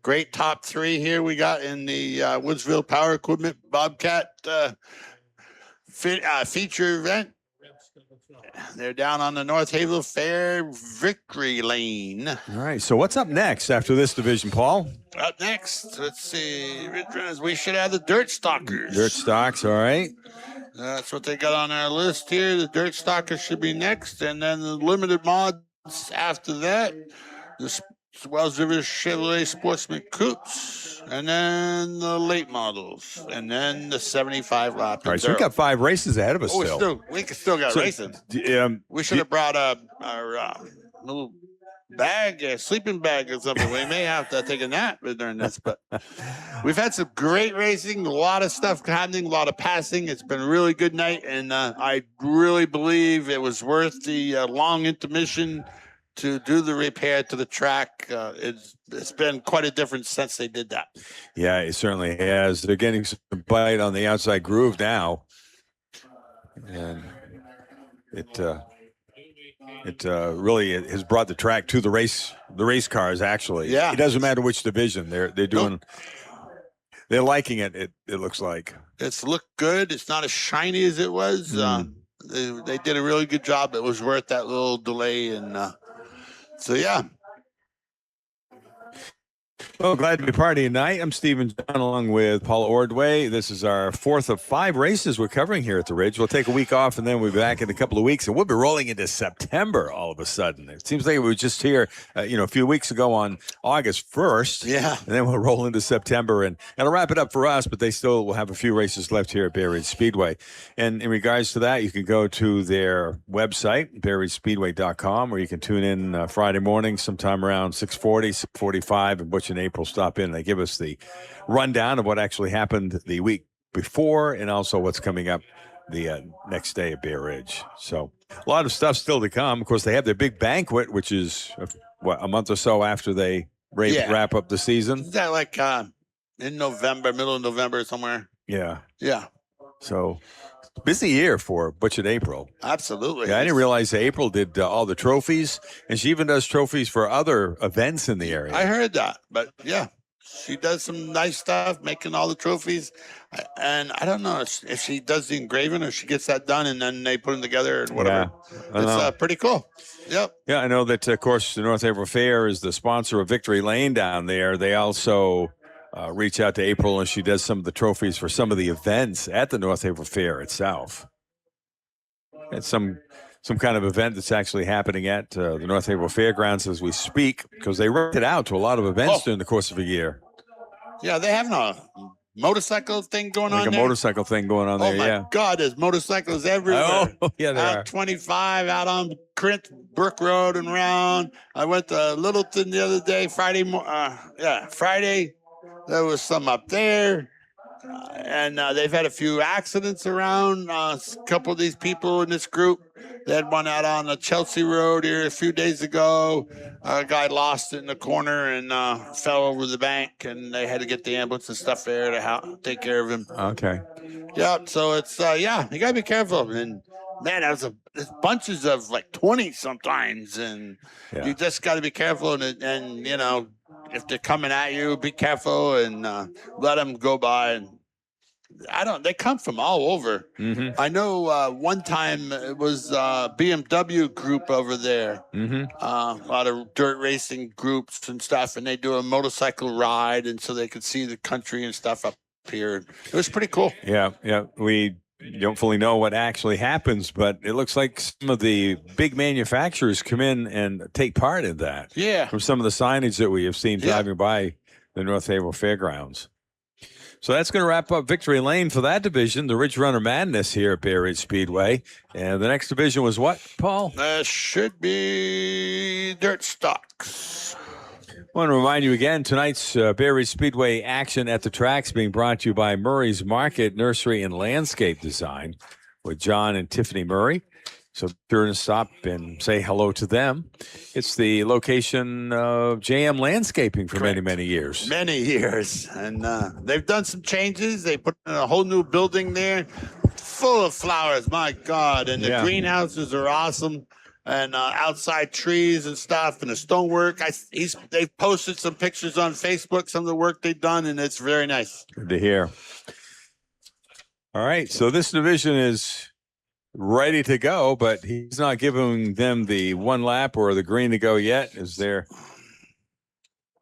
great top 3 here we got in the Woodsville Power Equipment Bobcat feature event. They're down on the North Havel Fair Victory Lane. All right, so what's up next after this division, Paul? Up next, let's see. We should have the Dirt Stalkers. Dirt Stocks, all right. That's what they got on our list here. The Dirt Stalkers should be next, and then the limited mods after that. The Wells River Chevrolet Sportsman Coupes, and then the late models, and then the 75 lap. All right, so we've got 5 races ahead of us we still got So, racing. We should have brought our little bag, a sleeping bag or something. We may have to take a nap during this, but we've had some great racing, a lot of stuff happening, a lot of passing. It's been a really good night, and I really believe it was worth the long intermission to do the repair to the track. It's been quite a difference since they did that. Yeah, it certainly has. They're getting some bite on the outside groove now, and it really has brought the track to the race cars. Actually, yeah, it doesn't matter which division they're doing. Nope. They're liking it. It looks like it's looked good. It's not as shiny as it was. They did a really good job. It was worth that little delay, and so yeah. Well, glad to be part of tonight. I'm Stephen John along with Paula Ordway. This is our 4th of 5 races we're covering here at the Ridge. We'll take a week off, and then we'll be back in a couple of weeks, and we'll be rolling into September all of a sudden. It seems like we were just here, a few weeks ago on August 1st. Yeah. And then we'll roll into September, and that'll wrap it up for us, but they still will have a few races left here at Bay Ridge Speedway. And in regards to that, you can go to their website, bayridgespeedway.com, or you can tune in Friday morning sometime around 6:40, 6:45, and Butch and April stop in. They give us the rundown of what actually happened the week before and also what's coming up the next day at Bay Ridge. So a lot of stuff still to come. Of course, they have their big banquet, which is, a month or so after they wrap up the season. Is that like in November, middle of November somewhere? Yeah. Yeah. So Busy year for Butch and April. Absolutely. Yeah, I didn't realize April did all the trophies, and she even does trophies for other events in the area. I heard that, but yeah, she does some nice stuff, making all the trophies. And I don't know if she does the engraving or she gets that done and then they put them together and whatever. Yeah, It's pretty cool. Yep. Yeah, I know that, of course, the North April Fair is the sponsor of Victory Lane down there. They also reach out to April, and she does some of the trophies for some of the events at the North April Fair itself. It's some kind of event that's actually happening at the North April Fairgrounds as we speak, because they rent it out to a lot of events during the course of a year. Yeah, they have a motorcycle thing going on there. A motorcycle thing going on there, Oh, my God, there's motorcycles everywhere. Oh, yeah, there out are. 25, out on Crint Brook Road and around. I went to Littleton the other day, Friday. There was some up there. And they've had a few accidents around. A couple of these people in this group, they had one out on the Chelsea Road here a few days ago. A guy lost it in the corner and fell over the bank, and they had to get the ambulance and stuff there to take care of him. Okay. Yeah, so it's, you got to be careful. And, man, there's bunches of like 20 sometimes, and you just got to be careful. And, you know, if they're coming at you, be careful and let them go by. And they come from all over. Mm-hmm. I know one time it was BMW group over there. Mm-hmm. A lot of dirt racing groups and stuff, and they do a motorcycle ride, and so they could see the country and stuff up here. It was pretty cool. Yeah. We don't fully know what actually happens, but it looks like some of the big manufacturers come in and take part in that. Yeah. From some of the signage that we have seen driving by the North April Fairgrounds. So that's going to wrap up Victory Lane for that division, the Ridge Runner Madness here at Bay Ridge Speedway. And the next division was what, Paul? Should be dirt stocks. I want to remind you again, tonight's Bay Ridge Speedway action at the tracks being brought to you by Murray's Market Nursery and Landscape Design with John and Tiffany Murray. So be sure to stop and say hello to them. It's the location of JM Landscaping for many, many years. Many years. And they've done some changes. They put in a whole new building there full of flowers. My God. And the greenhouses are awesome. And outside trees and stuff and the stonework. They've posted some pictures on Facebook, some of the work they've done, and it's very nice. Good to hear. All right. So this division is ready to go, but he's not giving them the one lap or the green to go yet. They're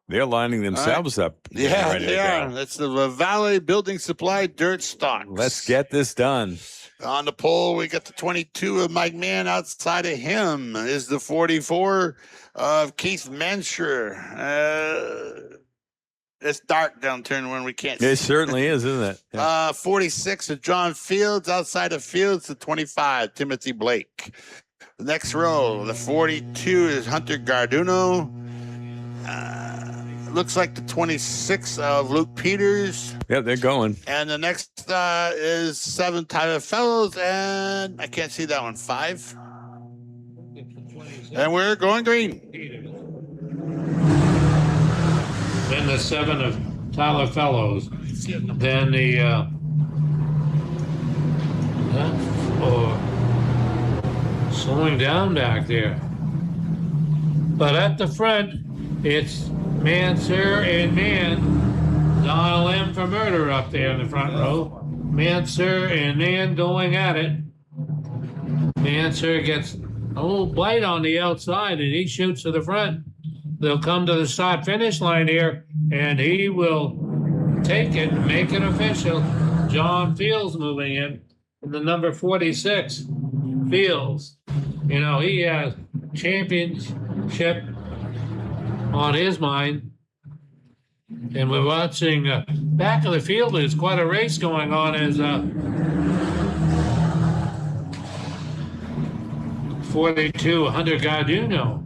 lining themselves up. Yeah, they are. That's the Valley Building Supply Dirt Stocks. Let's get this done. On the pole, we got the 22 of Mike Mann. Outside of him is the 44 of Keith Mansher. It's dark downturn when we can't see. It certainly is, isn't it? Yeah. 46 of John Fields. Outside of Fields, the 25, Timothy Blake. The next row, the 42 is Hunter Garduno. Looks like the 26 of Luke Peters. Yeah, they're going. And the next is 7 Tyler Fellows, and I can't see that one, 5. And we're going green. Then the 7 of Tyler Fellows. Then the 4 slowing down back there. But at the front, it's Mansur and Mann. Donald M for murder up there in the front row. Mansur and Mann going at it. Mansur gets a little bite on the outside and he shoots to the front. They'll come to the start finish line here and he will take it and make it official. John Fields moving in the number 46. Fields, you know, he has championship on his mind. And we're watching back of the field. There's quite a race going on as 42 Hunter Garduno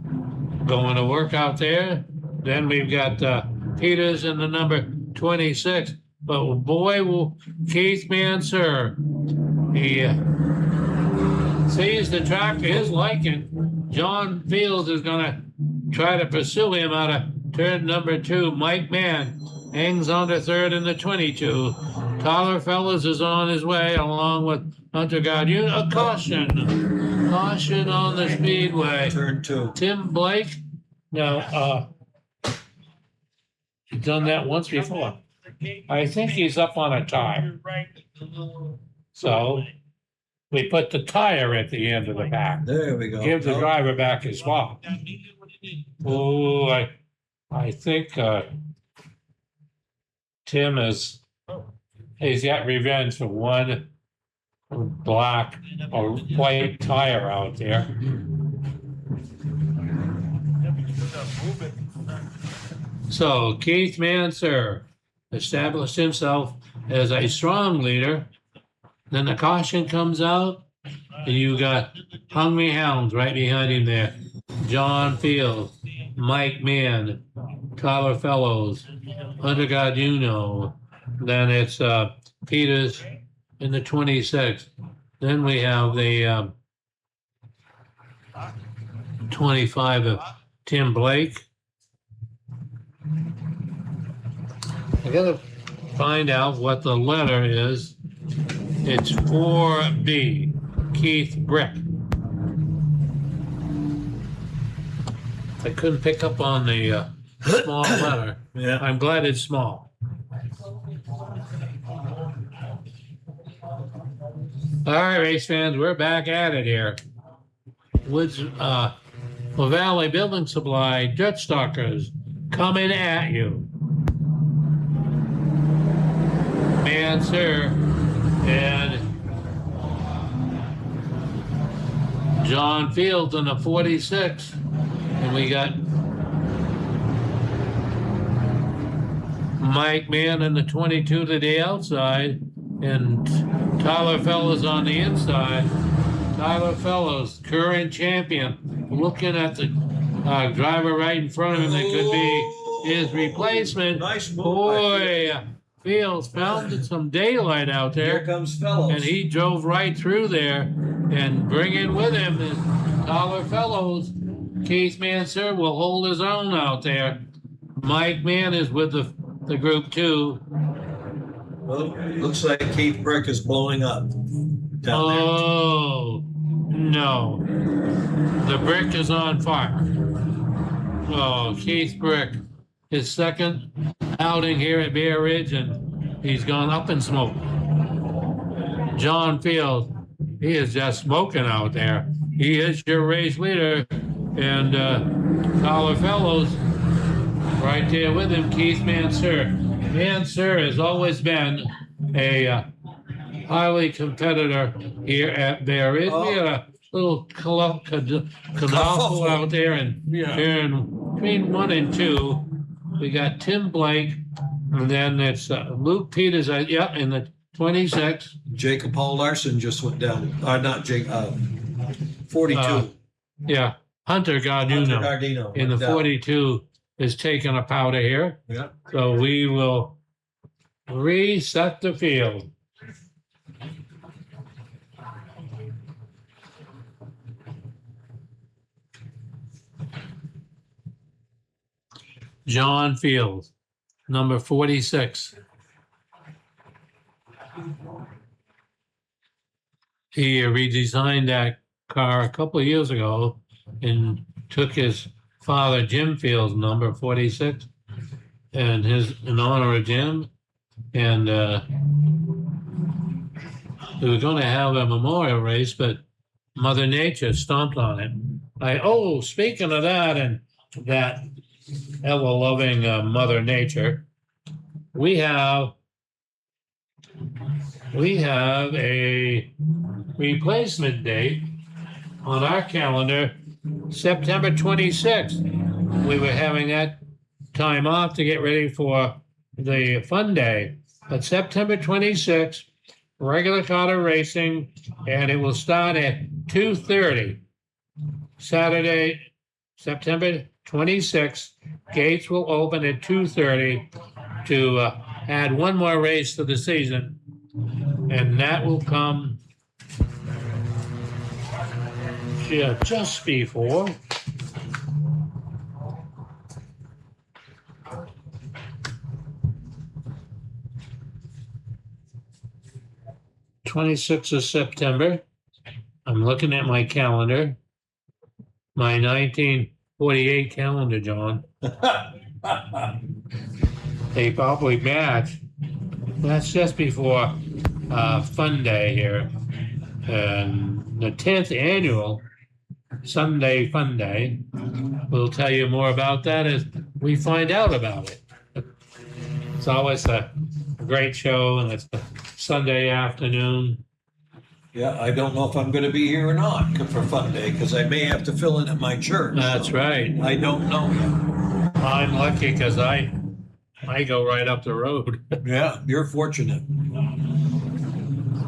going to work out there. Then we've got Peters in the number 26. But boy, will Keith Mansur, he sees the track to his liking. John Fields is going to try to pursue him out of turn number 2. Mike Mann hangs on to third in the 22. Tyler Fellows is on his way along with Hunter Guardian, a caution. Caution on the Speedway. Turn 2. Tim Blake. Now, he's done that once before. I think he's up on a tire. So we put the tire at the end of the back. There we go. Give the driver back his spot. Oh, I think Tim he's got revenge for one black or white tire out there. So Keith Manser established himself as a strong leader. Then the caution comes out, and you got Hungry Hounds right behind him there. John Field, Mike Mann, Tyler Fellows, Hunter Garduno. Then it's Peters in the 26. Then we have the 25 of Tim Blake. I gotta find out what the letter is. It's 4B, Keith Brick. I couldn't pick up on the small letter. Yeah. I'm glad it's small. All right, race fans, we're back at it here. Woods, Valley Building Supply, Dirt Stalkers coming at you. Manser and John Fields in the 46. And we got Mike Mann in the 22 to the outside, and Tyler Fellows on the inside. Tyler Fellows, current champion, looking at the driver right in front of him that could be his replacement. Nice move. Boy, Fields found some daylight out there. Here comes Fellows. And he drove right through there, and bringing with him is Tyler Fellows. Keith Manser will hold his own out there. Mike Mann is with the group too. Well, looks like Keith Brick is blowing up down there. Oh, no. The brick is on fire. Oh, Keith Brick, his second outing here at Bear Ridge, and he's gone up in smoke. John Field, he is just smoking out there. He is your race leader. And Tyler Fellows right there with him, Keith Manser. Manser has always been a highly competitor here at Bear Ridge. We had a little colossal out there, and between 1 and 2, we got Tim Blake, and then it's Luke Peters, in the 26. Jacob Paul Larson just went down. Not Jake, 42. Yeah. Hunter Garduno in the 42 is taking a powder here. Yeah. So we will reset the field. John Field, number 46. He redesigned that car a couple of years ago and took his father Jim Field's number 46 and in honor of Jim, and we were going to have a memorial race, but Mother Nature stomped on it. Speaking of that, and that ever-loving Mother Nature, we have a replacement date on our calendar, September 26th. We were having that time off to get ready for the fun day. But September 26th, regular car racing, and it will start at 2:30. Saturday, September 26th, gates will open at 2:30 to add one more race to the season, and that will come just before 26th of September. I'm looking at my calendar. My 1948 calendar, John. They probably match. That's just before Fun Day here. And the 10th annual Sunday Fun Day. We'll tell you more about that as we find out about it. It's always a great show, and it's a Sunday afternoon. Yeah, I don't know if I'm going to be here or not for Fun Day because I may have to fill in at my church. That's right. I don't know yet. I'm lucky because I go right up the road. Yeah, you're fortunate.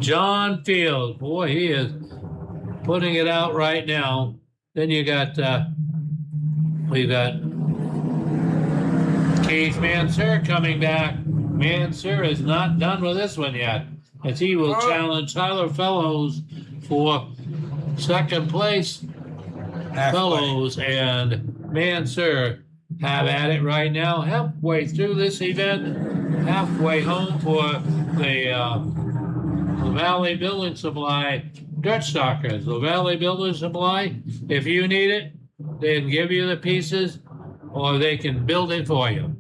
John Field, boy, he is putting it out right now. Then you got we got Keith Mansur coming back. Mansur is not done with this one yet, as he will challenge Tyler Fellows for second place. Fellows and Mansur have at it right now, halfway through this event, halfway home for the Valley Building Supply Dirt Stockers. The Valley Building Supply, if you need it, they can give you the pieces or they can build it for you.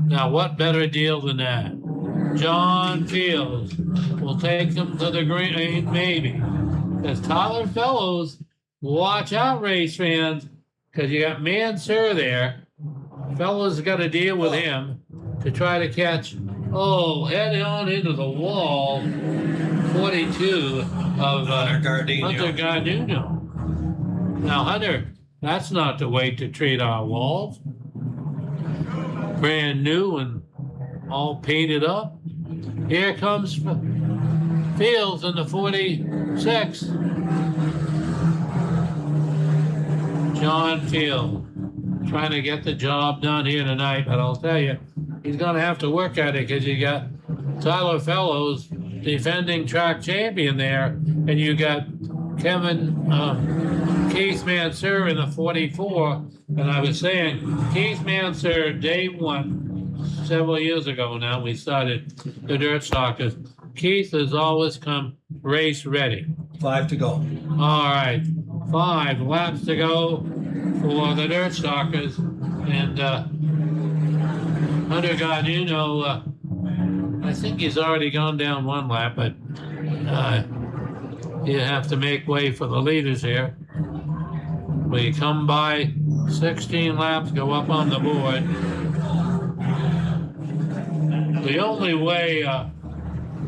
Now, what better deal than that? John Fields will take them to the green, maybe. Because Tyler Fellows, watch out, race fans, because you got Mansur there. Fellows got to deal with him to try to catch, head on into the wall, 42 of Hunter Gardino. Now, Hunter, that's not the way to treat our walls. Brand new and all painted up. Here comes Fields in the 46. John Field trying to get the job done here tonight, but I'll tell you, he's going to have to work at it because you got Tyler Fellows, defending track champion there, and you got Keith Mansur in the 44. And I was saying, Keith Mansur, day one, several years ago now, we started the Dirt Stalkers. Keith has always come race ready. 5 to go. All right, 5 laps to go for the Dirt Stalkers. And Hunter Gardino, I think he's already gone down 1 lap, but you have to make way for the leaders here. We come by 16 laps, go up on the board. The only way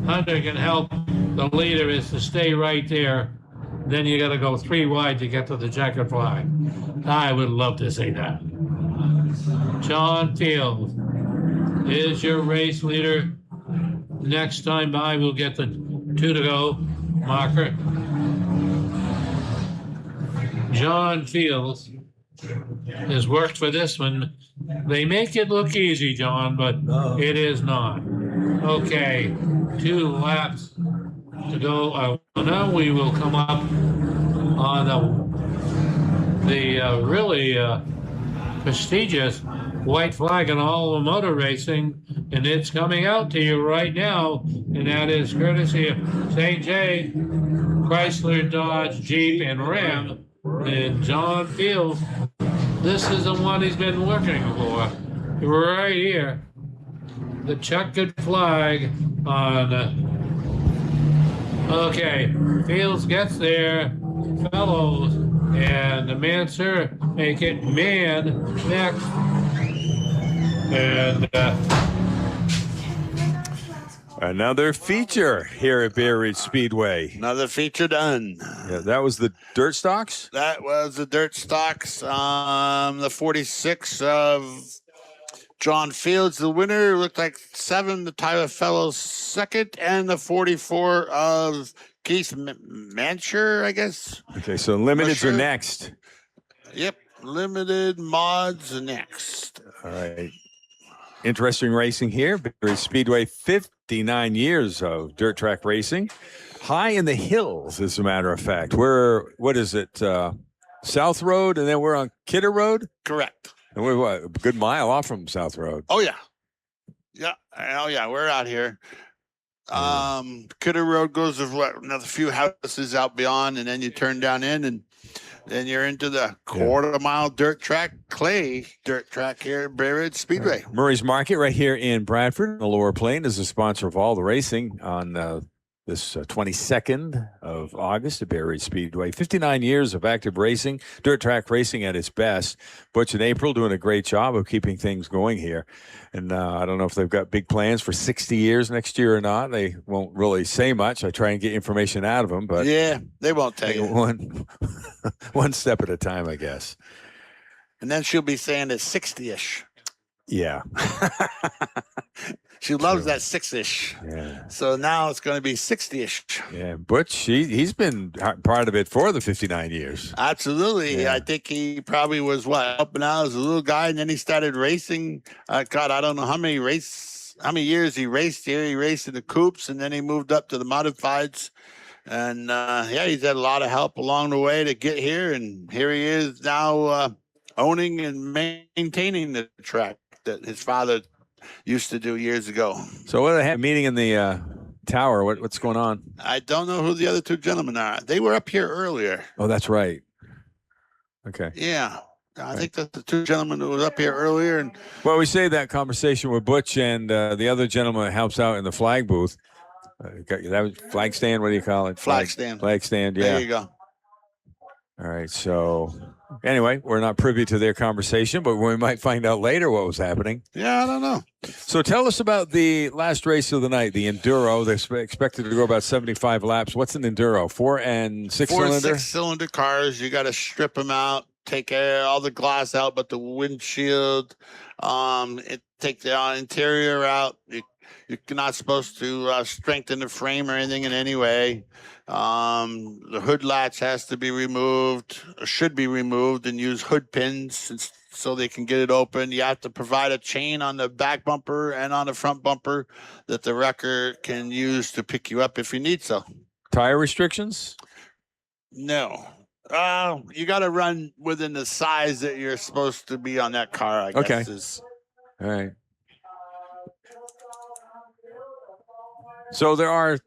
Hunter can help the leader is to stay right there. Then you got to go 3 wide to get to the checkered flag. I would love to see that. John Field is your race leader. Next time by, we'll get the 2 to go marker. John Fields has worked for this one. They make it look easy, John, but it is not. Okay, 2 laps to go. Now we will come up on the really prestigious white flag in all the motor racing, and it's coming out to you right now, and that is courtesy of St. J, Chrysler, Dodge, Jeep, and Ram, and John Fields. This is the one he's been working for, right here. The checkered flag on, okay, Fields gets there, Fellows, and the Mansur make it man next. And another feature here at Bay Ridge Speedway. Another feature done. Yeah, that was the Dirt Stocks? That was the Dirt Stocks. The 46 of John Fields, the winner. Looked like 7, the Tyler Fellows second, and the 44 of Keith Mansur, I guess. Okay, so limiteds are next. Yep, limited mods are next. All right. Interesting racing here. Bay Ridge Speedway, 59 years of dirt track racing. High in the hills, as a matter of fact. We're, what is it, South Road, and then we're on Kidder Road? Correct. And we're what, a good mile off from South Road. Oh, yeah. Yeah. Oh, yeah, we're out here. Kidder Road goes of another few houses out beyond, and then you turn down in, and then you're into the quarter-mile dirt track here at Bay Ridge Speedway. Murray's Market right here in Bradford. The Lower Plain is the sponsor of all the racing on this 22nd of August at Bay Ridge Speedway. 59 years of active racing, dirt track racing at its best. Butch and April doing a great job of keeping things going here. And I don't know if they've got big plans for 60 years next year or not. They won't really say much. I try and get information out of them, but yeah, they won't tell you. One step at a time, I guess. And then she'll be saying it's 60-ish. Yeah. She loves that 6-ish. Yeah. So now it's going to be 60-ish. Yeah, Butch, he's been part of it for the 59 years. Absolutely. Yeah. I think he probably was helping out as a little guy, and then he started racing. God, I don't know how many years he raced here. He raced in the coupes, and then he moved up to the modifieds. And he's had a lot of help along the way to get here, and here he is now owning and maintaining the track that his father used to do years ago. So what do they have meeting in the tower? What's going on? I don't know who the other two gentlemen are. They were up here earlier. Oh, that's right. Okay. Yeah. I think that's the two gentlemen who was up here earlier. And well, we saved that conversation with Butch and the other gentleman that helps out in the flag booth. That was flag stand. What do you call it? Flag stand. Flag stand. Yeah. There you go. All right. So anyway, we're not privy to their conversation, but we might find out later what was happening. Yeah, I don't know. So tell us about the last race of the night, the Enduro. They're expected to go about 75 laps. What's an Enduro? 4 and 6 cylinder? 4 and 6 cylinder cars. You got to strip them out, take all the glass out, but the windshield. Take the interior out. You're not supposed to strengthen the frame or anything in any way. The hood latch has to be removed, or should be removed, and use hood pins so they can get it open. You have to provide a chain on the back bumper and on the front bumper that the wrecker can use to pick you up if you need so. Tire restrictions? No. You got to run within the size that you're supposed to be on that car, I guess. All right. So there are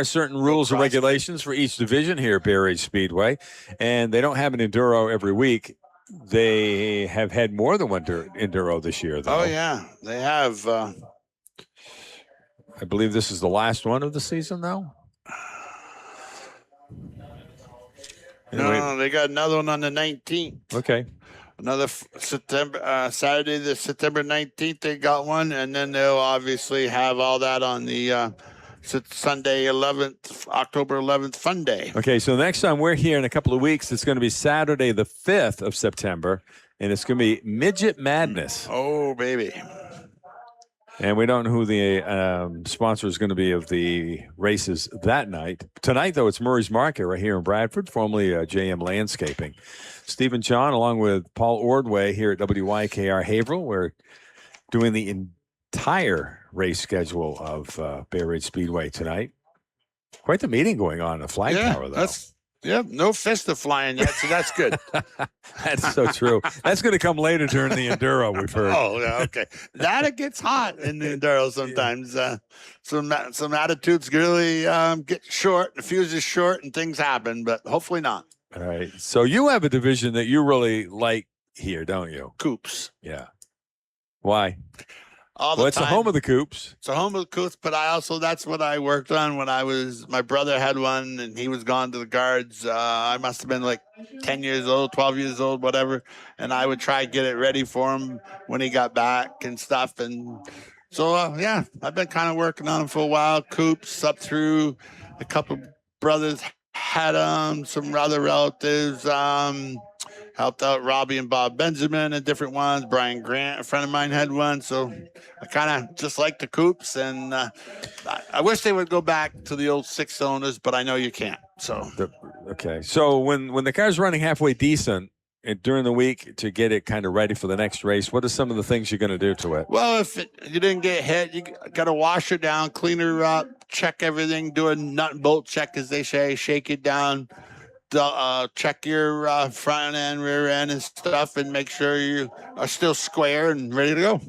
certain rules and regulations for each division here at Bay Ridge Speedway, and they don't have an Enduro every week. They have had more than one Enduro this year, though. Oh, yeah, they have. I believe this is the last one of the season, though. Anyway. No, they got another one on the 19th. Okay. Another Saturday, the September 19th, they got one, and then they'll obviously have all that on the Sunday 11th, October 11th, Fun Day. Okay, so the next time we're here in a couple of weeks, it's going to be Saturday the 5th of September, and it's going to be Midget Madness. Oh, baby. And we don't know who the sponsor is going to be of the races that night. Tonight, though, it's Murray's Market right here in Bradford, formerly JM Landscaping. Stephen John, along with Paul Ordway here at WYKR Haverhill, we're doing the entire race schedule of Bay Ridge Speedway tonight. Quite the meeting going on in the flag tower, though. No fist of flying yet, so that's good. That's so true. That's going to come later during the Enduro, we've heard. Oh, yeah, okay. It gets hot in the Enduro sometimes. Some attitudes really get short, the fuse is short, and things happen, but hopefully not. All right. So you have a division that you really like here, don't you? Coupes. Yeah. Why? It's the home of the coupes. It's the home of the coupes, but that's what I worked on when my brother had one and he was gone to the guards. I must have been like 10 years old, 12 years old, whatever. And I would try to get it ready for him when he got back and stuff. And so, I've been kind of working on them for a while. Coupes up through a couple brothers had some other relatives, helped out Robbie and Bob Benjamin and different ones. Brian Grant, a friend of mine, had one. So I kind of just like the coupes. And I wish they would go back to the old 6 cylinders, but I know you can't. So okay. So when the car's running halfway decent during the week to get it kind of ready for the next race, what are some of the things you're going to do to it? Well, if you didn't get hit, you got to wash her down, clean her up, check everything, do a nut and bolt check, as they say, shake it down. Check your front end, rear end and stuff, and make sure you are still square and ready to go.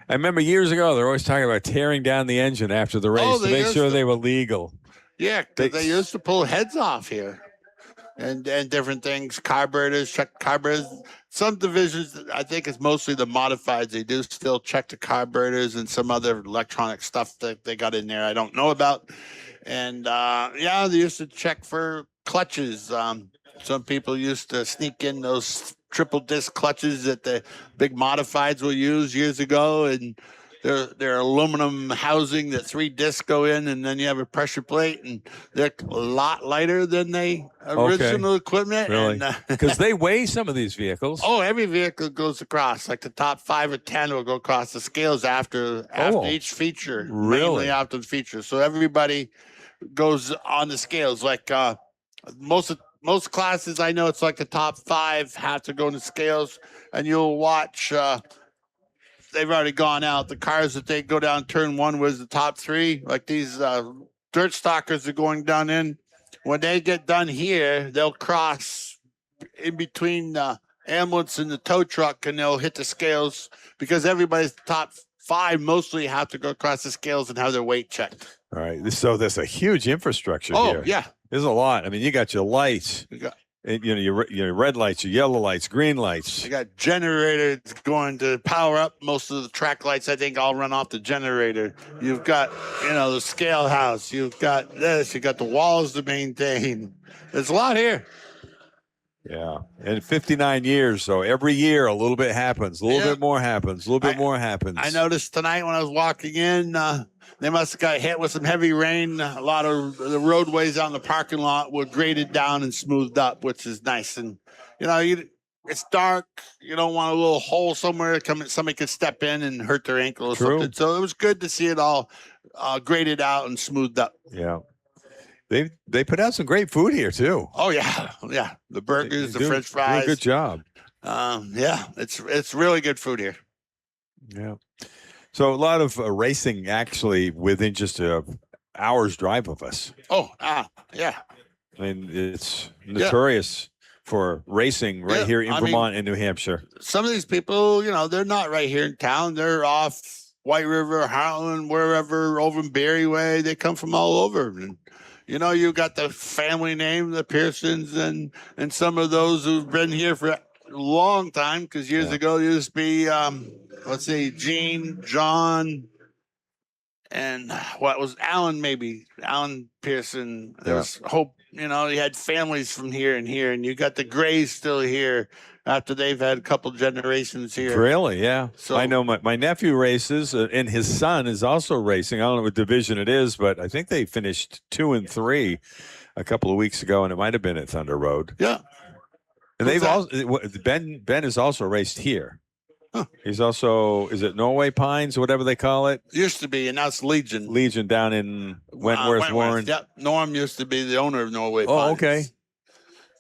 I remember years ago, they're always talking about tearing down the engine after the race to make sure they were legal. Yeah, because they used to pull heads off here. And different things, carburetors, check carburetors. Some divisions, I think it's mostly the modifieds. They do still check the carburetors and some other electronic stuff that they got in there I don't know about. And yeah, they used to check for clutches. Some people used to sneak in those triple disc clutches that the big modifieds will use years ago, and they're aluminum housing that 3 discs go in, and then you have a pressure plate, and they're a lot lighter than the original equipment. Really? Because they weigh some of these vehicles. Oh, every vehicle goes across. Like the top 5 or 10 will go across the scales after each feature. Really? Mainly after the feature. So everybody goes on the scales. Like most classes, I know it's like the top 5 have to go on the scales, and you'll watch. They've already gone out. The cars that they go down turn 1 was the top 3. Like these dirt stalkers are going down in. When they get done here, they'll cross in between the ambulance and the tow truck, and they'll hit the scales because everybody's top 5 mostly have to go across the scales and have their weight checked. All right. So there's a huge infrastructure here. Oh, yeah. There's a lot. I mean, you got your lights. Your red lights, your yellow lights, green lights. You got generators going to power up. Most of the track lights, I think, all run off the generator. You've got, the scale house. You've got this. You got the walls to maintain. There's a lot here. Yeah, and 59 years, so every year a little bit happens, a little bit more happens, a little bit more happens. I noticed tonight when I was walking in, they must have got hit with some heavy rain. A lot of the roadways out in the parking lot were graded down and smoothed up, which is nice. And, it's dark. You don't want a little hole somewhere. Somebody could step in and hurt their ankle or something. So it was good to see it all graded out and smoothed up. Yeah. They put out some great food here too. Oh yeah. The burgers, the French fries. Good job. Yeah, it's really good food here. Yeah. So a lot of racing actually within just a hour's drive of us. Oh, yeah. I mean, it's notorious for racing right here in Vermont and New Hampshire. Some of these people, they're not right here in town. They're off White River, Harlan, wherever, over in Berry Way. They come from all over. And you got the family name, the Pearsons, and some of those who've been here for a long time, because years ago it used to be, let's see, Gene, John, and what was Alan, maybe Alan Pearson. There's Hope, you had families from here, and you got the Grays still here after they've had a couple generations here. Really? Yeah. So I know my nephew races, and his son is also racing. I don't know what division it is, but I think they finished 2 and 3 a couple of weeks ago, and it might have been at Thunder Road. Yeah. And they've also Ben has also raced here. Huh. He's also, is it Norway Pines or whatever they call it? Used to be, and now it's Legion. Legion down in Wentworth, Warren. Yep. Norm used to be the owner of Norway Pines. Oh, okay.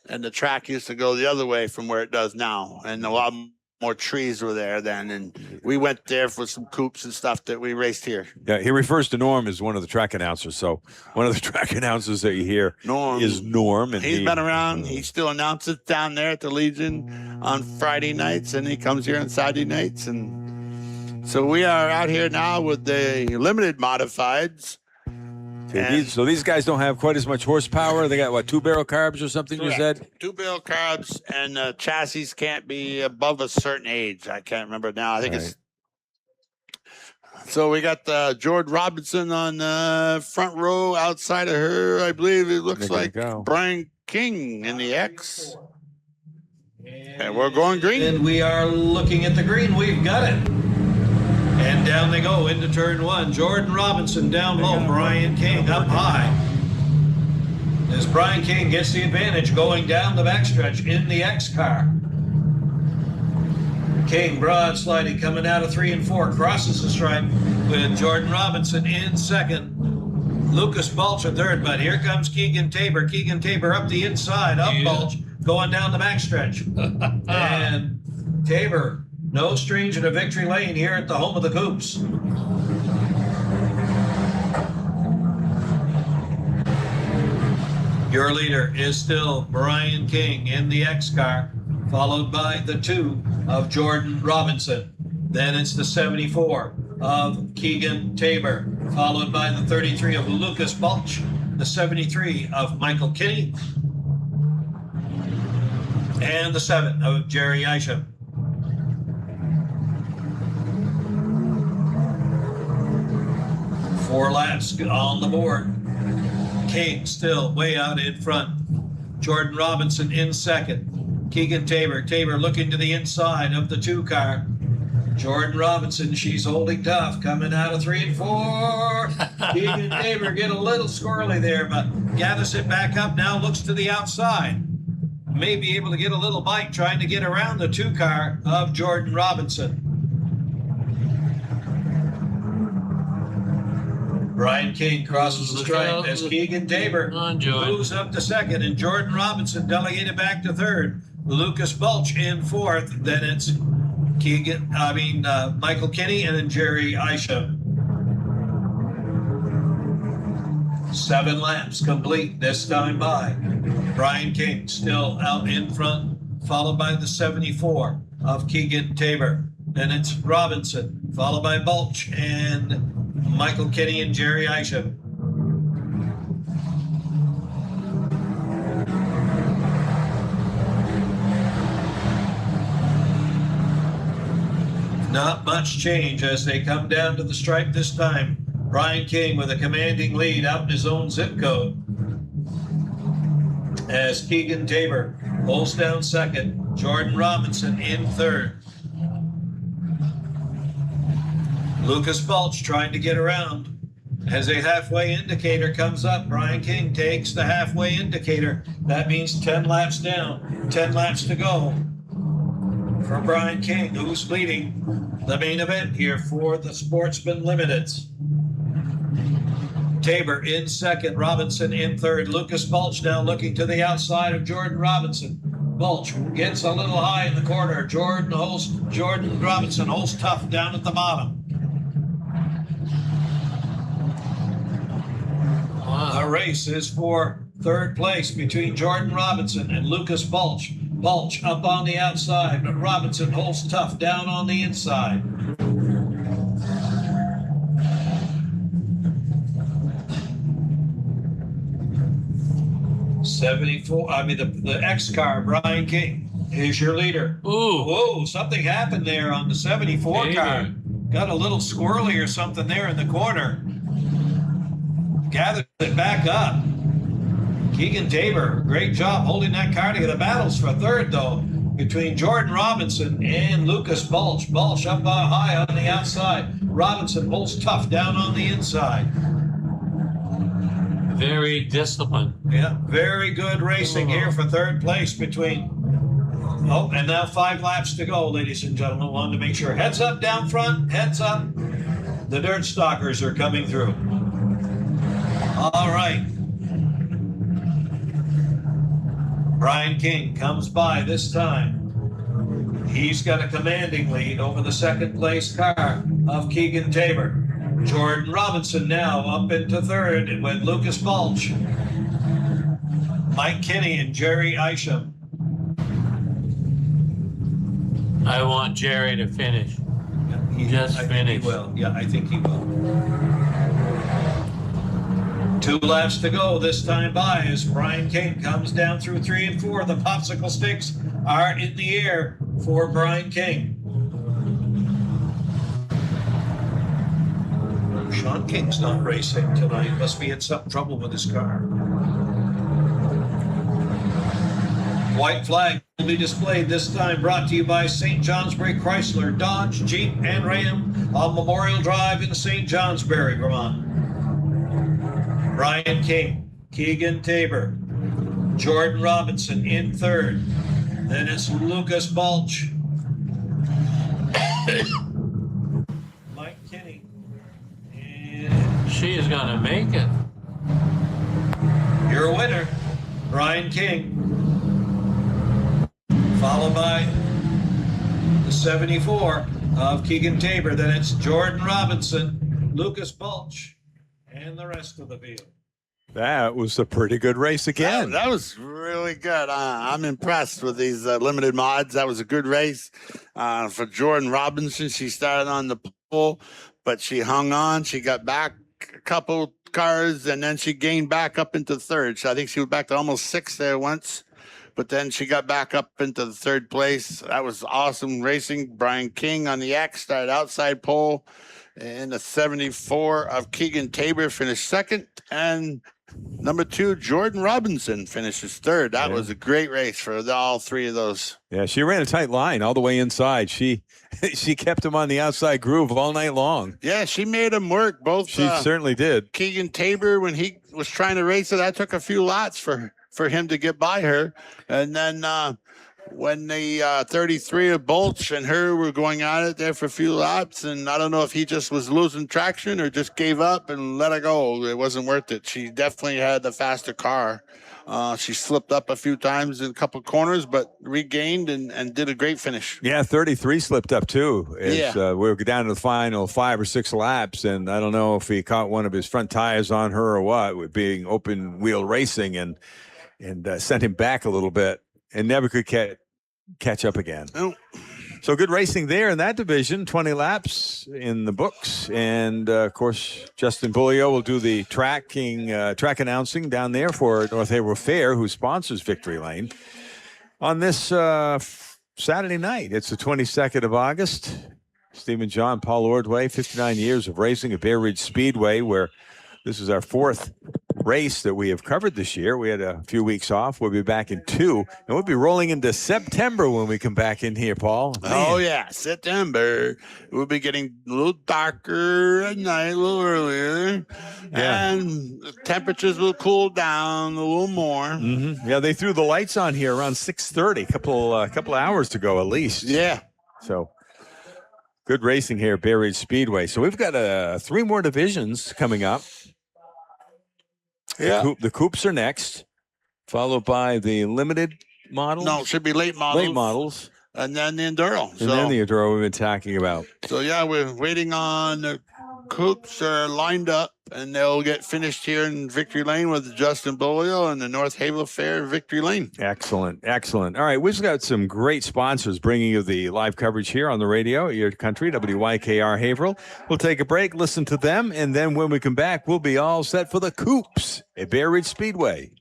And the track used to go the other way from where it does now. And a lot more trees were there then. And we went there for some coops and stuff that we raced here. Yeah, he refers to Norm as one of the track announcers. So one of the track announcers that you hear is Norm. And he's been around. He still announces down there at the Legion on Friday nights, and he comes here on Saturday nights. And so we are out here now with the limited modifieds. So these guys don't have quite as much horsepower. They got, 2-barrel carbs or something, Correct. you said? 2-barrel carbs, and chassis can't be above a certain age. I can't remember now. I think it's... So we got Jordan Robinson on the front row. Outside of her, I believe it looks like Brian King in the X. And we're going green. And we are looking at the green. We've got it. And down they go into turn 1. Jordan Robinson down low. Brian King up high. As Brian King gets the advantage going down the backstretch in the X car. King broad sliding coming out of 3 and 4. Crosses the stripe with Jordan Robinson in second. Lucas Balch in third, but here comes Keegan Tabor. Keegan Tabor up the inside. Up Balch going down the backstretch. And Tabor, no stranger to victory lane here at the home of the Coops. Your leader is still Brian King in the X car, followed by the 2 of Jordan Robinson. Then it's the 74 of Keegan Tabor, followed by the 33 of Lucas Balch, the 73 of Michael Kinney, and the 7 of Jerry Isham. Four laps on the board. King still way out in front. Jordan Robinson in second. Keegan Tabor. Tabor looking to the inside of the 2 car. Jordan Robinson, she's holding tough, coming out of 3 and 4. Keegan Tabor get a little squirrely there, but gathers it back up now, looks to the outside. May be able to get a little bite trying to get around the 2 car of Jordan Robinson. Brian King crosses the stripe as Keegan Tabor moves up to second, and Jordan Robinson delegated back to third. Lucas Balch in fourth. Then it's Michael Kinney and then Jerry Isham. 7 laps complete this time by. Brian King still out in front, followed by the 74 of Keegan Tabor. Then it's Robinson, followed by Balch and Michael Kinney and Jerry Isham. Not much change as they come down to the stripe this time. Brian King with a commanding lead out in his own zip code. As Keegan Tabor holds down second, Jordan Robinson in third. Lucas Balch trying to get around. As a halfway indicator comes up, Brian King takes the halfway indicator. That means 10 laps down, 10 laps to go for Brian King, who's leading the main event here for the Sportsman Limiteds. Tabor in second, Robinson in third. Lucas Balch now looking to the outside of Jordan Robinson. Balch gets a little high in the corner. Jordan Robinson holds tough down at the bottom. The race is for third place between Jordan Robinson and Lucas Balch. Balch up on the outside, but Robinson holds tough down on the inside. The X car, Brian King, is your leader. Ooh. Whoa, something happened there on the 74 car. Got a little squirrely or something there in the corner. Gathered it back up. Keegan Tabor, great job holding that car together. The battles for third, though, between Jordan Robinson and Lucas Balch. Balch up high on the outside. Robinson holds tough down on the inside. Very disciplined. Yeah, very good racing here for third place between. Oh, and now 5 laps to go, ladies and gentlemen. Wanted to make sure. Heads up down front, heads up. The dirt stalkers are coming through. All right. Brian King comes by this time. He's got a commanding lead over the second place car of Keegan Tabor. Jordan Robinson now up into third with Lucas Balch, Mike Kinney, and Jerry Isham. I want Jerry to finish. I think he will. Yeah, I think he will. 2 laps to go this time by as Brian King comes down through 3 and 4. The popsicle sticks are in the air for Brian King. Sean King's not racing tonight. Must be in some trouble with his car. White flag will be displayed this time, brought to you by St. Johnsbury Chrysler, Dodge, Jeep, and Ram on Memorial Drive in St. Johnsbury, Vermont. Brian King, Keegan Tabor, Jordan Robinson in third. Then it's Lucas Balch, Mike Kinney, and she is going to make it. Your winner, Brian King, followed by the 74 of Keegan Tabor. Then it's Jordan Robinson, Lucas Balch, and the rest of the field. That was a pretty good race again. That was really good. I'm impressed with these limited mods. That was a good race for Jordan Robinson. She started on the pole, but she hung on. She got back a couple cars, and then she gained back up into third. So I think she was back to almost sixth there once, but then she got back up into the third place. That was awesome racing. Brian King on the X started outside pole. And the 74 of Keegan Tabor finished second. And number 2, Jordan Robinson finishes third. That was a great race for all three of those. Yeah, she ran a tight line all the way inside. She kept him on the outside groove all night long. Yeah, she made him work. Both She certainly did. Keegan Tabor, when he was trying to race it, that took a few lots for him to get by her. And then when the 33 of Bolch and her were going at it there for a few laps, and I don't know if he just was losing traction or just gave up and let her go. It wasn't worth it. She definitely had the faster car. She slipped up a few times in a couple corners, but regained and did a great finish. Yeah, 33 slipped up too. Yeah. We were down to the final 5 or 6 laps, and I don't know if he caught one of his front tires on her or what, with being open wheel racing, and sent him back a little bit and never could catch up again. Oh. So good racing there in that division, 20 laps in the books. And, of course, Justin Bulio will do the track announcing down there for North Haverhill Fair, who sponsors Victory Lane. On this Saturday night, it's the 22nd of August. Stephen John, Paul Ordway, 59 years of racing at Bear Ridge Speedway, where this is our 4th race that we have covered this year. We had a few weeks off. We'll be back in 2, and we'll be rolling into September when we come back in here, Paul. Oh, yeah, September. We'll be getting a little darker at night, a little earlier, and the temperatures will cool down a little more. Mm-hmm. Yeah, they threw the lights on here around 6:30, a couple hours ago at least. Yeah. So good racing here at Bear Ridge Speedway. So we've got 3 more divisions coming up. Yeah. The coupes are next, followed by the limited models. No, it should be late models. Late models. And then the Enduro. And then the Enduro we've been talking about. So, yeah, we're waiting on the coupes are lined up, and they'll get finished here in Victory Lane with Justin Bolio and the North Haverhill Fair Victory Lane. Excellent, excellent. All right, we've got some great sponsors bringing you the live coverage here on the radio at your country, WYKR Haverhill. We'll take a break, listen to them, and then when we come back, we'll be all set for the coupes at Bear Ridge Speedway.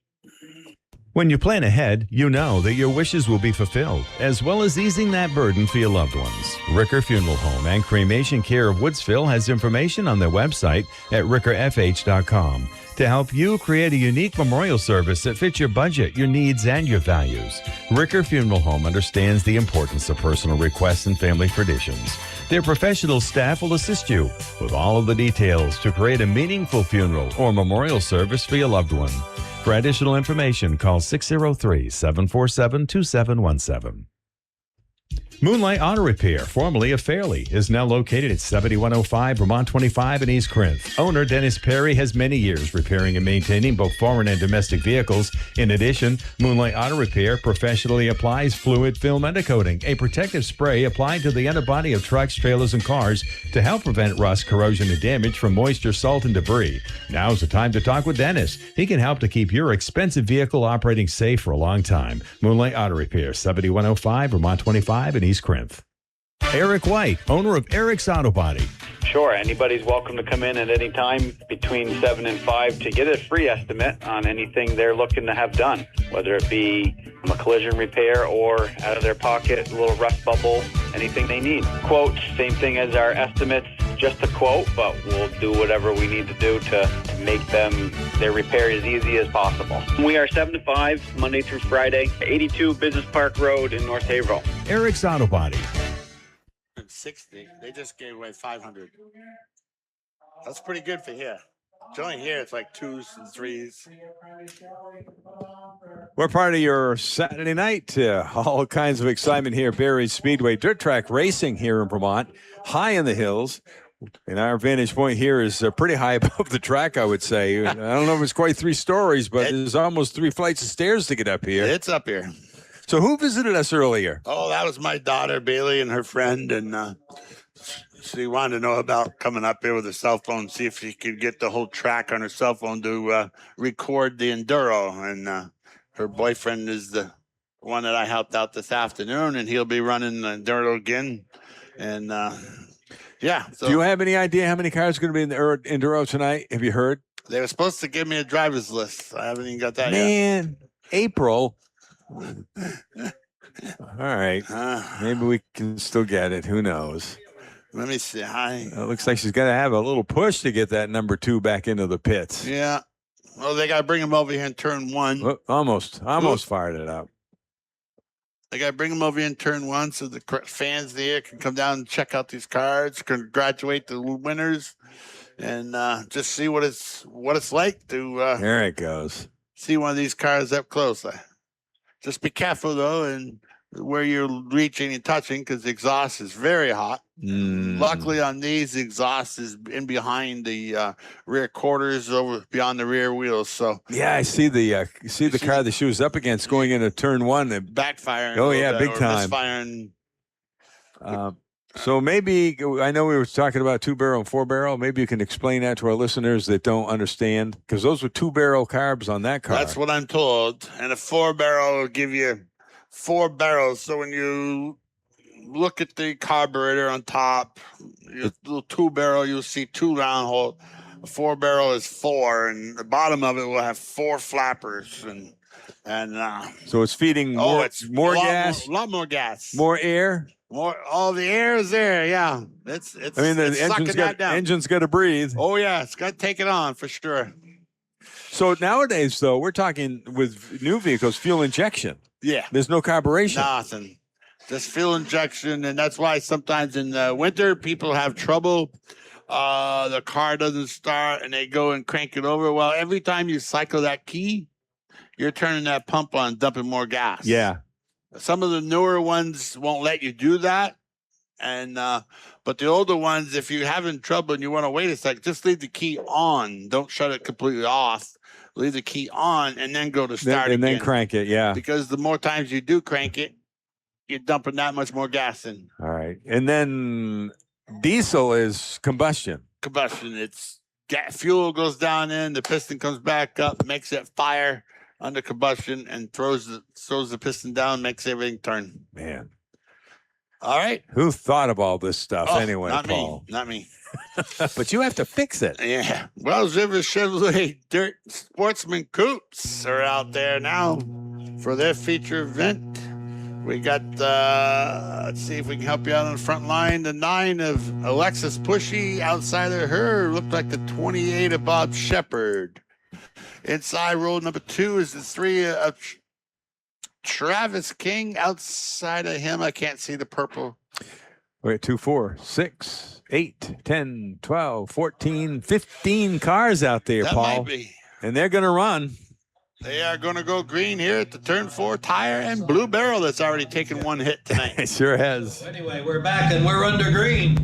When you plan ahead, you know that your wishes will be fulfilled, as well as easing that burden for your loved ones. Ricker Funeral Home and Cremation Care of Woodsville has information on their website at rickerfh.com to help you create a unique memorial service that fits your budget, your needs, and your values. Ricker Funeral Home understands the importance of personal requests and family traditions. Their professional staff will assist you with all of the details to create a meaningful funeral or memorial service for your loved one. For additional information, call 603-747-2717. Moonlight Auto Repair, formerly of Fairleigh, is now located at 7105 Vermont 25 in East Corinth. Owner Dennis Perry has many years repairing and maintaining both foreign and domestic vehicles. In addition, Moonlight Auto Repair professionally applies fluid film undercoating, a protective spray applied to the underbody of trucks, trailers, and cars to help prevent rust, corrosion, and damage from moisture, salt, and debris. Now's the time to talk with Dennis. He can help to keep your expensive vehicle operating safe for a long time. Moonlight Auto Repair, 7105 Vermont 25 in East Corinth. Erik White, owner of Erik's Autobody. Sure, anybody's welcome to come in at any time between 7 and 5 to get a free estimate on anything they're looking to have done, whether it be a collision repair or out of their pocket, a little rust bubble, anything they need. Quotes, same thing as our estimates, just a quote, but we'll do whatever we need to do to make their repair as easy as possible. We are 7 to 5, Monday through Friday, 82 Business Park Road in North Haverhill. Erik's Autobody. 60. They just gave away 500. That's pretty good for here. Join here, it's like 2s and 3s. We're part of your Saturday night. All kinds of excitement here at Bear Ridge Speedway. Dirt track racing here in Vermont, high in the hills. And our vantage point here is pretty high above the track, I would say. I don't know if it's quite 3 stories, but there's almost 3 flights of stairs to get up here. It's up here. So who visited us earlier? Oh, that was my daughter, Bailey, and her friend. And She wanted to know about coming up here with her cell phone, see if she could get the whole track on her cell phone to record the enduro. And her boyfriend is the one that I helped out this afternoon, and he'll be running the enduro again. And yeah. So do you have any idea how many cars are going to be in the enduro tonight? Have you heard? they were supposed to give me a driver's list. I haven't even got that yet. Man, April. All right. Maybe we can still get it. Who knows? Let me see. Hi. It looks like she's going to have a little push to get that number 2 back into the pits. Yeah. Well, they got to bring him over here in turn 1. Oh, almost fired it up. They got to bring him over here in turn 1 so the fans there can come down and check out these cars, congratulate the winners, and just see what it's like to. There it goes. See one of these cars up close. Just be careful though, and where you're reaching and touching, because the exhaust is very hot. Luckily on these, the exhaust is in behind the rear quarters, over beyond the rear wheels. So yeah, I see the car that she was up against going into turn 1. Backfiring. Oh yeah, big time. Misfiring. So maybe, I know we were talking about 2-barrel and 4-barrel. Maybe you can explain that to our listeners that don't understand, because those were 2-barrel carbs on that car. That's what I'm told. And a 4-barrel will give you 4 barrels. So when you look at the carburetor on top, your little 2-barrel, you'll see 2 round holes. A 4-barrel is 4, and the bottom of it will have 4 flappers. So it's feeding more gas, a lot more gas, more air. More, all the air is there, yeah. It's I mean, the it's engine's got to breathe. Oh yeah, it's got to take it on for sure. So nowadays, though, we're talking with new vehicles, fuel injection. Yeah, there's no carburation. Nothing, just fuel injection, and that's why sometimes in the winter people have trouble. The car doesn't start, and they go and crank it over. Well, every time you cycle that key, you're turning that pump on, dumping more gas. Yeah. Some of the newer ones won't let you do that. And but the older ones, if you're having trouble and you want to wait a sec, just leave the key on. Don't shut it completely off. Leave the key on and then go to start and then crank it, yeah. Because the more times you do crank it, you're dumping that much more gas in. All right. And then diesel is combustion. Combustion. It's fuel goes down in, the piston comes back up, makes it fire under combustion, and throws the piston down, makes everything turn. Man. All right. Who thought of all this stuff anyway, not Paul? Not me. But you have to fix it. Yeah. Wells River Chevrolet Dirt Sportsman Coupes are out there now for their feature event. We got, let's see if we can help you out on the front line. The 9 of Alexis Pushy. Outside of her looked like the 28 of Bob Shepard. Inside row number 2 is the 3 of Travis King. Outside of him, I can't see the purple. Wait, 2, 4, 6, 8, 10, 12, 14, 15 cars out there, That Paul. might be. And they're going to run. They are going to go green here at the turn 4 tire, and Blue Barrel that's already taken 1 hit tonight. It sure has. Anyway, we're back and we're under green.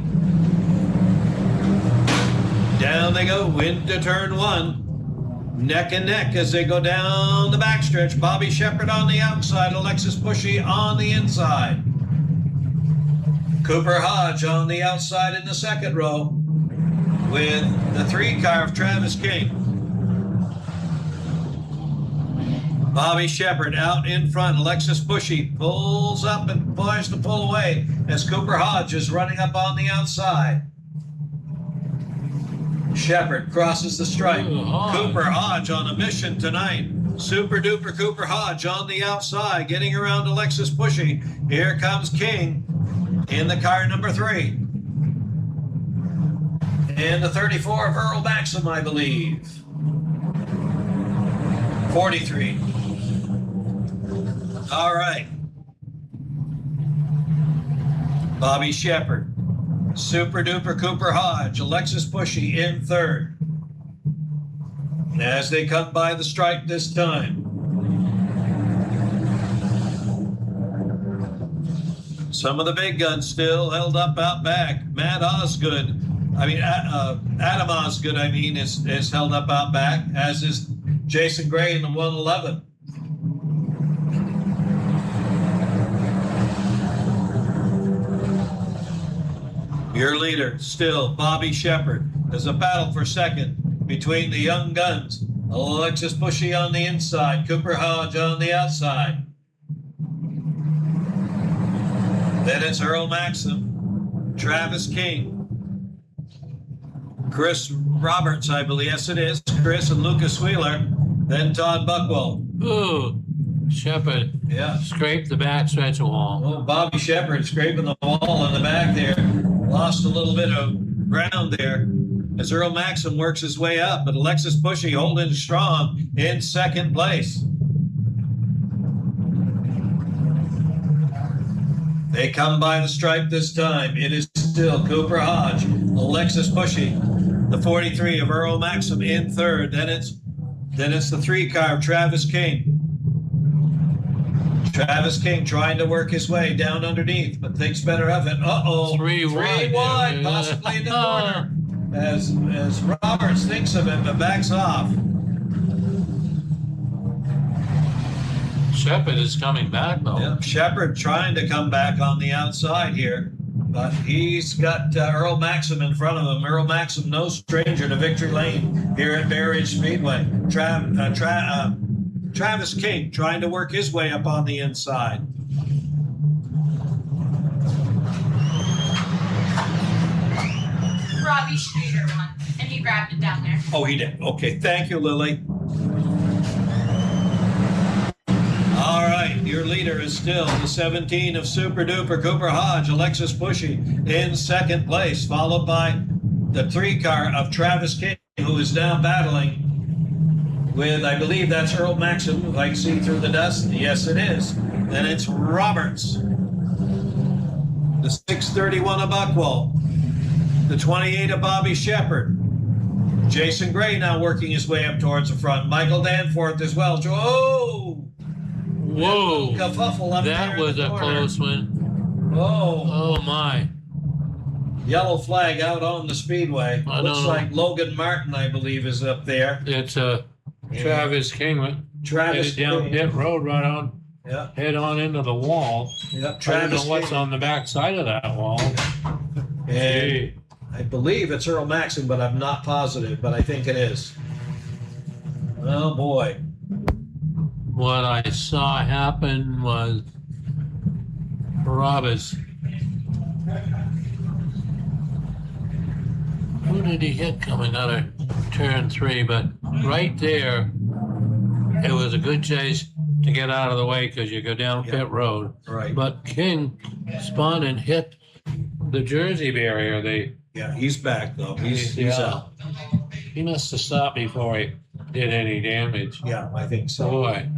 Down they go into turn 1. Neck and neck as they go down the backstretch. Bobby Shepard on the outside, Alexis Pushy on the inside. Cooper Hodge on the outside in the second row with the 3 car of Travis King. Bobby Shepard out in front. Alexis Pushy pulls up and tries to pull away as Cooper Hodge is running up on the outside. Shepard crosses the stripe. Cooper Hodge on a mission tonight. Super duper Cooper Hodge on the outside, getting around Alexis Pushy. Here comes King in the car number 3. And the 34 of Earl Maxim, I believe. 43. All right. Bobby Shepard. Super duper Cooper Hodge, Alexis Pushy in 3rd. As they come by the stripe this time. Some of the big guns still held up out back. Adam Osgood, is held up out back, as is Jason Gray in the 111. Your leader, still Bobby Shepard. There's a battle for second between the young guns. Alexis Bushy on the inside, Cooper Hodge on the outside. Then it's Earl Maxim, Travis King, Chris Roberts, I believe. Yes, it is. Chris and Lucas Wheeler. Then Todd Buckwell. Ooh, Shepard. Yeah. Scraped the backstretch wall. Oh, Bobby Shepard scraping the wall in the back there. Lost a little bit of ground there as Earl Maxim works his way up, but Alexis Bushy holding strong in second place. They come by the stripe this time. It is still Cooper Hodge, Alexis Bushy, the 43 of Earl Maxim in third. Then it's the 3-car of Travis King. Travis King trying to work his way down underneath, but thinks better of it. Uh-oh. Three wide, possibly in the corner. As Roberts thinks of it, but backs off. Shepard is coming back, though. Yeah, Shepard trying to come back on the outside here, but he's got Earl Maxim in front of him. Earl Maxim, no stranger to victory lane here at Bay Ridge Speedway. Travis King trying to work his way up on the inside. Robbie Streeter won, and he grabbed it down there. Oh, he did. Okay, thank you, Lily. All right, your leader is still the 17 of Super Duper Cooper Hodge, Alexis Bushy in second place, followed by the 3-car of Travis King, who is now battling with, I believe that's Earl Maxim, if I can see through the dust. Yes, it is. Then it's Roberts, the 631 of Buckwell, the 28 of Bobby Shepard. Jason Gray now working his way up towards the front. Michael Danforth as well. Oh! Whoa! Kerfuffle up That was a close one. Oh! Oh my! Yellow flag out on the speedway. Looks like Logan Martin, I believe, is up there. It's Travis King. Travis down King. pit road, right on. Yeah. Head on into the wall. Yep. I Travis don't know what's King. on the back side of that wall. And I believe it's Earl Maxim, but I'm not positive, but I think it is. Oh boy. What I saw happen was Roberts. Who did he hit coming out of turn 3? But right there, it was a good chase to get out of the way because you go down pit road. Right. But King spun and hit the Jersey barrier. Yeah, he's back though. He's out. He must have stopped before he did any damage. Yeah, I think so. Boy.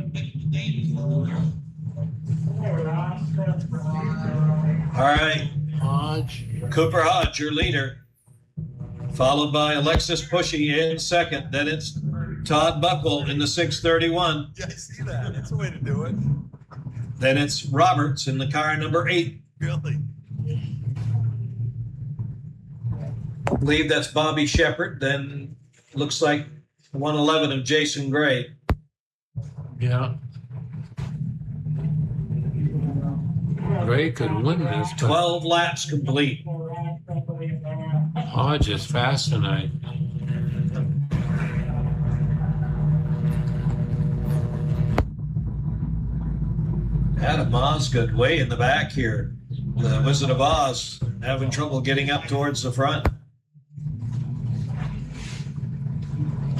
All right. Hodge. Cooper Hodge, your leader. Followed by Alexis Bushy in second. Then it's Todd Buckwell in the 631. Yeah, I see that. That's a way to do it. Then it's Roberts in the car number 8. Really? I believe that's Bobby Shepard. Then looks like 111 of Jason Gray. Yeah. Gray could win this. 12 laps complete. Hodge is fast tonight. Adam Osgood way in the back here. The Wizard of Oz having trouble getting up towards the front.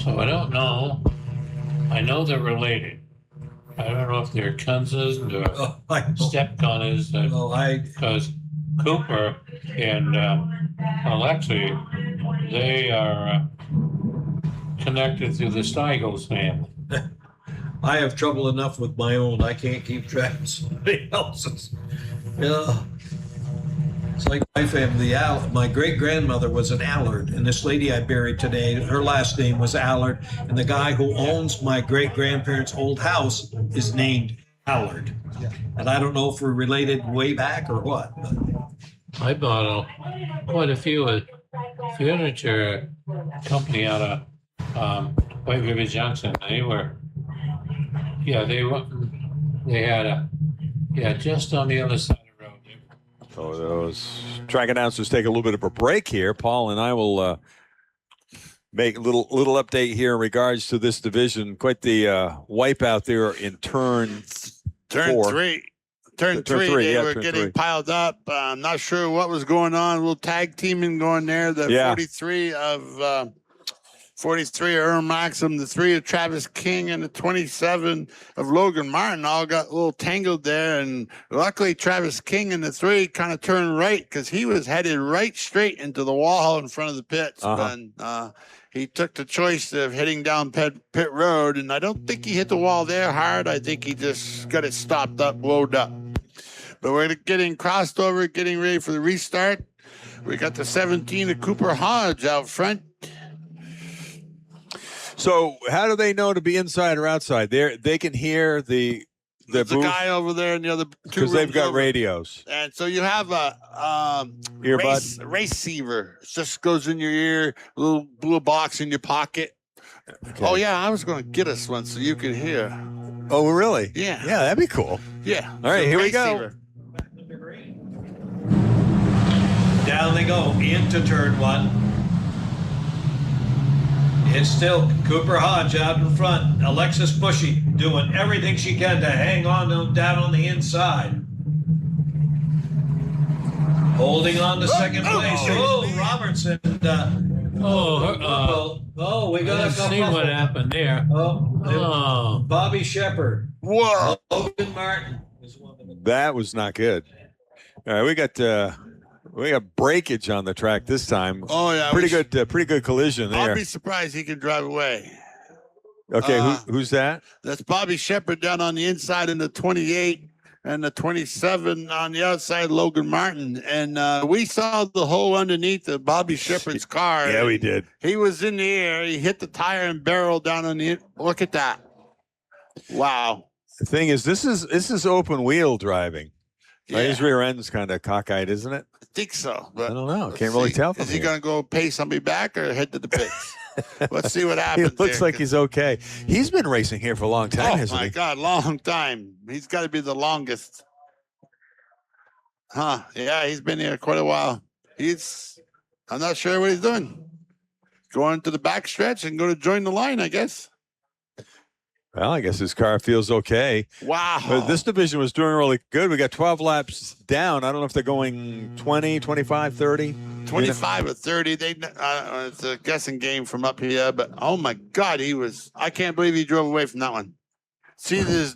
So I don't know. I know they're related. I don't know if they're cousins or step cousins. Because Cooper and Alexi, they are connected through the Steigels family. I have trouble enough with my own. I can't keep track of somebody else's. Yeah. It's like my family. My great-grandmother was an Allard, and this lady I buried today, her last name was Allard, and the guy who owns my great-grandparents' old house is named Allard. Yeah. And I don't know if we're related way back or what. But. I bought quite a few furniture company out of White River Junction. They had just on the other side of the road. So those track announcers take a little bit of a break here. Paul and I will make a little update here in regards to this division. Quite the wipeout there in turn four. three. Turn three, they were getting piled up. I'm not sure what was going on. A little tag teaming going there. The 43 of 43 of Earl Maxim, the 3 of Travis King, and the 27 of Logan Martin all got a little tangled there. And luckily, Travis King and the 3 kind of turned right because he was headed right straight into the wall in front of the pits. But he took the choice of heading down pit road, and I don't think he hit the wall there hard. I think he just got it stopped up, blowed up. But we're getting crossed over, getting ready for the restart. We got the 17 of Cooper Hodge out front. So how do they know to be inside or outside? They can hear the guy over there in the other two because they've got radios. And so you have a receiver. It just goes in your ear, a little blue box in your pocket. Okay. Oh yeah, I was going to get us one so you could hear. Oh really? Yeah. Yeah, that'd be cool. Yeah. All right, here we go. Down they go into turn 1. It's still Cooper Hodge out in front. Alexis Bushy doing everything she can to hang on down on the inside. Holding on to second place. Oh, Robertson. We got to see what happened there. Bobby Shepard. Whoa. Logan Martin. That was not good. All right, we got breakage on the track this time. Oh yeah, pretty good collision there. I'll be surprised he can drive away. Okay, who's that? That's Bobby Shepard down on the inside in the 28 and the 27 on the outside, Logan Martin. And we saw the hole underneath of Bobby Shepard's car. Yeah, we did. He was in the air. He hit the tire and barrel down on the. Look at that! Wow. The thing is, this is open wheel driving. Yeah. His rear end's kind of cockeyed, isn't it? I think so. But I don't know. Can't really tell from Is he here. going to go pay somebody back or head to the pits? Let's see what happens. He looks like he's okay. He's been racing here for a long time, hasn't he? Oh, my God, long time. He's got to be the longest. Huh. Yeah, he's been here quite a while. I'm not sure what he's doing. Going to the back stretch and go to join the line, I guess. Well, I guess his car feels okay. Wow. But this division was doing really good. We got 12 laps down. I don't know if they're going 20, 25, 30. 25 or 30. It's a guessing game from up here, but oh my God, I can't believe he drove away from that one. See his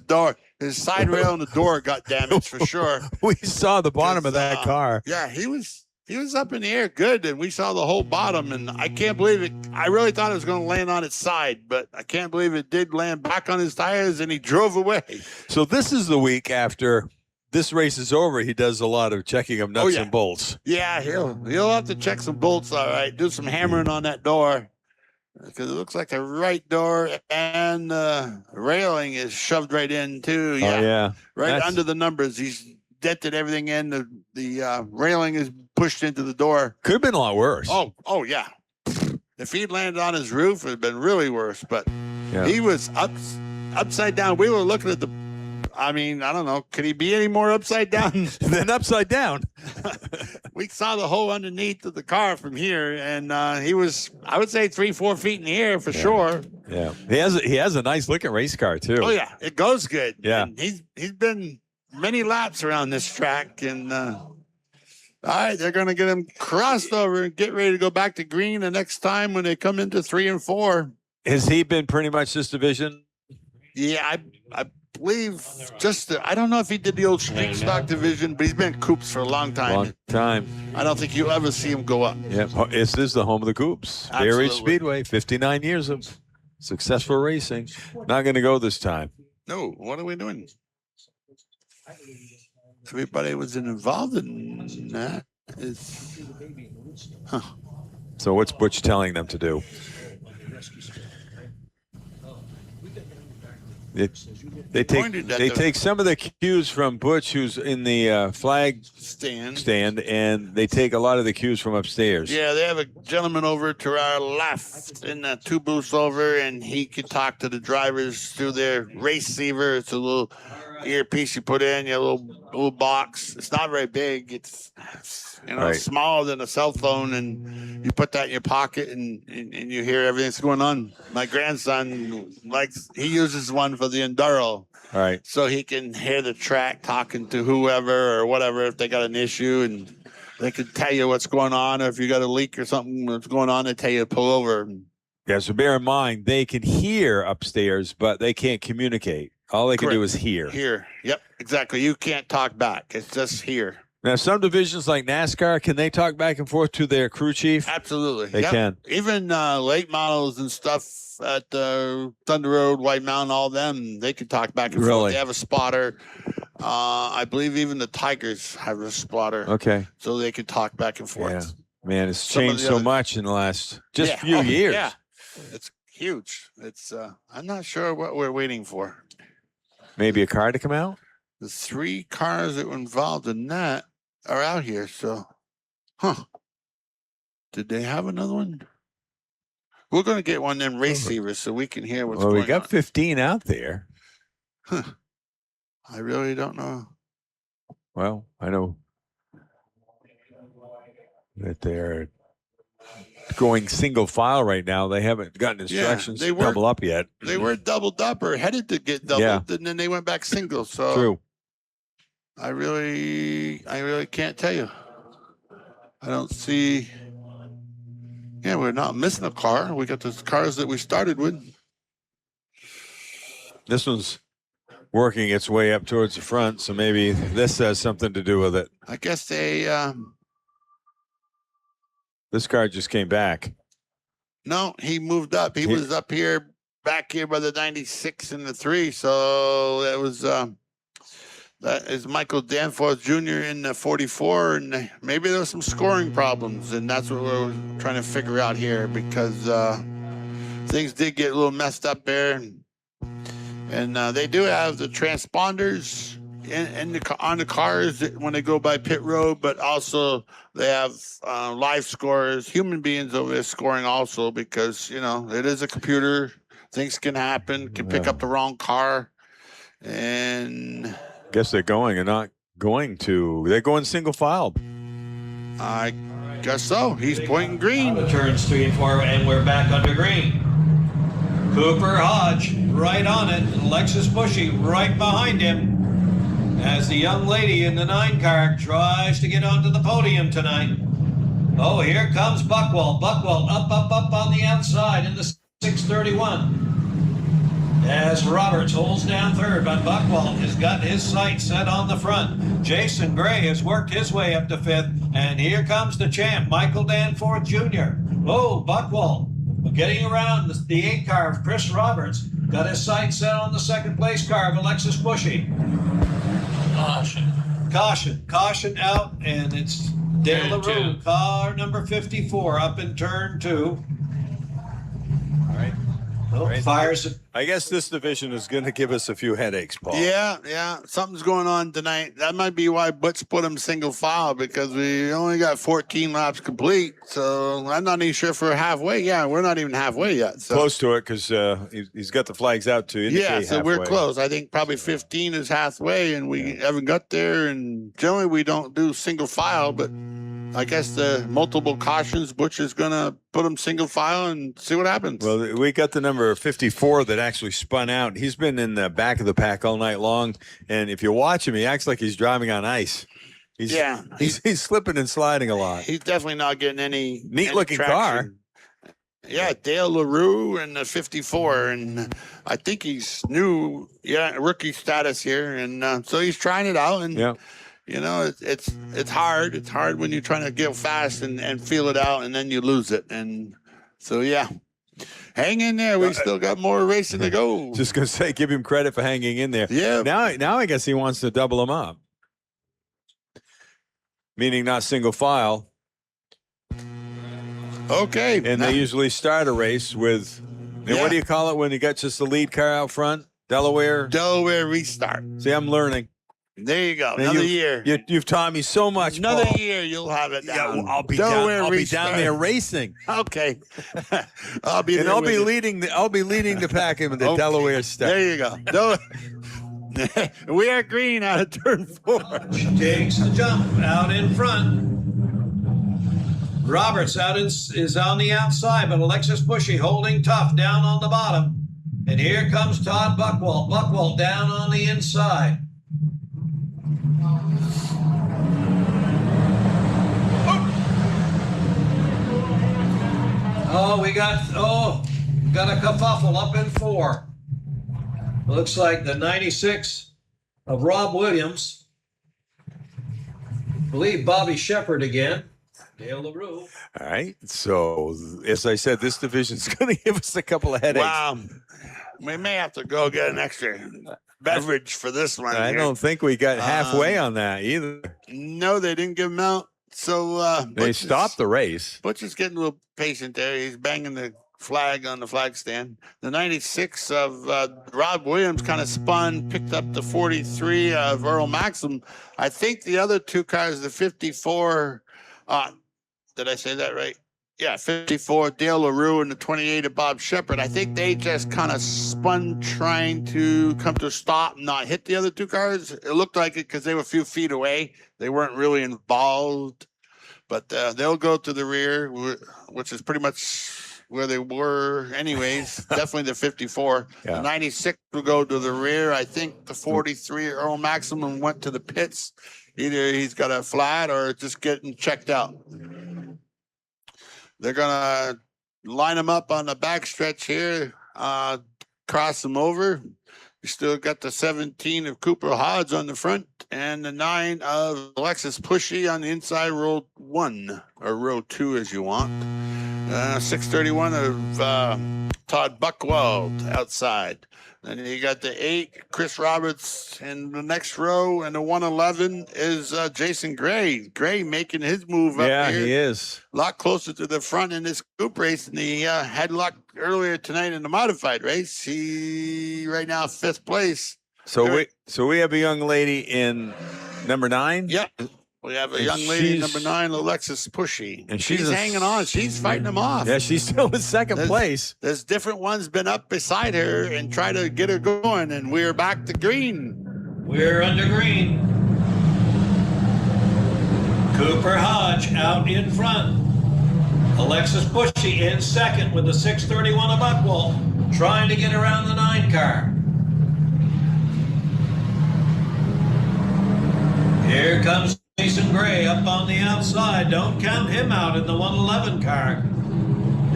side rail and the door got damaged for sure. We saw the bottom of that car. Yeah, he was up in the air good, and we saw the whole bottom, and I can't believe it. I really thought it was going to land on its side, but I can't believe it did land back on his tires, and he drove away. So this is the week after this race is over. He does a lot of checking of nuts and bolts. Yeah, he'll have to check some bolts, all right. Do some hammering on that door, because it looks like the right door and the railing is shoved right in too. Yeah, oh, yeah. Right under the numbers. He's dented everything in. The railing is pushed into the door. Could have been a lot worse. Oh yeah. If he'd landed on his roof, it'd been really worse. But he was upside down. We were looking at I don't know. Could he be any more upside down than upside down? We saw the hole underneath of the car from here, and he was, I would say, 3-4 feet in the air for sure. Yeah, he has a nice looking race car too. Oh yeah, it goes good. Yeah, and he's been many laps around this track, and all right, they're going to get him crossed over and get ready to go back to green the next time when they come into 3 and 4. Has he been pretty much this division? Yeah, I believe I don't know if he did the old street stock division, but he's been Coops for a long time. I don't think you'll ever see him go up. Yeah, this is the home of the Coops. Berry Speedway, 59 years of successful racing. Not going to go this time. No, what are we doing? Everybody was involved in that. So what's Butch telling them to do? They take some of the cues from Butch, who's in the flag stand, and they take a lot of the cues from upstairs. Yeah, they have a gentleman over to our left in the 2 booths over, and he could talk to the drivers through their receiver. It's a little earpiece you put in, your little box. It's not very big. It's Right. smaller than a cell phone, and you put that in your pocket, and you hear everything that's going on. My grandson he uses one for the Enduro. All right. So he can hear the track talking to whoever or whatever if they got an issue, and they can tell you what's going on, or if you got a leak or something that's going on, they tell you to pull over. Yeah, so bear in mind, they can hear upstairs, but they can't communicate. All they can do is hear. Hear. Yep, exactly. You can't talk back. It's just hear. Now, some divisions like NASCAR, can they talk back and forth to their crew chief? Absolutely. They can. Even late models and stuff at Thunder Road, White Mountain, all them, they can talk back and forth. They have a spotter. I believe even the Tigers have a spotter. Okay. So they can talk back and forth. Yeah. Man, it's changed so much in the last few years. Yeah. It's huge. It's I'm not sure what we're waiting for. Maybe a car to come out? The 3 cars that were involved in that are out here. So, did they have another one? We're going to get one of them receivers so we can hear what's going on. Well, we got 15 out there. I really don't know. Well, I know that they're going single file right now. They haven't gotten instructions to double up yet. They were doubled up or headed to get doubled, and then they went back single. So true. I really can't tell you. I don't see. Yeah, we're not missing a car. We got the cars that we started with. This one's working its way up towards the front, so maybe this has something to do with it. I guess they. This car just came back. No, he moved up. He was up here, back here by the 96 and the 3. So that was that is Michael Danforth Jr. in the 44, and maybe there was some scoring problems, and that's what we're trying to figure out here because things did get a little messed up there, and they do have the transponders on the cars when they go by pit road, but also they have live scorers, human beings over there scoring also because, it is a computer. Things can happen, can pick up the wrong car. And guess they're going and not going to. They're going single file. I guess so. He's pointing green. Turns 3 and 4, and we're back under green. Cooper Hodge right on it. Lexus Bushy right behind him. As the young lady in the 9 car tries to get onto the podium tonight. Oh, here comes Buckwald. Buckwald up on the outside in the 631. As Roberts holds down third, but Buckwald has got his sights set on the front. Jason Gray has worked his way up to 5th, and here comes the champ, Michael Danforth Jr. Oh, Buckwald getting around the 8 car of Chris Roberts. Got his sights set on the 2nd place car of Alexis Bushy. Caution out, and it's Dale Leroux, car number 54, up in turn 2. All right. Fires. I guess this division is going to give us a few headaches, Paul. Yeah. Something's going on tonight. That might be why Butch put him single file because we only got 14 laps complete. So I'm not even sure if we're halfway. Yeah, we're not even halfway yet. So. Close to it because he's got the flags out to indicate Yeah, so halfway. we're close. I think probably 15 is halfway, and we haven't got there. And generally we don't do single file, but I guess the multiple cautions, Butch is going to put him single file and see what happens. Well, we got the number 54 that actually spun out. He's been in the back of the pack all night long, and if you watch him, he acts like he's driving on ice. He's slipping and sliding a lot. He's definitely not getting any neat-looking car. Yeah, Dale Leroux in the 54, and I think he's new, rookie status here, and so he's trying it out, and it's hard. It's hard when you're trying to get fast and feel it out, and then you lose it, and so hang in there. We still got more racing to go. Just gonna say, give him credit for hanging in there. Yeah. Now I guess he wants to double them up, meaning not single file. Okay. And they usually start a race with, what do you call it when you got just the lead car out front? Delaware restart. See, I'm learning. There you go. Man, Another year. You've taught me so much. Another Paul. year, you'll have it down. Yeah, I'll be down there racing. Okay. I'll be leading the pack in the Delaware start. There you go. We are green out of turn 4. Takes the jump out in front. Roberts is on the outside, but Alexis Bushy holding tough down on the bottom. And here comes Todd Buckwalt. Buckwalt down on the inside. Oh, we got a kerfuffle up in 4. Looks like the 96 of Rob Williams. I believe Bobby Shepard again. Dale Leroux. All right. So, as I said, this division's going to give us a couple of headaches. Wow. We may have to go get an extra beverage for this one. I don't think we got halfway on that either. No, they didn't give him out. So they stopped the race. Butch is getting a little patient there. He's banging the flag on the flag stand. The 96 of Rob Williams kind of spun, picked up the 43 of Earl Maxim. I think the other two cars, the 54, did I say that right? Yeah, 54, Dale Leroux, and the 28 of Bob Shepard. I think they just kind of spun trying to come to a stop and not hit the other two cars. It looked like it because they were a few feet away. They weren't really involved. But they'll go to the rear, which is pretty much where they were anyways. Definitely the 54. Yeah. The 96 will go to the rear. I think the 43, Earl Maximum, went to the pits. Either he's got a flat or just getting checked out. They're going to line them up on the backstretch here, cross them over. You still got the 17 of Cooper Hodge on the front and the 9 of Alexis Pushy on the inside, row 1 or row 2 as you want. 631 of Todd Buckwald outside. Then you got the 8, Chris Roberts in the next row, and the 111 is Jason Gray. Gray making his move up here. Yeah, he is. A lot closer to the front in this coupe race than he had luck earlier tonight in the modified race. He right now 5th place. So we have a young lady in number 9. Yeah. We have a young lady, number 9, Alexis Pushy. And she's hanging on. She's fighting them off. Yeah, she's still in 2nd place. There's different ones been up beside her and try to get her going, and we're back to green. We're under green. Cooper Hodge out in front. Alexis Pushy in 2nd with the 631 of Buckwalt, trying to get around the 9 car. Here comes Jason Gray up on the outside. Don't count him out in the 111 car.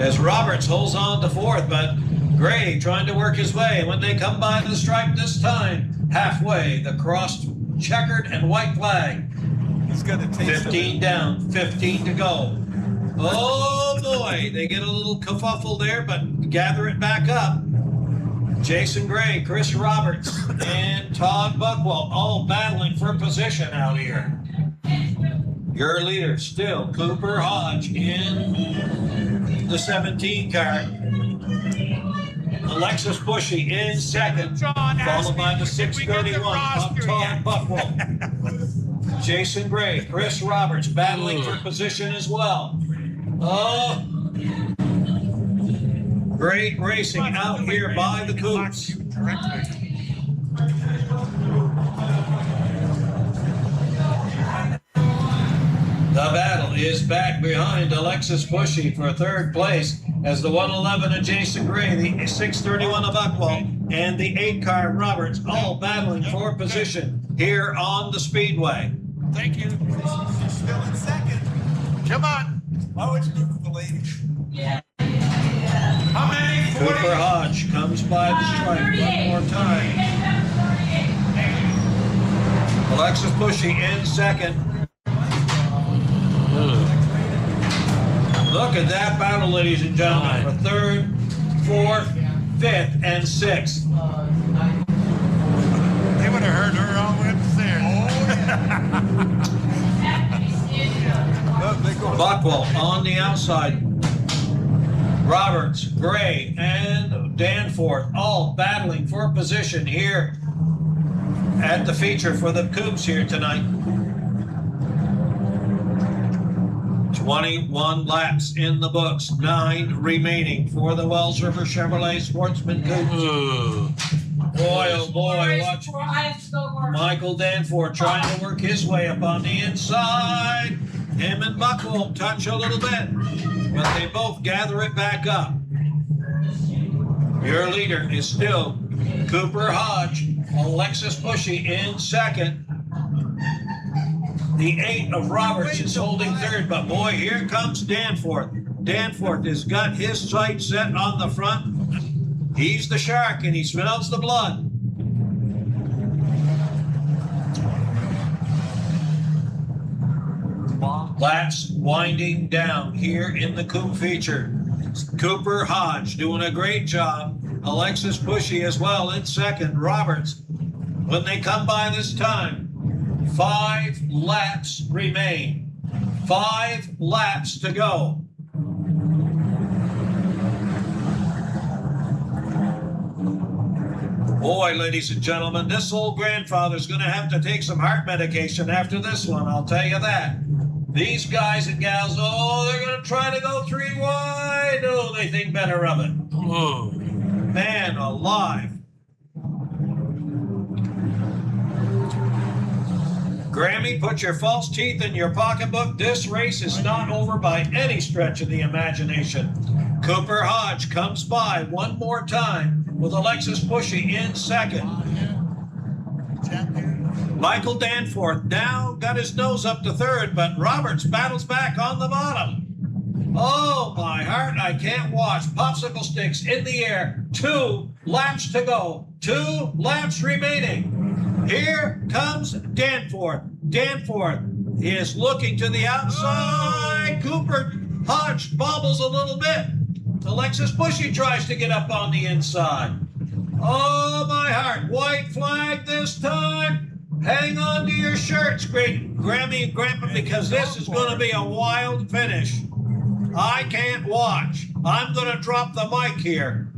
As Roberts holds on to 4th, but Gray trying to work his way. When they come by the stripe this time, halfway, the crossed checkered and white flag. He's got to take 15 down, 15 to go. Oh boy, they get a little kerfuffle there, but gather it back up. Jason Gray, Chris Roberts, and Todd Buckwalt all battling for position out here. Your leader still, Cooper Hodge in the 17 car. Alexis Bushy in 2nd, followed by the 631 of Todd Buckwalt. Jason Gray, Chris Roberts battling for position as well. Oh, great racing out here by the Coops. The battle is back behind Alexis Bushy for 3rd place as the 111 of Jason Gray, the 631 of Buckwalt, and the 8 car Roberts all battling for position here on the Speedway. Thank you. She's still in 2nd. Come on. Oh, it's good for the ladies. Yeah. How many? Cooper Hodge comes by the stripe one more time. Alexis Bushy in 2nd. Look at that battle, ladies and gentlemen, for 3rd, 4th, 5th, and 6th. They would have heard her all the way upstairs. Buckwalt on the outside. Roberts, Gray, and Danforth all battling for position here at the feature for the Coops here tonight. 21 laps in the books, 9 remaining for the Wells River Chevrolet Sportsman Coops. Boy, oh boy, watch Michael Danforth trying to work his way up on the inside. Him and Buck will touch a little bit, but they both gather it back up. Your leader is still Cooper Hodge, Alexis Bushy in second. The 8 of Roberts is holding third, but boy, here comes Danforth. Danforth has got his sights set on the front. He's the shark, and he smells the blood. Laps winding down here in the Coupe feature. Cooper Hodge doing a great job. Alexis Bushy as well in second. Roberts, when they come by this time, 5 laps remain. 5 laps to go. Boy, ladies and gentlemen, this old grandfather's going to have to take some heart medication after this one, I'll tell you that. These guys and gals, oh, they're going to try to go 3 wide. Oh, they think better of it. Oh, man alive. Grammy, put your false teeth in your pocketbook. This race is not over by any stretch of the imagination. Cooper Hodge comes by one more time with Alexis Bushy in second. Michael Danforth now got his nose up to third, but Roberts battles back on the bottom. Oh, my heart, I can't watch. Popsicle sticks in the air. 2 laps to go. 2 laps remaining. Here comes Danforth. Danforth is looking to the outside. Cooper Hodge bobbles a little bit. Alexis Bushy tries to get up on the inside. Oh, my heart. White flag this time. Hang on to your shirts, great Grammy and Grandpa, because this is going to be a wild finish. I can't watch. I'm going to drop the mic here.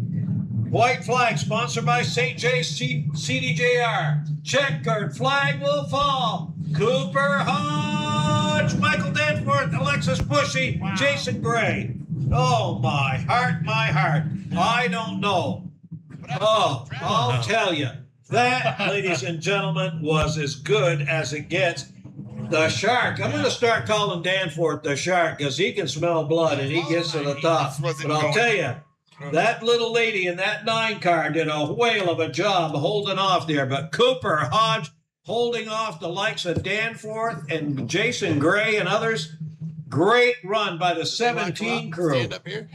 White flag sponsored by St. J's CDJR. Checkered flag will fall. Cooper Hodge, Michael Danforth, Alexis Bushy, Jason Gray. Oh, my heart, my heart. I don't know. Oh, I'll tell you. That, ladies and gentlemen, was as good as it gets. The shark. I'm going to start calling Danforth the shark because he can smell blood and he gets to the top. But I'll tell you, that little lady in that 9 car did a whale of a job holding off there. But Cooper Hodge holding off the likes of Danforth and Jason Gray and others. Great run by the 17 crew. Stand up here.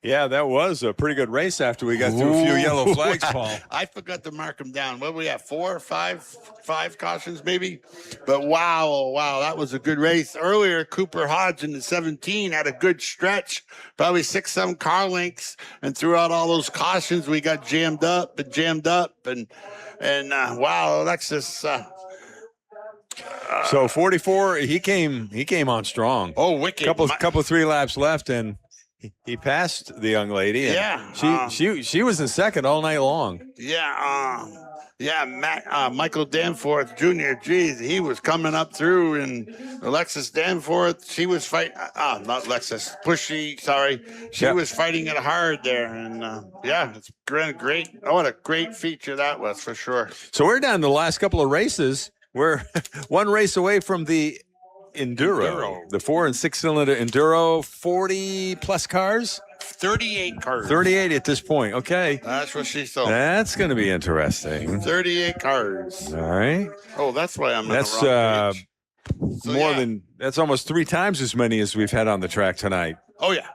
Yeah, that was a pretty good race after we got through a few yellow flags, Paul. I forgot to mark them down. What we have, 4 or 5 cautions maybe? But wow, that was a good race. Earlier, Cooper Hodge in the 17 had a good stretch, probably 6-7 car lengths, and throughout all those cautions, we got jammed up, and wow, Alexis. So 44, he came on strong. Oh, wicked! Couple 3 laps left, and he passed the young lady. And yeah, she was in second all night long. Michael Danforth Jr. Geez, he was coming up through, and Alexis Danforth, she was fighting. Not Alexis Bushy. Sorry, she was fighting it hard there, and it's great. Oh, what a great feature that was for sure. So we're down to the last couple of races. We're one race away from the Enduro. The 4 and 6 cylinder Enduro, 40 plus cars. 38 cars. 38 at this point. Okay. That's what she saw. That's going to be interesting. 38 cars. All right. Oh, that's why I'm. That's that's almost 3 times as many as we've had on the track tonight. Oh yeah.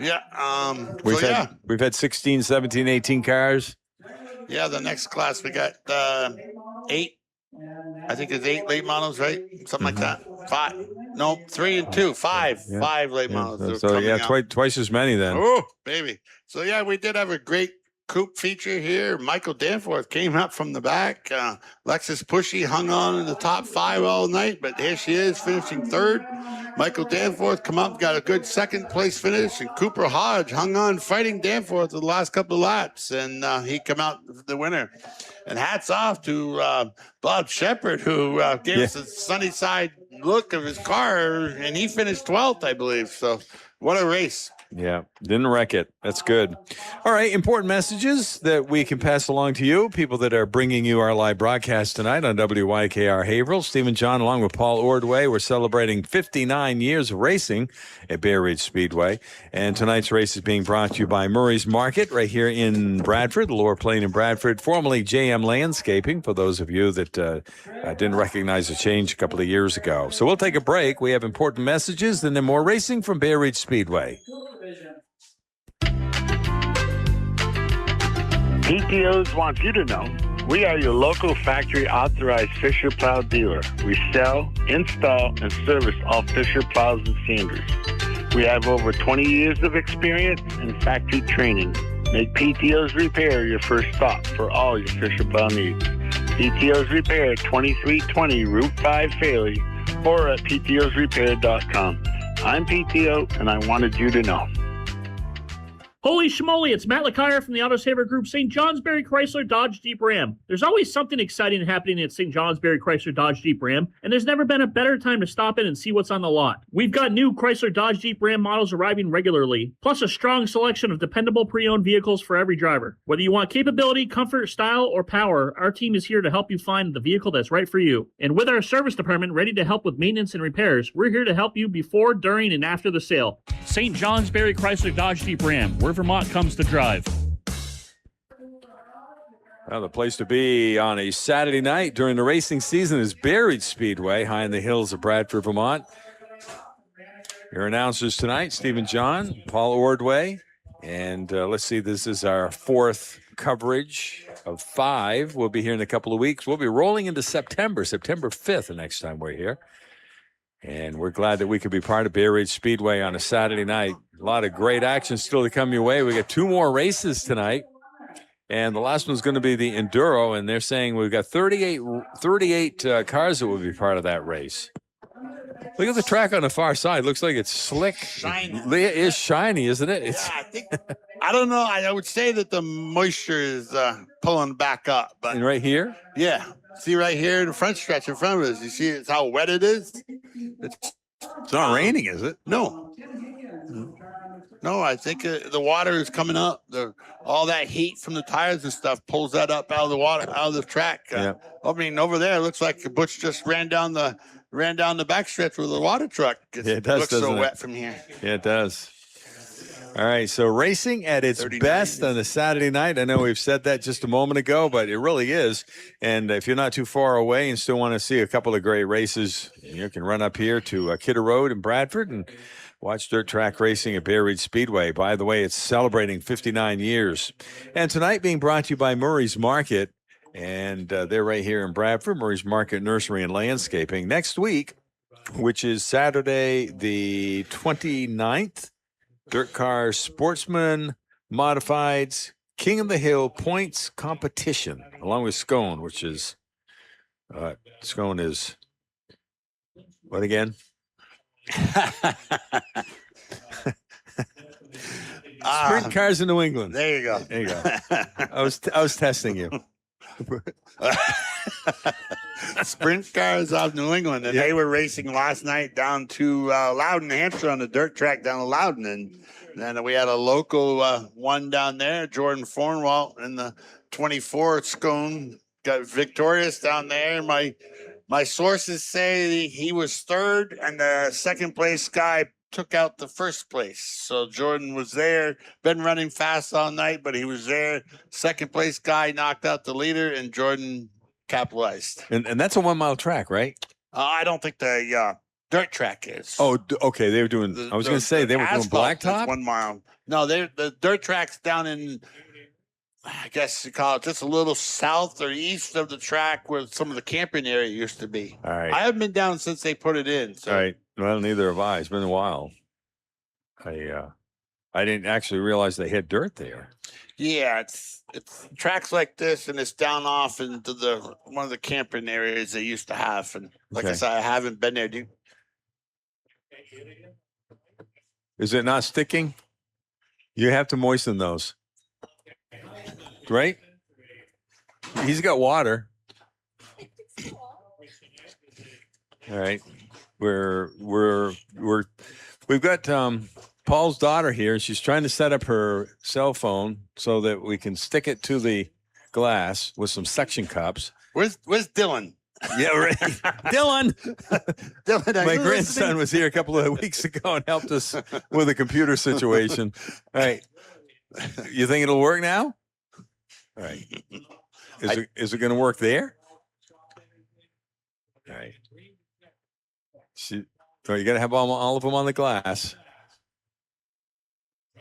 Yeah. We've had 16, 17, 18 cars. Yeah. The next class we got 8. I think it's 8 late models, right? Something like that. 5. No, 3 and 2. 5. 5 late models. So twice as many then. Oh, baby. So yeah, we did have a great coupe feature here. Michael Danforth came up from the back. Alexis Bushy hung on in the top 5 all night, but here she is finishing 3rd. Michael Danforth come up, got a good 2nd place finish, and Cooper Hodge hung on fighting Danforth the last couple of laps, and he come out the winner. And hats off to Bob Shepard, who gave us a sunny side look of his car, and he finished 12th, I believe. So what a race. Yeah, didn't wreck it. That's good. All right, important messages that we can pass along to you, people that are bringing you our live broadcast tonight on WYKR Haverhill. Stephen John, along with Paul Ordway, we're celebrating 59 years of racing at Bay Ridge Speedway. And tonight's race is being brought to you by Murray's Market right here in Bradford, the Lower Plain in Bradford, formerly JM Landscaping, for those of you that didn't recognize the change a couple of years ago. So we'll take a break. We have important messages and then more racing from Bay Ridge Speedway. PTOs want you to know we are your local factory authorized Fisher Plow dealer. We sell, install, and service all Fisher plows and sanders. We have over 20 years of experience in factory training. Make PTOs Repair your first stop for all your Fisher Plow needs. PTOs Repair, 2320 Route 5 Faley, or at ptosrepair.com. I'm PTO, and I wanted you to know. Holy schmoly, it's Matt LeCaire from the Autosaver Group, St. Johnsbury Chrysler Dodge Jeep Ram. There's always something exciting happening at St. Johnsbury Chrysler Dodge Jeep Ram, and there's never been a better time to stop in and see what's on the lot. We've got new Chrysler Dodge Jeep Ram models arriving regularly, plus a strong selection of dependable pre-owned vehicles for every driver. Whether you want capability, comfort, style, or power, our team is here to help you find the vehicle that's right for you. And with our service department ready to help with maintenance and repairs, we're here to help you before, during, and after the sale. St. Johnsbury Chrysler Dodge Jeep Ram, where Vermont comes to drive. Well, the place to be on a Saturday night during the racing season is Bay Ridge Speedway, high in the hills of Bradford, Vermont. Your announcers tonight, Stephen John, Paul Ordway, and let's see, this is our fourth coverage of 5. We'll be here in a couple of weeks. We'll be rolling into September 5th the next time we're here. And we're glad that we could be part of Bay Ridge Speedway on a Saturday night. A lot of great action still to come your way. We got 2 more races tonight. And the last one's going to be the Enduro. And they're saying we've got 38 cars that will be part of that race. Look at the track on the far side. Looks like it's slick. Shiny. It is shiny, isn't it? I don't know. I would say that the moisture is pulling back up. But And right here? Yeah. See right here, the front stretch in front of us. You see it's how wet it is? It's not raining, is it? No. No, I think the water is coming up. All that heat from the tires and stuff pulls that up out of the water, out of the track. I mean, over there, it looks like Butch just ran down the backstretch with a water truck. It does, looks so doesn't it? wet from here. Yeah, it does. All right, so racing at its best on a Saturday night. I know we've said that just a moment ago, but it really is. And if you're not too far away and still want to see a couple of great races, you can run up here to Kidder Road in Bradford and watch dirt track racing at Bay Ridge Speedway. By the way, it's celebrating 59 years. And tonight being brought to you by Murray's Market, and they're right here in Bradford, Murray's Market Nursery and Landscaping. Next week, which is Saturday the 29th, Dirt Car Sportsman Modifieds King of the Hill Points Competition, along with Scone, which is Scone is what again? Sprint cars in New England. There you go. There you go. I was testing you. Sprint cars of New England, and they were racing last night down to Loudon, New Hampshire, on the dirt track down to Loudon, and then we had a local one down there, Jordan Fornwalt, in the 24 Scone got victorious down there. My sources say he was third, and the second place guy took out the first place. So Jordan was there, been running fast all night, but he was there. Second place guy knocked out the leader, and Jordan capitalized. And that's a 1 mile track, right? I don't think the dirt track is. Oh, okay. They were doing. I was going to say they were doing blacktop. 1 mile. No, the dirt track's down in, I guess you call it, just a little south or east of the track where some of the camping area used to be. All right. I haven't been down since they put it in. So. All right. Well, neither have I. It's been a while. I didn't actually realize they had dirt there. Yeah, it's tracks like this, and it's down off into one of the camping areas they used to have. And like I said, I haven't been there. Is it not sticking? You have to moisten those, right? He's got water. All right. We've got Paul's daughter here. She's trying to set up her cell phone so that we can stick it to the glass with some suction cups. Where's Dylan? Yeah, right. Dylan. Dylan, My grandson was here a couple of weeks ago and helped us with a computer situation. All right. You think it'll work now? All right. Is it going to work there? All right. You got to have all of them on the glass.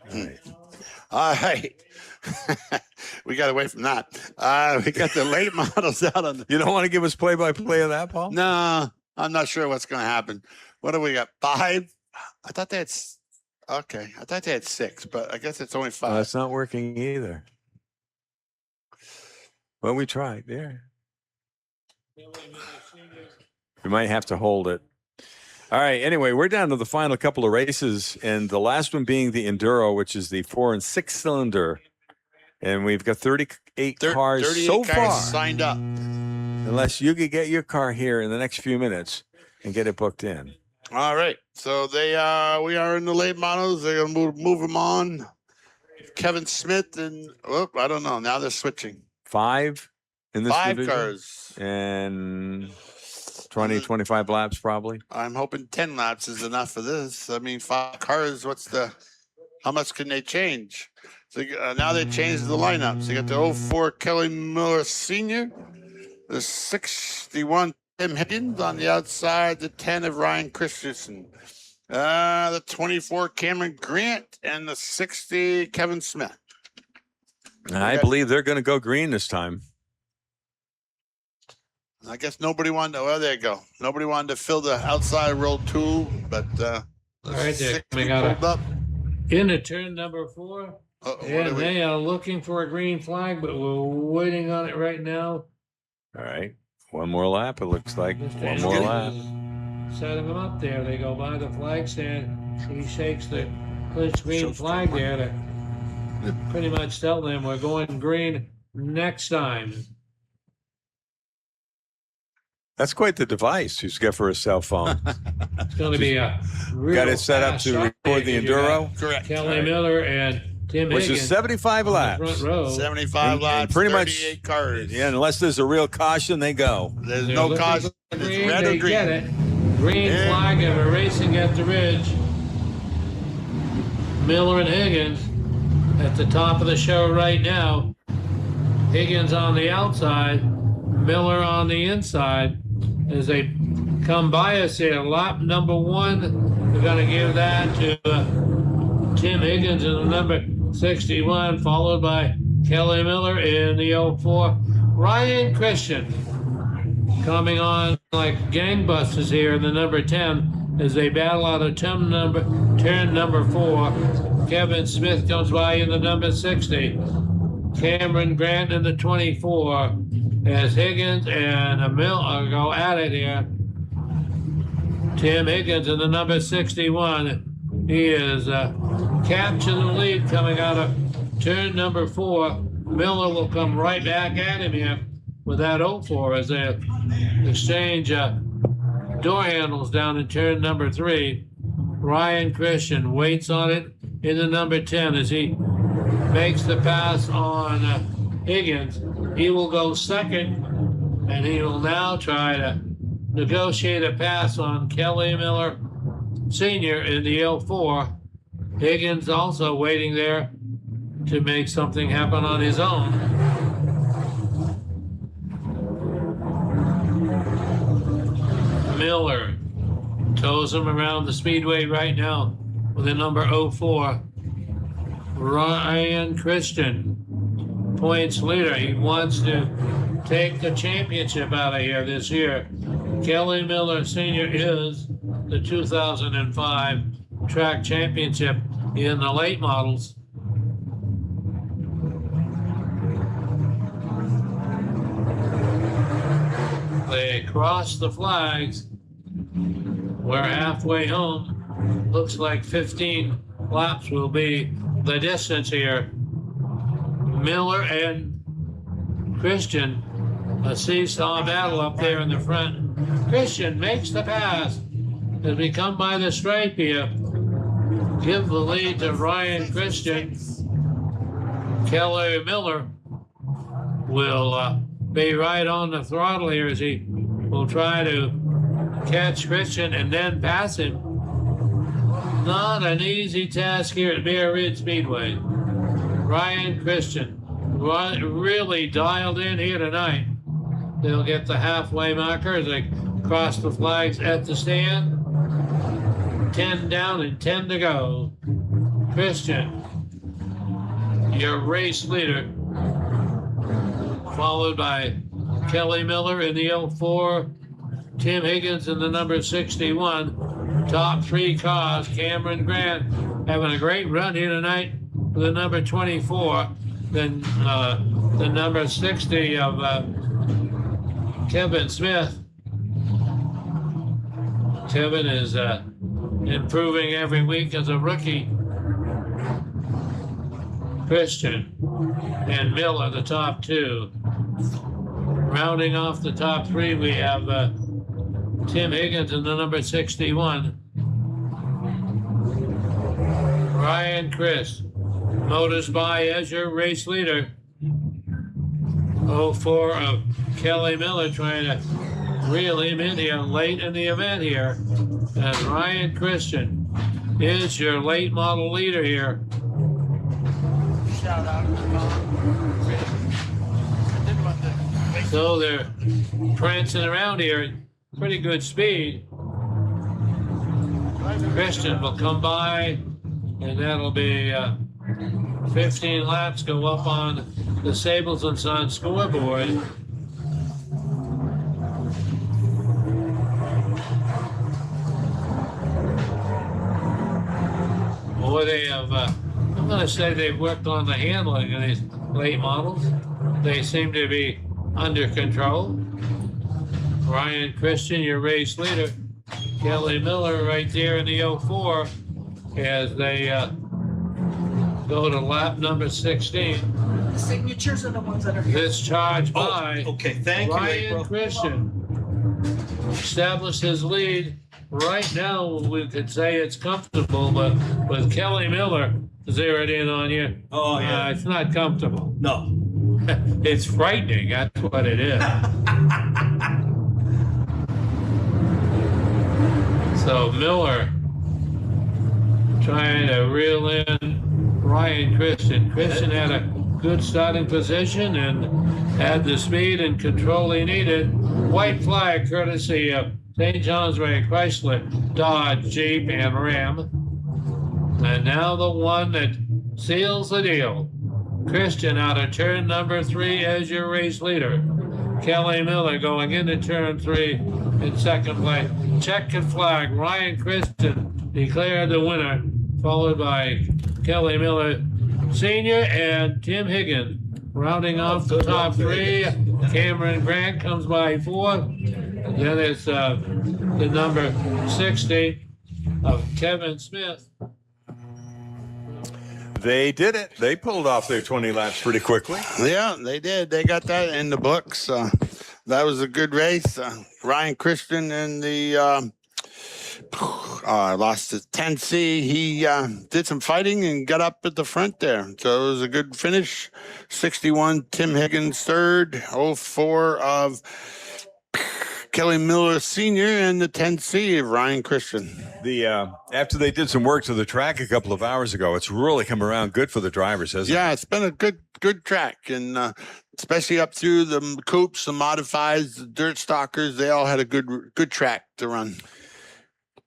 All right. All right. We got away from that. We got the late models out on the. You don't want to give us play-by-play of that, Paul? No, I'm not sure what's going to happen. What do we got? 5? I thought that's okay. I thought they had 6, but I guess it's only 5. It's not working either. Well, we tried there. We might have to hold it. All right. Anyway, we're down to the final couple of races, and the last one being the Enduro, which is the 4- and 6-cylinder. And we've got 38 cars 38 so cars far signed up. Unless you could get your car here in the next few minutes and get it booked in. All right. So we are in the late models. They're going to move them on. Kevin Smith and I don't know. Now they're switching. 5 in this 5 division? cars. And 20, 25 laps probably. I'm hoping 10 laps is enough for this. I mean, 5 cars, how much can they change? So now they changed the lineup. So you got the 04 Kelly Miller Sr., the 61 Tim Higgins on the outside, the 10 of Ryan Christensen, the 24 Cameron Grant, and the 60 Kevin Smith. I believe they're going to go green this time. I guess nobody wanted to, well, there you go. Nobody wanted to fill the outside roll 2, but all right, they're coming out into turn number 4. And they are looking for a green flag, but we're waiting on it right now. All right. One more lap, it looks like. One more lap. Setting them up there. They go by the flag stand. He shakes the clenched green flag there to pretty much tell them we're going green next time. That's quite the device she's got for a cell phone. It's going to be a real got it set up to record the Enduro. Correct. Kelly Miller and Tim Which Higgins is 75 laps. front row. 75 laps, pretty 38 much, cars. Yeah, unless there's a real caution, they go. There's They're no looking caution. for It's green, red or they green. get it. Green flag and we're racing at the ridge. Miller and Higgins at the top of the show right now. Higgins on the outside, Miller on the inside. As they come by us here, lap number 1, we're going to give that to Tim Higgins in the number 61, followed by Kelly Miller in the 04. Ryan Christian coming on like gangbusters here in the number 10 as they battle out of turn number 4. Kevin Smith comes by in the number 60. Cameron Grant in the 24. As Higgins and Miller go at it here. Tim Higgins in the number 61. He is capturing the lead coming out of turn number 4. Miller will come right back at him here with that 04 as they exchange door handles down in turn number 3. Ryan Christian waits on it in the number 10 as he makes the pass on Higgins. He will go second, and he will now try to negotiate a pass on Kelly Miller Sr. in the 04. Higgins also waiting there to make something happen on his own. Miller tows him around the speedway right now with the number 04. Ryan Christian, points leader. He wants to take the championship out of here this year. Kelly Miller Sr. is the 2005 track championship in the late models. They cross the flags. We're halfway home. Looks like 15 laps will be the distance here. Miller and Christian, a seesaw battle up there in the front. Christian makes the pass as we come by the stripe here. give the lead to Ryan Christian. Kelly Miller will be right on the throttle here as he will try to catch Christian and then pass him. Not an easy task here at Bear Ridge Speedway. Ryan Christian really dialed in here tonight. They'll get the halfway marker as they cross the flags at the stand. 10 down and 10 to go. Christian, your race leader, followed by Kelly Miller in the 04, Tim Higgins in the number 61. Top three cars, Cameron Grant having a great run here tonight with the number 24. Then the number 60 of Kevin Smith. Kevin is improving every week as a rookie. Christian and Miller, the top two. Rounding off the top three, we have Tim Higgins in the number 61. Ryan Chris, Motors By as your race leader. 04 of Kelly Miller trying to reel him in here late in the event here. And Ryan Christian is your late model leader here. Shout out. So they're prancing around here at pretty good speed. Christian will come by, and that'll be 15 laps go up on the Sables and Sons scoreboard. Boy, they have, I'm going to say they've worked on the handling of these late models. They seem to be under control. Ryan Christian, your race leader. Kelly Miller right there in the 04 as they go to lap number 16. The signatures are the ones that are here. This charge by Okay, thank you, Ryan April. Christian established his lead. Right now, we could say it's comfortable, but with Kelly Miller zeroed in on you, it's not comfortable. No. It's frightening. That's what it is. So Miller trying to reel in Ryan Christian. Christian had a good starting position and had the speed and control he needed. White flag courtesy of St. Johnsbury Chrysler, Dodge, Jeep, and Ram. And now the one that seals the deal. Christian out of turn number 3 as your race leader. Kelly Miller going into turn 3 in second place. Checkered flag, Ryan Christian declared the winner, followed by Kelly Miller Sr. and Tim Higgins. Rounding off the top 3, Cameron Grant comes by 4th. Then it's the number 60 of Kevin Smith. They did it. They pulled off their 20 laps pretty quickly. Yeah, they did. They got that in the books. That was a good race. Ryan Christian in the lost his 10C. He did some fighting and got up at the front there. So it was a good finish. 61, Tim Higgins third. 04 of Kelly Miller Sr. and the 10C of Ryan Christian. The after they did some work to the track a couple of hours ago, it's really come around good for the drivers, hasn't it? Yeah, it's been a good track, and especially up through the coupes, the modifieds, the dirt stalkers. They all had a good track to run.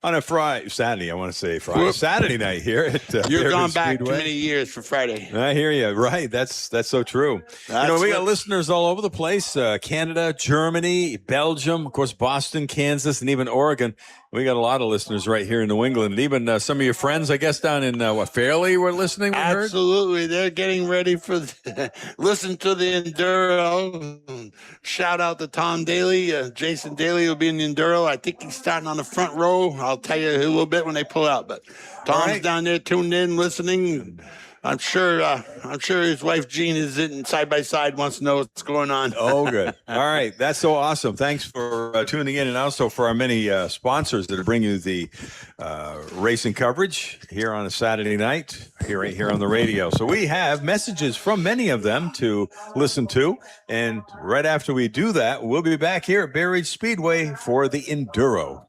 On a Saturday, I want to say Friday, Saturday night here at You've Bear gone Ridge back Speedway. too many years for Friday. I hear you. Right. That's so true. We got listeners all over the place. Canada, Germany, Belgium, of course, Boston, Kansas, and even Oregon. We got a lot of listeners right here in New England. Even some of your friends, I guess, down in Fairleigh were listening. We heard? Absolutely. They're getting ready for listen to the Enduro. Shout out to Tom Daly. Jason Daly will be in the Enduro. I think he's starting on the front row. I'll tell you a little bit when they pull out. But Tom's down there tuned in, listening. I'm sure his wife Jean is in side by side, wants to know what's going on. Oh, good. All right. That's so awesome. Thanks for tuning in, and also for our many sponsors that are bringing you the racing coverage here on a Saturday night, right here on the radio. So we have messages from many of them to listen to. And right after we do that, we'll be back here at Bay Ridge Speedway for the Enduro.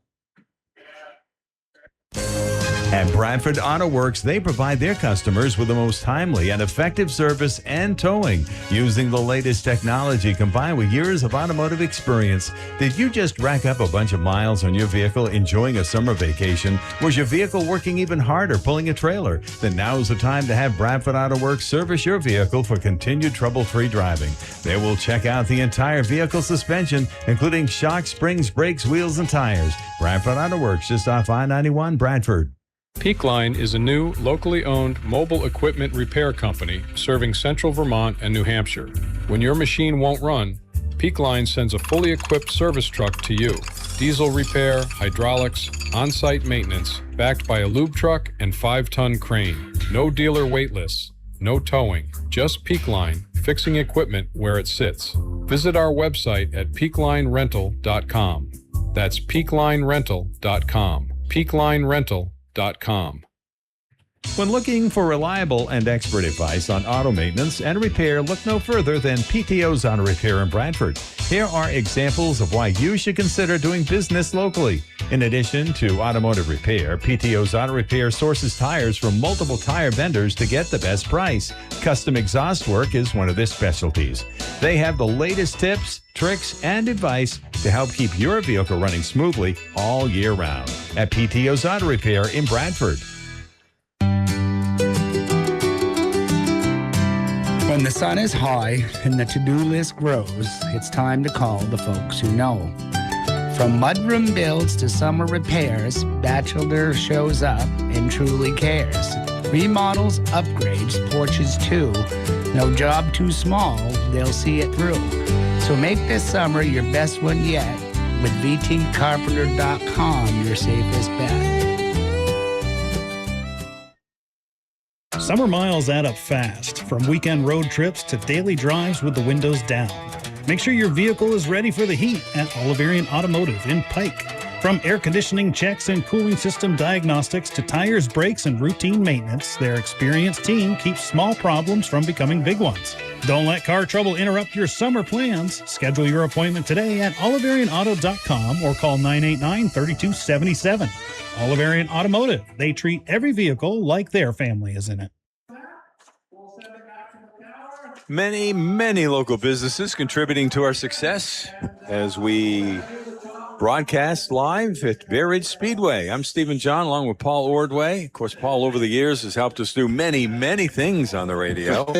At Bradford Auto Works, they provide their customers with the most timely and effective service and towing using the latest technology combined with years of automotive experience. Did you just rack up a bunch of miles on your vehicle enjoying a summer vacation? Was your vehicle working even harder pulling a trailer? Then now's the time to have Bradford Auto Works service your vehicle for continued trouble-free driving. They will check out the entire vehicle suspension, including shocks, springs, brakes, wheels, and tires. Bradford Auto Works, just off I-91 Bradford. Peakline is a new, locally owned mobile equipment repair company serving central Vermont and New Hampshire. When your machine won't run, Peakline sends a fully equipped service truck to you. Diesel repair, hydraulics, on-site maintenance, backed by a lube truck and 5-ton crane. No dealer wait lists, no towing, just Peakline, fixing equipment where it sits. Visit our website at peaklinerental.com. That's peaklinerental.com. peaklinerental.com. When looking for reliable and expert advice on auto maintenance and repair, look no further than PTO's Auto Repair in Bradford. Here are examples of why you should consider doing business locally. In addition to automotive repair, PTO's Auto Repair sources tires from multiple tire vendors to get the best price. Custom exhaust work is one of their specialties. They have the latest tips, tricks, and advice to help keep your vehicle running smoothly all year round at PTO's Auto Repair in Bradford. When the sun is high and the to-do list grows, it's time to call the folks who know. From mudroom builds to summer repairs, Batchelder shows up and truly cares. Remodels, upgrades, porches too. No job too small, they'll see it through. So make this summer your best one yet. With VTCarpenter.com, your safest bet. Summer miles add up fast, from weekend road trips to daily drives with the windows down. Make sure your vehicle is ready for the heat at Oliverian Automotive in Pike. From air conditioning checks and cooling system diagnostics to tires, brakes, and routine maintenance, their experienced team keeps small problems from becoming big ones. Don't let car trouble interrupt your summer plans. Schedule your appointment today at oliverianauto.com or call 989-3277. Oliverian Automotive. They treat every vehicle like their family is in it. Many, many local businesses contributing to our success as we broadcast live at Bay Ridge Speedway. I'm Stephen John, along with Paul Ordway. Of course, Paul, over the years, has helped us do many, many things on the radio.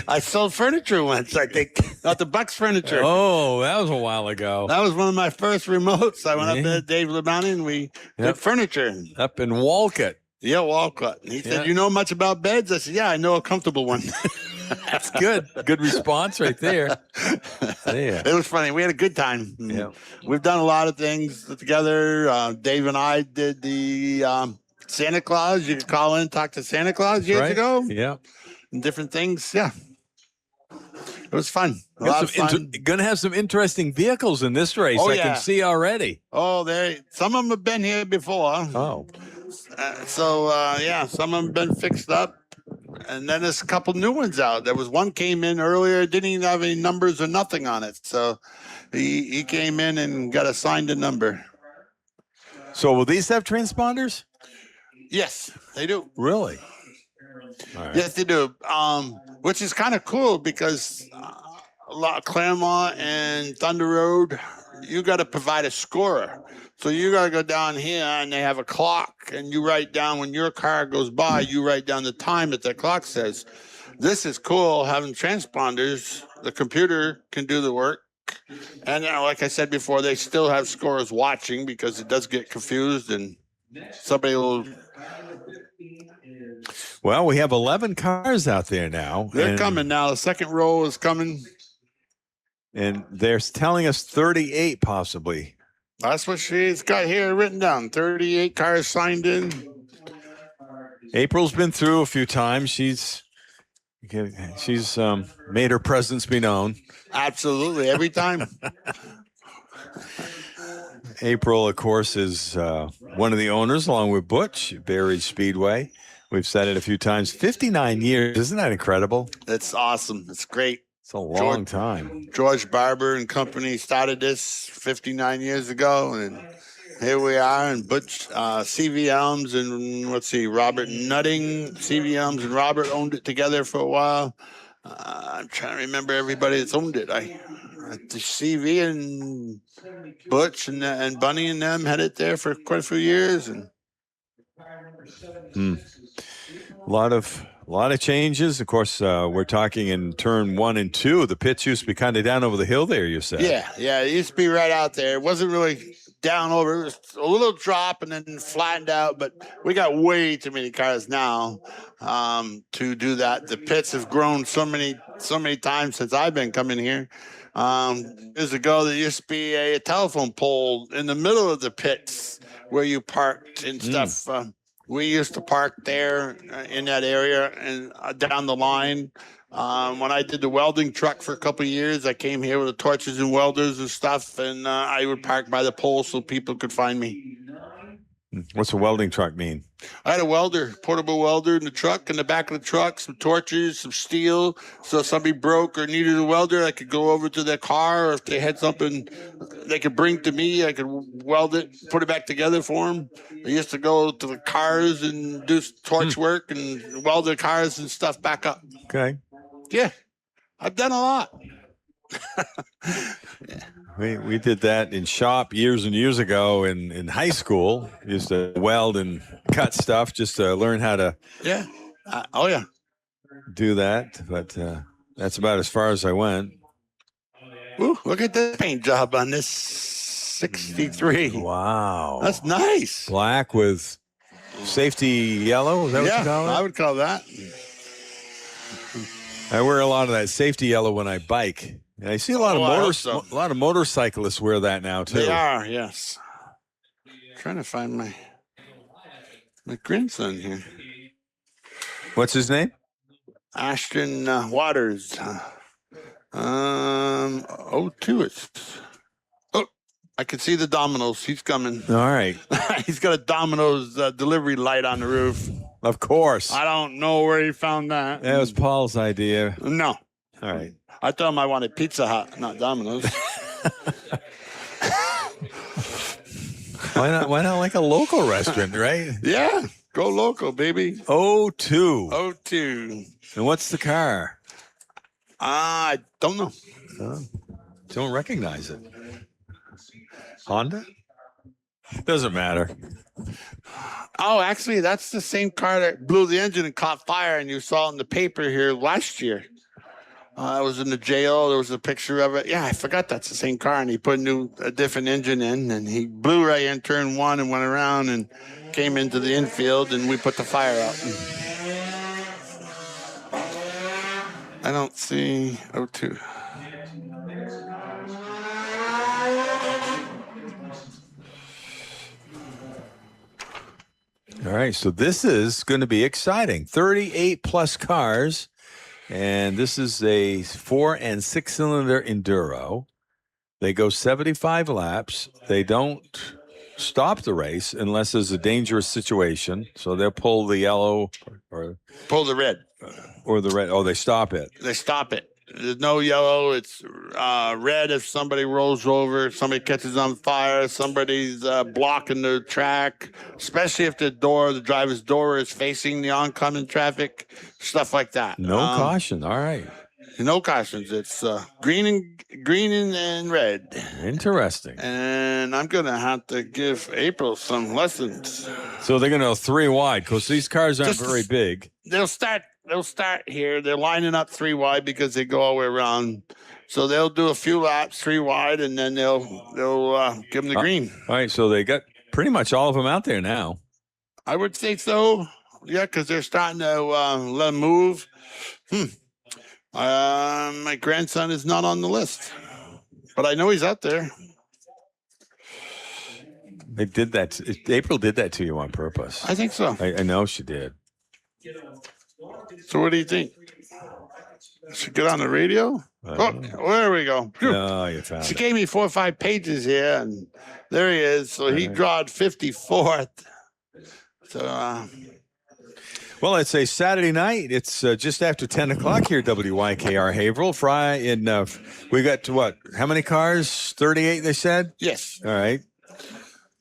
I sold furniture once, I think. Not the Bucks furniture. Oh, that was a while ago. That was one of my first remotes. I went up to Dave Labani and we did furniture. Up in Walcott. Yeah, Walcott. And he said, "You know much about beds?" I said, "Yeah, I know a comfortable one." That's good. Good response right there. Yeah. It was funny. We had a good time. Yeah. We've done a lot of things together. Dave and I did the Santa Claus. You could call in and talk to Santa Claus years ago. Yeah. And different things. Yeah. It was fun. A lot of fun. Going to have some interesting vehicles in this race. I can see already. Oh, some of them have been here before. Oh. Some of them have been fixed up. And then there's a couple new ones out. There was one came in earlier, didn't even have any numbers or nothing on it. So he came in and got assigned a number. So will these have transponders? Yes, they do. Really? All right. Yes, they do. Which is kind of cool because a lot of Claremont and Thunder Road, you got to provide a scorer. So you got to go down here and they have a clock and you write down when your car goes by, you write down the time that the clock says. This is cool having transponders. The computer can do the work. And like I said before, they still have scorers watching because it does get confused and somebody will. Well, we have 11 cars out there now. They're coming now. The second row is coming. And they're telling us 38 possibly. That's what she's got here written down. 38 cars signed in. April's been through a few times. She's made her presence be known. Absolutely, every time. April, of course, is one of the owners, along with Butch, Bay Ridge Speedway. We've said it a few times. 59 years. Isn't that incredible? That's awesome. It's great. It's a long time. George Barber and company started this 59 years ago, and here we are. And Butch, CV Elms, and Robert Nutting, CV Elms, and Robert owned it together for a while. I'm trying to remember everybody that's owned it. The CV and Butch and Bunny and them had it there for quite a few years, and a lot of changes. Of course, we're talking in turn 1 and 2. The pits used to be kind of down over the hill there, you said. Yeah, it used to be right out there. It wasn't really down over. It was a little drop and then flattened out, but we got way too many cars now to do that. The pits have grown so many times since I've been coming here. Years ago, there used to be a telephone pole in the middle of the pits where you parked and stuff. We used to park there in that area and down the line. When I did the welding truck for a couple of years, I came here with the torches and welders and stuff, and I would park by the pole so people could find me. What's a welding truck mean? I had a portable welder in the truck, in the back of the truck, some torches, some steel. So if somebody broke or needed a welder, I could go over to their car, or if they had something they could bring to me, I could weld it, put it back together for them. I used to go to the cars and do torch work and weld the cars and stuff back up. Okay. Yeah, I've done a lot. We did that in shop years and years ago in high school. Used to weld and cut stuff just to learn how to do that. But that's about as far as I went. Ooh, look at the paint job on this 63. Wow. That's nice. Black with safety yellow. Is that what you call it? I would call that. I wear a lot of that safety yellow when I bike. And I see a lot of motorcyclists wear that now too. They are, yes. Trying to find my grandson here. What's his name? Ashton Waters. 02. I can see the Domino's. He's coming. All right. He's got a Domino's delivery light on the roof. Of course. I don't know where he found that. That was Paul's idea. No. All right. I told him I wanted Pizza Hut, not Domino's. Why not like a local restaurant, right? Yeah. Go local, baby. 02. 02. And what's the car? I don't know. Don't recognize it. Honda? Doesn't matter. Oh, actually, that's the same car that blew the engine and caught fire, and you saw it in the paper here last year. I was in the jail. There was a picture of it. Yeah, I forgot that's the same car, and he put a different engine in, and he blew right in turn 1 and went around and came into the infield, and we put the fire out. I don't see 02. All right, so this is going to be exciting. 38 plus cars, and this is a 4 and 6-cylinder enduro. They go 75 laps. They don't stop the race unless there's a dangerous situation. So they'll pull the yellow or pull the red. Or the red. Oh, they stop it. They stop it. There's no yellow. It's red if somebody rolls over, somebody catches on fire, somebody's blocking the track, especially if the driver's door is facing the oncoming traffic, stuff like that. No caution. All right. No cautions. It's green and red. Interesting. And I'm going to have to give April some lessons. So they're going to go 3 wide because these cars aren't very big. They'll start here. They're lining up 3 wide because they go all the way around. So they'll do a few laps 3 wide, and then they'll give them the green. All right. So they got pretty much all of them out there now. I would say so. Yeah, because they're starting to let them move. My grandson is not on the list, but I know he's out there. They did that. April did that to you on purpose. I think so. I know she did. So what do you think? Should get on the radio? Oh, there we go. Phew. Oh, you found She it. gave me 4 or 5 pages here, and there he is. So he drawed 54th. So, Well, it's a Saturday night. It's just after 10 o'clock here at WYKR Haverhill. We got to what? How many cars? 38, they said? Yes. All right.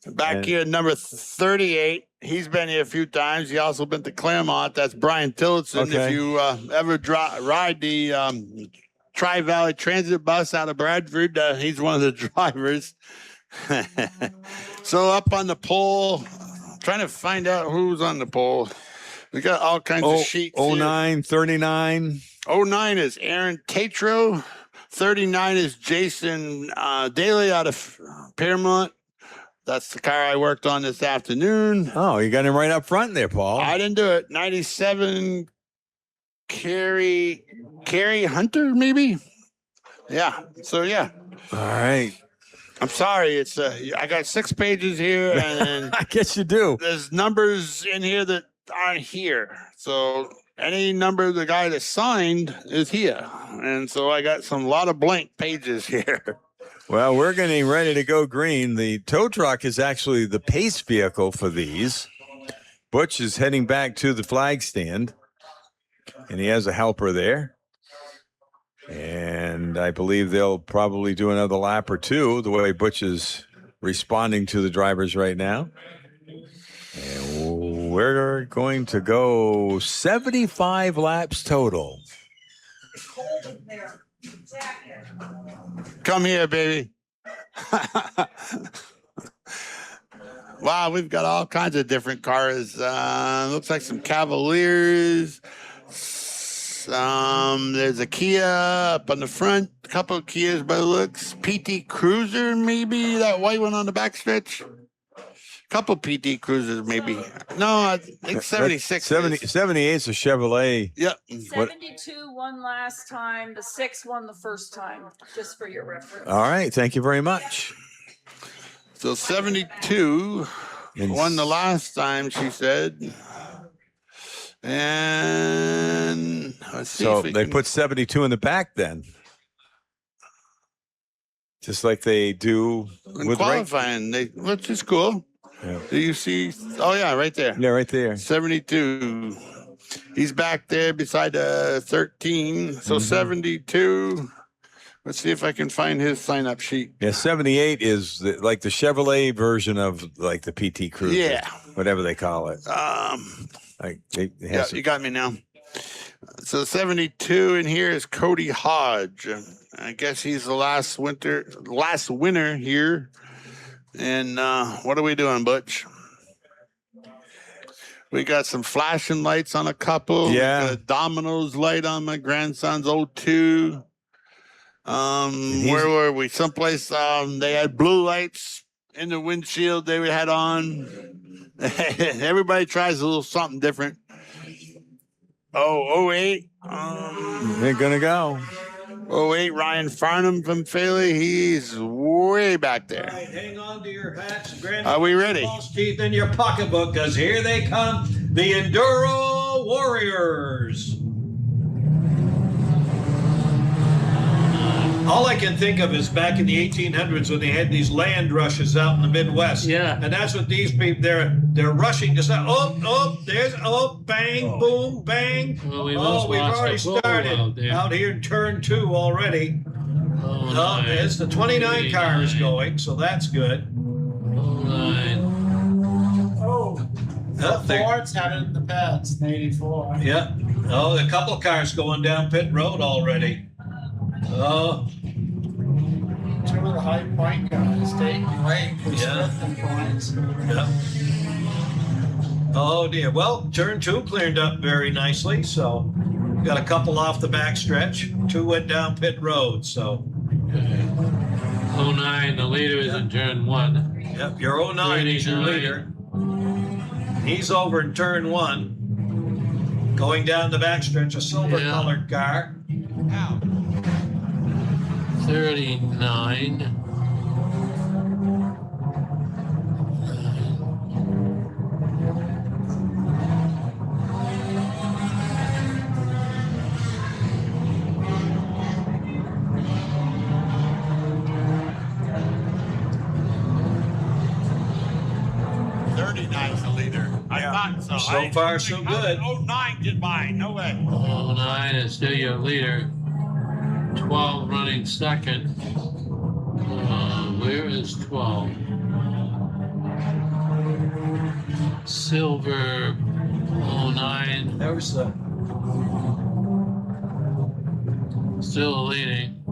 Back here, number 38. He's been here a few times. He also been to Claremont. That's Brian Tillotson. Okay. If you ever ride the Tri-Valley Transit bus out of Bradford, he's one of the drivers. So up on the pole, trying to find out who's on the pole. We got all kinds of sheets. 09, 39. 09 is Aaron Tatro. 39 is Jason Daly out of Paramount. That's the car I worked on this afternoon. Oh, you got him right up front there, Paul. I didn't do it. 97 Carrie Hunter, maybe? Yeah. So, yeah. All right. I'm sorry. It's I got 6 pages here, and I guess you do. There's numbers in here that aren't here. So any number the guy that signed is here. And so I got a lot of blank pages here. Well, we're getting ready to go green. The tow truck is actually the pace vehicle for these. Butch is heading back to the flag stand, and he has a helper there. And I believe they'll probably do another lap or two, the way Butch is responding to the drivers right now. And we're going to go 75 laps total. Come here, baby. Wow, we've got all kinds of different cars. Looks like some Cavaliers. There's a Kia up on the front. A couple of Kias by the looks. PT Cruiser, maybe. That white one on the backstretch. Couple PT Cruisers, maybe. No, I think 76. 78 is a Chevrolet. Yep. 72 won last time. The 6 won the first time, just for your reference. All right. Thank you very much. So 72 won the last time, she said. And let's see. So if we they can... put 72 in the back then. Just like they do with qualifying, which is cool. Yeah. Do you see? Oh, yeah, right there. Yeah, right there. 72. He's back there beside 13. So 72. Let's see if I can find his sign-up sheet. Yeah, 78 is like the Chevrolet version of like the PT Cruiser. Yeah. Whatever they call it. Yeah, you got me now. So 72 in here is Cody Hodge. I guess he's the last winner here. And what are we doing, Butch? We got some flashing lights on a couple. Yeah. We got a Domino's light on my grandson's 02. Where were we? Someplace they had blue lights in the windshield they had on. Everybody tries a little something different. 08. They're gonna go. 08, Ryan Farnham from Philly. He's way back there. All right, hang on to your hats. Are we ready? False teeth in your pocketbook, because here they come, the Enduro Warriors. All I can think of is back in the 1800s when they had these land rushes out in the Midwest. Yeah. And that's what these people, they're rushing to say, bang, boom, bang. Well, we've already started out here in turn 2 already. There's the 29 cars going, so that's good. Ford's had it in the past, in 84. Yeah. Oh, a couple of cars going down pit road already. Oh. 2 of the high point guys taking away points. Yeah. Oh dear. Well, turn 2 cleared up very nicely, so got a couple off the back stretch. 2 went down pit road, so. 09, the leader is in turn 1. Yep, your 09 is your leader. He's over in turn 1. Going down the back stretch, a silver colored car. 39. not. So, So far, so good. 09 just by. No way. 09 is still your leader. 12 running second. Where is 12? Silver 09. There's the Still leading.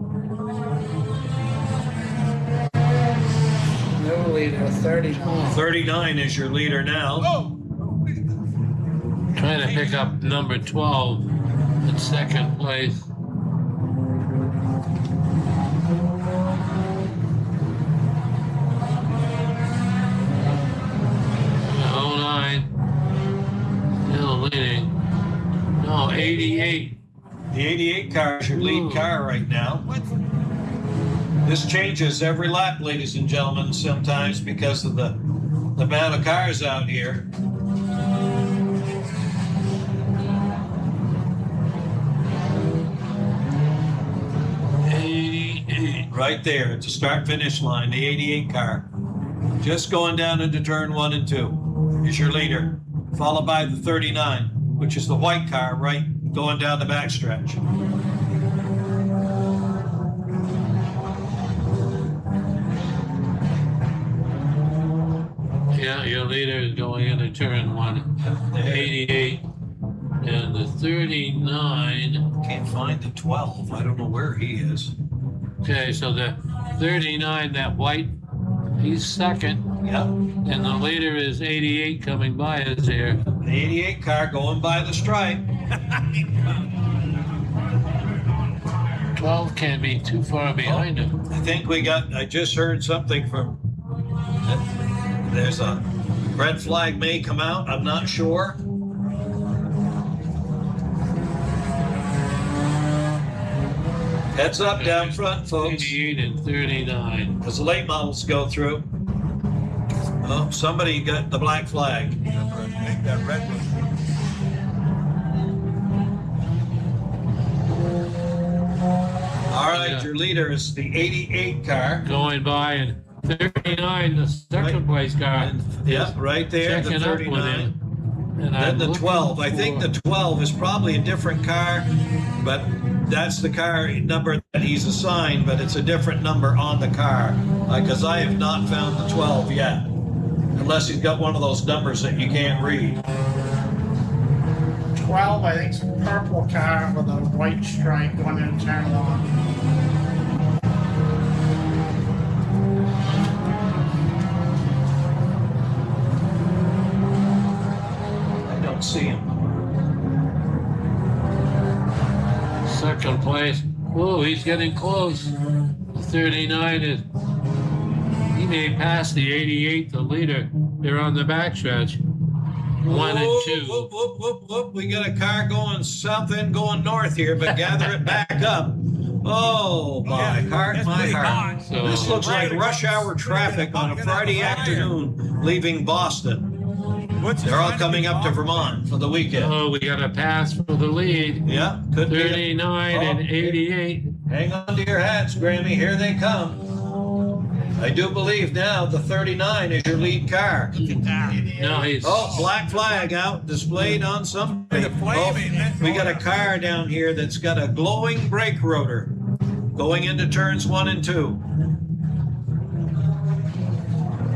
No leader, 39. 39 is your leader now. Trying to pick up number 12 in second place. Oh, 09. Still leading. No, 88. The 88 car is your lead car right now. This changes every lap, ladies and gentlemen, sometimes because of the amount of cars out here. Right there at the start-finish line, the 88 car. Just going down into turn 1 and 2 is your leader, followed by the 39, which is the white car, right, going down the backstretch. Yeah, your leader is going into turn 1. The 88 and the 39. Can't find the 12. I don't know where he is. Okay, so the 39, that white, he's second. Yeah. And the leader is 88 coming by us here. The 88 car going by the stripe. 12 can't be too far behind him. I think I just heard something from, there's a red flag may come out. I'm not sure. Heads up down front, folks. 88 and 39. As the late models go through. Oh, somebody got the black flag. Make that red one. All right, your leader is the 88 car. Going by, and 39, the second place car. Yeah, right there, the checking up with 39. him. And Then I'm the looking 12. I think the 12 is probably a different car, but that's the car number that he's assigned, but it's a different number on the car. Because I have not found the 12 yet. Unless he's got one of those numbers that you can't read. 12, I think, is a purple car with a white stripe going into turn 1. See him. Second place. Whoa, he's getting close. The 39 is, he may pass the 88, the leader. They're on the backstretch. 1 and 2. Whoop, whoop, whoop, whoop. We got a car going south end, going north here, but gather it back up. Oh, my heart, my heart. So, This looks like rush hour traffic on a Friday afternoon leaving Boston. They're all coming up to Vermont for the weekend. Oh, we got a pass for the lead. Yeah, could be. 39 and 88. Hang on to your hats, Grammy. Here they come. I do believe now the 39 is your lead car. No, he's... Oh, black flag out, displayed on something. Oh, we got a car down here that's got a glowing brake rotor going into turns 1 and 2.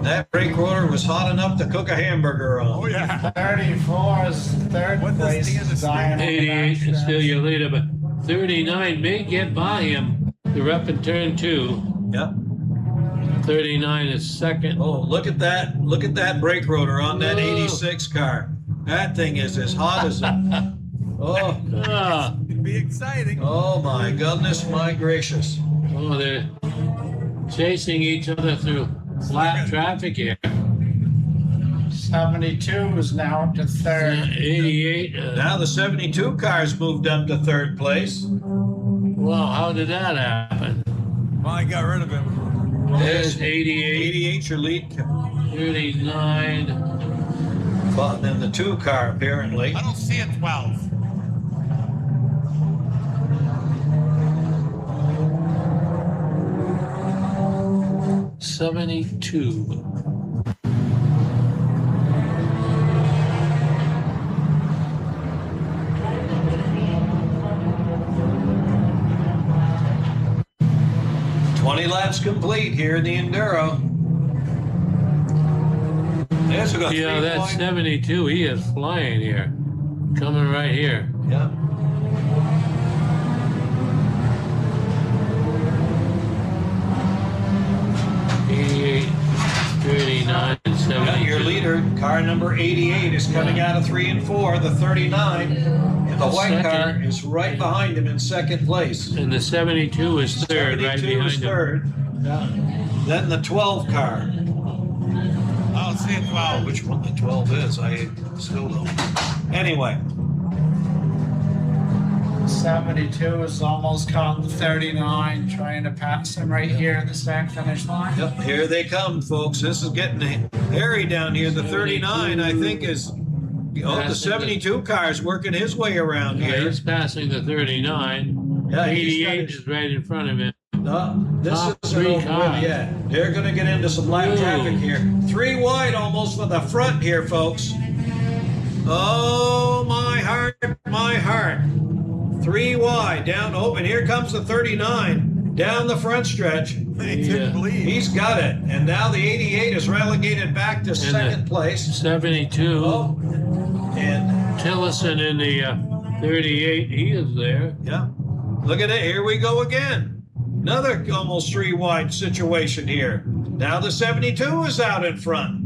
That brake rotor was hot enough to cook a hamburger on. Oh, yeah. 34 is third place. 88 is still your leader, but 39 may get by him. They're up in turn 2. Yep. 39 is second. Oh, look at that. Look at that brake rotor on that 86 car. That thing is as hot as a... Oh. It'd be exciting. Oh, my goodness, my gracious. Oh, they're chasing each other through flat traffic here. 72 is now up to third. 88. Now the 72 car's moved up to third place. Well, how did that happen? Well, I got rid of him. There's 88. 88's your lead. 39. Well, then the 2 car, apparently. I don't see a 12. laps complete here in the Enduro. There's a Yeah, that's 72. He is flying here. Coming right here. Yeah. Yeah, your leader, car number 88, is coming out of 3 and 4. The 39, and the white car is right behind him in second place. And the 72 is third, right 72 behind is him. third. Yeah. Then the 12 car. I don't see a 12. Which one the 12 is, I still don't. Anyway. 72 is almost caught the 39, trying to pass him right here at the start finish line. Yep, here they come, folks. This is getting hairy down here. The 39, I think, is... Oh, the 72 car is working his way around Yeah, here. he's passing the 39. Yeah, 88 is right in front of him. This Top isn't three over cars. with yet. They're going to get into some lap traffic here. 3 wide almost for the front here, folks. Oh, my heart, my heart. 3 wide down. Oh, and here comes the 39 down the front stretch. He's got it. And now the 88 is relegated back to second place. 72. Oh, and Tillison in the 38. He is there. Yeah. Look at it. Here we go again. Another almost 3 wide situation here. Now the 72 is out in front.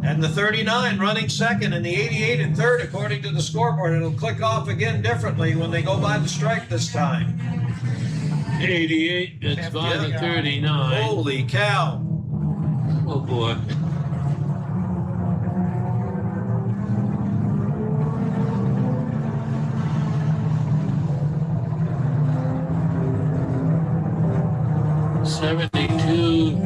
And the 39 running second and the 88 in third according to the scoreboard. It'll click off again differently when they go by the stripe this time. 88, it's by the 39. Holy cow. Oh boy. '72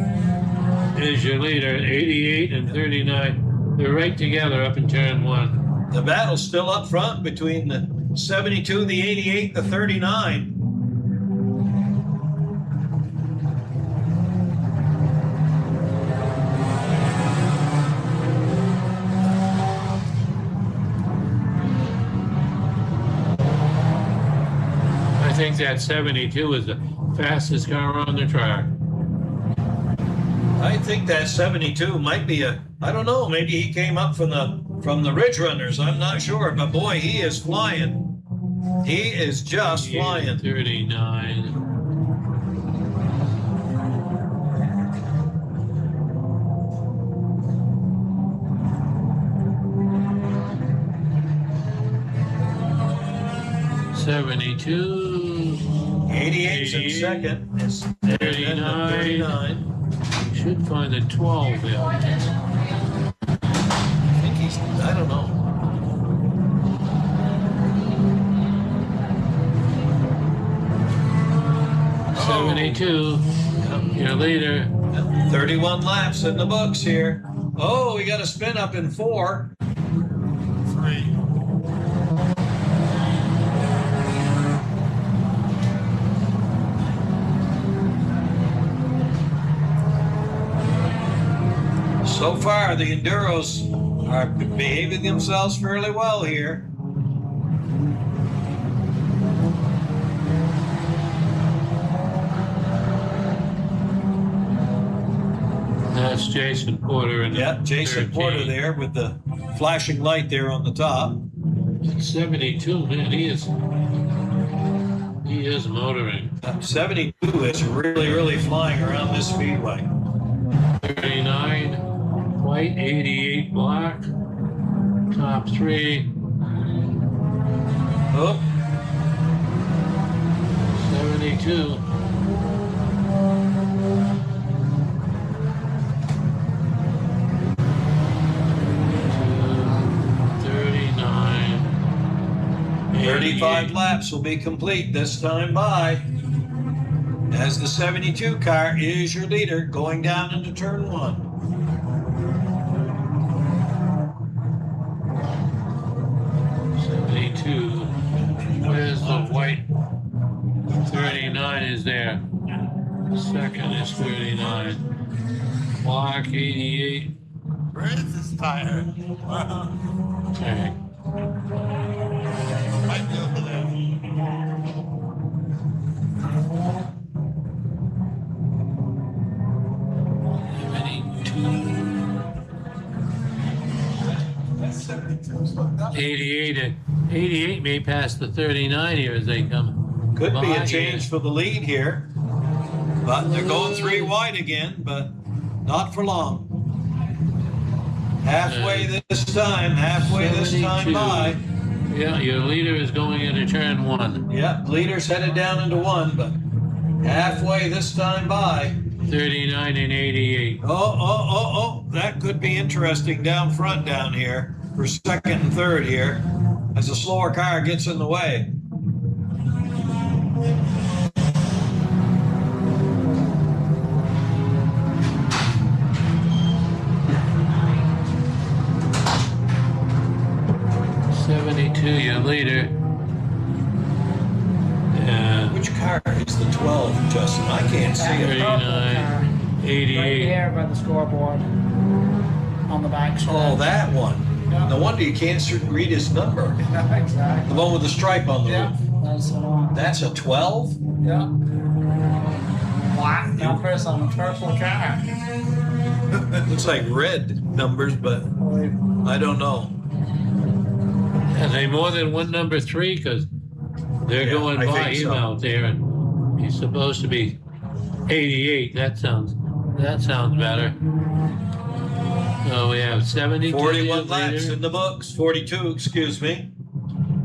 is your leader. 88 and 39. They're right together up in turn 1. The battle's still up front between the 72, the 88, the 39. I think that 72 is the fastest car on the track. I think that 72 might be I don't know, maybe he came up from the Ridge Runners. I'm not sure, but boy, he is flying. He is just flying. 39. '72. 88's in second. It's 39. Should find a 12 there. I think he's, I don't know. Oh. 72. Your leader. 31 laps in the books here. Oh, we got a spin up in 4. 3. So far, the Enduros are behaving themselves fairly well here. That's Jason Porter. In Yeah, Jason 13. Porter there with the flashing light there on the top. 72, man, he is motoring. 72 is really, really flying around this speedway. 39, white, 88, black, top 3. Oh. 72. $39. 35 laps will be complete this time by. As the 72 car is your leader going down into turn 1. Where's the white? 39 is there. Second is 39. Black 88. Where is this tire? Okay. Might be over there. 88 may pass the 39 here as they come. Could be by a change for the lead here. But they're going 3 wide again, but not for long. Halfway this time by. Yeah, your leader is going into turn 1. Yeah, leader's headed down into 1, but halfway this time by. 39 and 88. Oh, that could be interesting down front down here for second and third here as a slower car gets in the way. Your leader. Which car is the 12, Justin? I can't see it. 39, 88. Right there by the scoreboard on the back. Oh, that one. Yeah. No wonder you can't read his number. Yeah, exactly. The one with the stripe on the roof. That's the one. That's a 12? Yeah. Black numbers on the purple car. Looks like red numbers, but I don't know. Are they more than one number 3? Because they're going by him out there, and he's supposed to be 88. That sounds better. So we have 72. 41 laps in the books. 42, excuse me.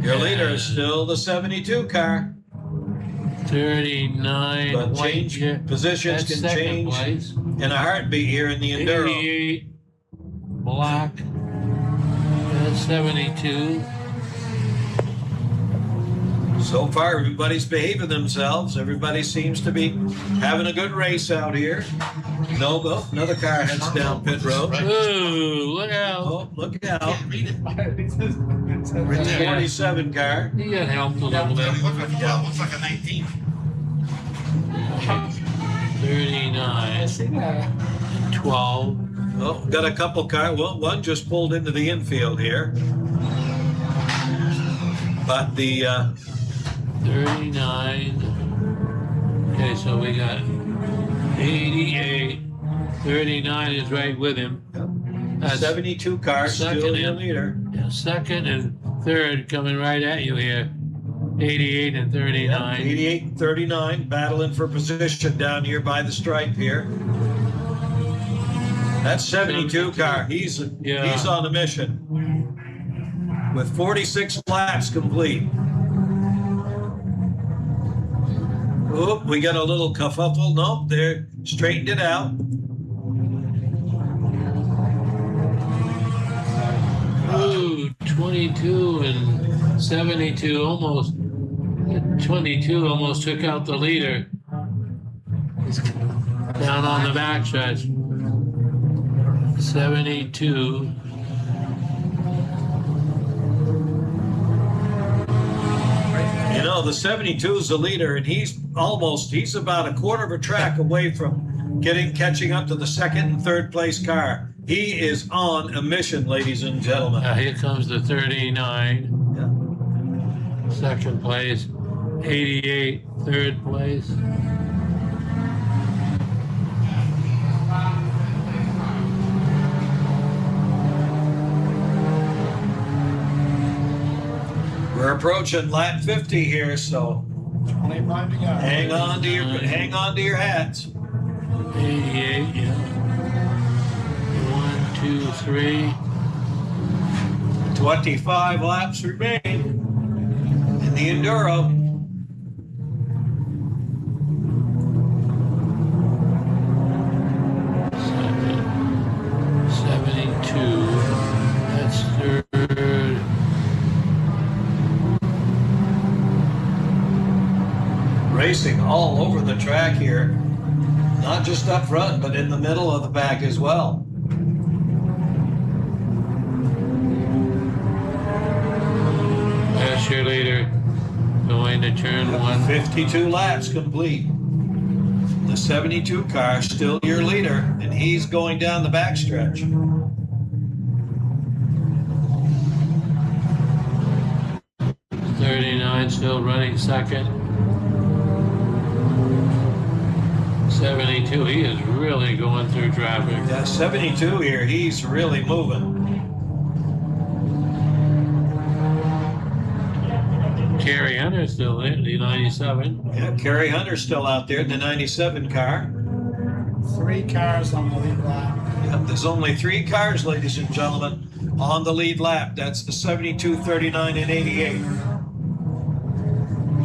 Your leader is still the 72 car. 39. But change positions can change in a heartbeat here in the Enduro. 88. Black. That's 72. So far, everybody's behaving themselves. Everybody seems to be having a good race out here. No, another car heads down pit road. Ooh, look out. Oh, look out. 47 car. He got helped a little bit. Looks like a 19. 39. 12. Oh, got a couple cars. Well, one just pulled into the infield here. But the 39. Okay, so we got 88. 39 is right with him. That's 72 cars, still your leader. Yeah, second and third coming right at you here. 88 and 39. 88 and 39 battling for position down here by the stripe here. That's 72 car. He's on a mission with 46 laps complete. Oop, we got a little kerfuffle. Nope, they're straightened it out. Ooh, 22 and 72 almost. 22 almost took out the leader. Down on the backstretch. 72. You know, the 72 is the leader, and he's about a quarter of a track away from catching up to the second and third place car. He is on a mission, ladies and gentlemen. Here comes the 39. Yeah. Second place. 88, third place. We're approaching lap 50 here, so 25 to go. hang on to your hats. 88, yeah. 1, 2, 3. 25 laps remain in the Enduro. That's third. Racing all over the track here. Not just up front, but in the middle of the pack as well. That's your leader going to turn 1. 52 laps complete. The 72 car still your leader, and he's going down the backstretch. .39 still running second. 72, he is really going through traffic. Yeah, 72 here, he's really moving. Kerry Hunter's still there, the 97. Yeah, Kerry Hunter's still out there in the 97 car. 3 cars on the lead lap. Yeah, there's only 3 cars, ladies and gentlemen, on the lead lap. That's the 72, 39, and 88.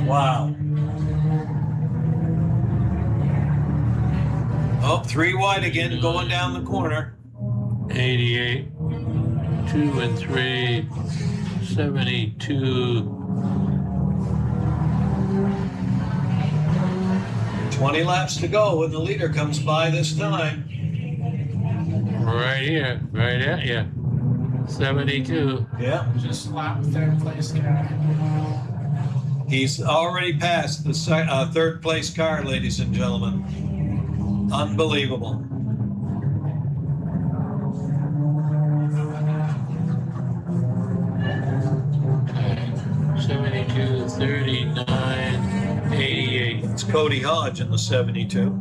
Wow. Oh, 3 wide again, going down the corner. 88, 2 and 3, 72. 20 laps to go when the leader comes by this time. Right here, right at you. 72. Yeah. Just lap 3rd place car. He's already passed the 3rd place car, ladies and gentlemen. Unbelievable. Okay. 72, 39, 88. It's Cody Hodge in the 72.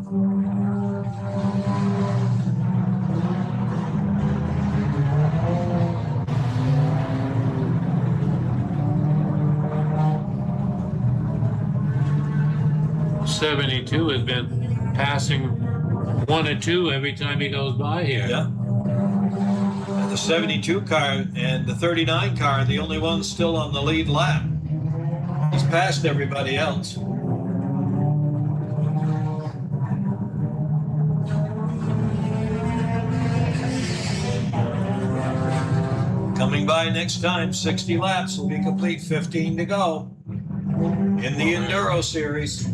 '72 has been passing 1 and 2 every time he goes by here. Yeah. And the 72 car and the 39 car are the only ones still on the lead lap. He's passed everybody else. Coming by next time, 60 laps will be complete, 15 to go in the Enduro Series.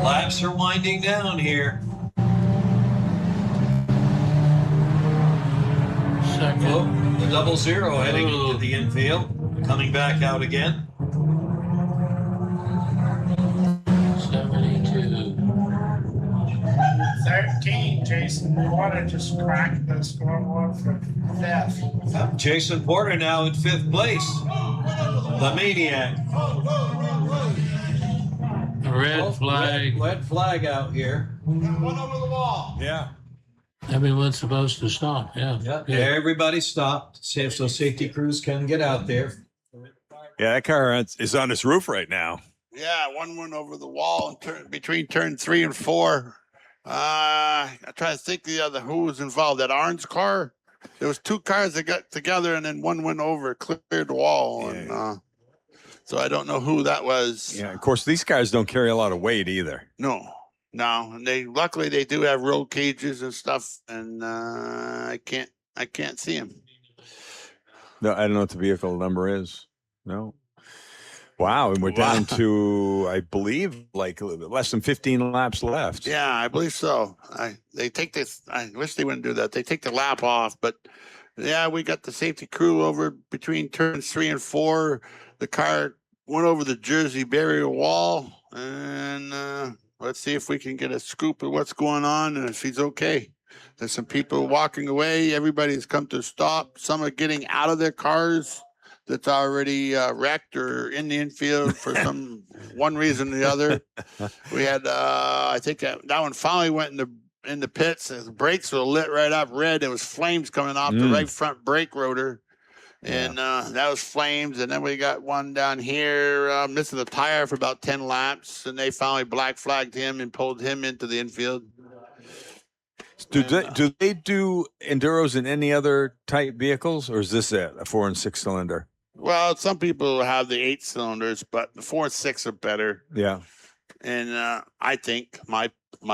Laps are winding down here. Second. Oh, the 00 heading into the infield, coming back out again. 72. 13, Jason Porter just cracked the scoreboard for 5th. Jason Porter now in 5th place. The Maniac. Red flag. Red flag out here. One over the wall. Yeah. Everyone's supposed to stop. Yeah. Yeah. Everybody stopped, so safety crews can get out there. Yeah, that car is on its roof right now. Yeah, one went over the wall and between turn 3 and 4. I try to think who was involved. That orange car. There was 2 cars that got together, and then one went over, cleared the wall, and so I don't know who that was. Yeah, of course, these cars don't carry a lot of weight either. No, and luckily they do have roll cages and stuff, and I can't see them. No, I don't know what the vehicle number is. No. Wow, and we're down to, I believe, like less than 15 laps left. Yeah, I believe so. They take this. I wish they wouldn't do that. They take the lap off, but yeah, we got the safety crew over between turns 3 and 4. The car went over the Jersey barrier wall, and let's see if we can get a scoop of what's going on and if he's okay. There's some people walking away. Everybody's come to a stop. Some are getting out of their cars that's already wrecked or in the infield for one reason or the other. We had, I think that one finally went in the pits. The brakes were lit right up red. There was flames coming off the right front brake rotor. And that was flames. And then we got one down here missing the tire for about 10 laps. And they finally black flagged him and pulled him into the infield. Do they do enduros in any other type vehicles, or is this it, a 4 and 6 cylinder? Well, some people have the 8 cylinders, but the 4 and 6 are better. Yeah. And I think my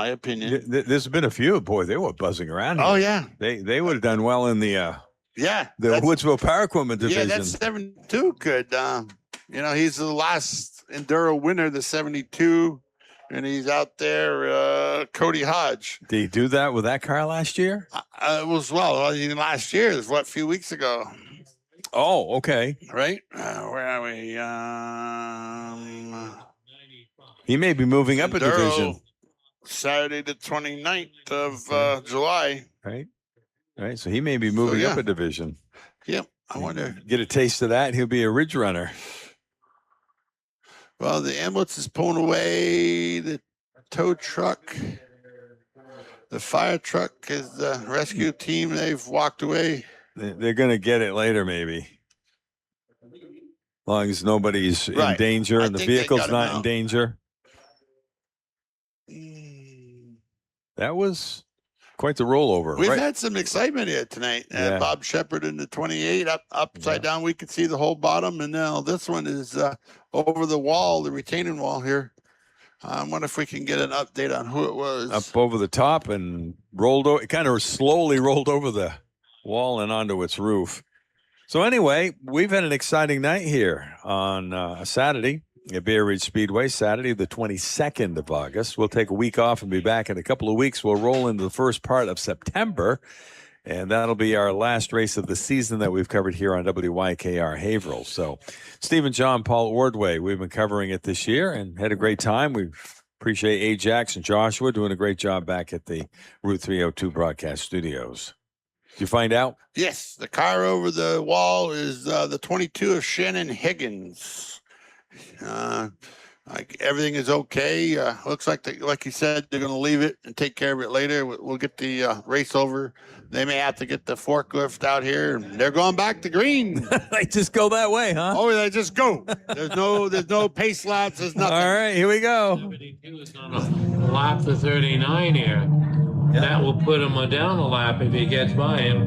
opinion. There's been a few. Boy, they were buzzing around here. Oh yeah. They would have done well in the Woodsville Power Equipment division. Yeah, that's 72 good. He's the last enduro winner, the 72. And he's out there, Cody Hodge. Did he do that with that car last year? It was last year. It was a few weeks ago. Oh, okay. Right? Where are we? He may be moving up a division. Saturday the 29th of July. Right. All right, so he may be moving up a division. Yep, I wonder. Get a taste of that, he'll be a ridge runner. Well, the ambulance is pulling away. The tow truck, the fire truck is the rescue team. They've walked away. They're going to get it later, maybe. As long as nobody's in danger and the vehicle's not in danger. That was quite the rollover. We've had some excitement here tonight. Bob Shepard in the 28 upside down. We could see the whole bottom. And now this one is over the wall, the retaining wall here. I wonder if we can get an update on who it was. Up over the top and rolled over. It kind of slowly rolled over the wall and onto its roof. So anyway, we've had an exciting night here on a Saturday at Bay Ridge Speedway, Saturday the 22nd of August. We'll take a week off and be back in a couple of weeks. We'll roll into the first part of September, and that'll be our last race of the season that we've covered here on WYKR Haverhill. So Stephen, John, Paul, Ordway, we've been covering it this year and had a great time. We appreciate Ajax and Joshua doing a great job back at the Route 302 broadcast studios. Did you find out? Yes, the car over the wall is the 22 of Shannon Higgins. Like everything is okay. Looks like you said, they're going to leave it and take care of it later. We'll get the race over. They may have to get the forklift out here. They're going back to green. They just go that way, huh? Oh, they just go. There's no pace laps. There's nothing. All right, here we go. 72 is going to lap the 39 here. That will put him down a lap if he gets by him.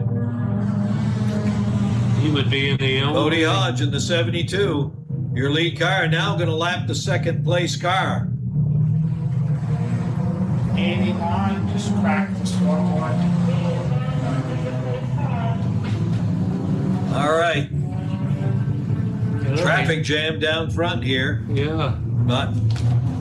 He would be in the Cody Hodge in the 72. Your lead car now going to lap the second place car. 89, just cracked the slow one. All right. Traffic jam down front here. Yeah. But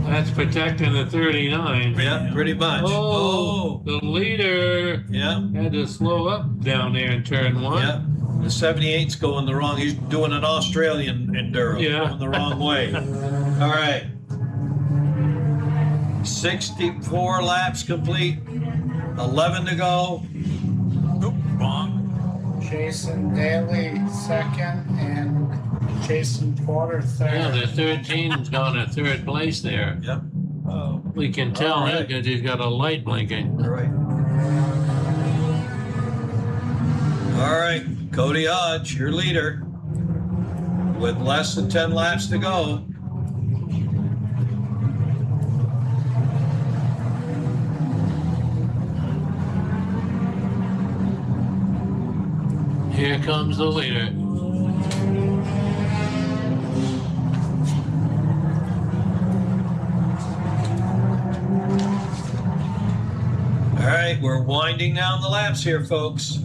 that's protecting the 39. Yeah, pretty much. Oh, the leader had to slow up down there in turn one. Yeah. The 78's going the wrong. He's doing an Australian enduro. Going the wrong way. All right. 64 laps complete. 11 to go. Oop, wrong. Jason Daly second and Jason Porter third. Yeah, the 13's gone to third place there. Yep. We can tell that because he's got a light blinking. All right. All right. Cody Hodge, your leader, with less than 10 laps to go. Here comes the leader. All right, we're winding down the laps here, folks.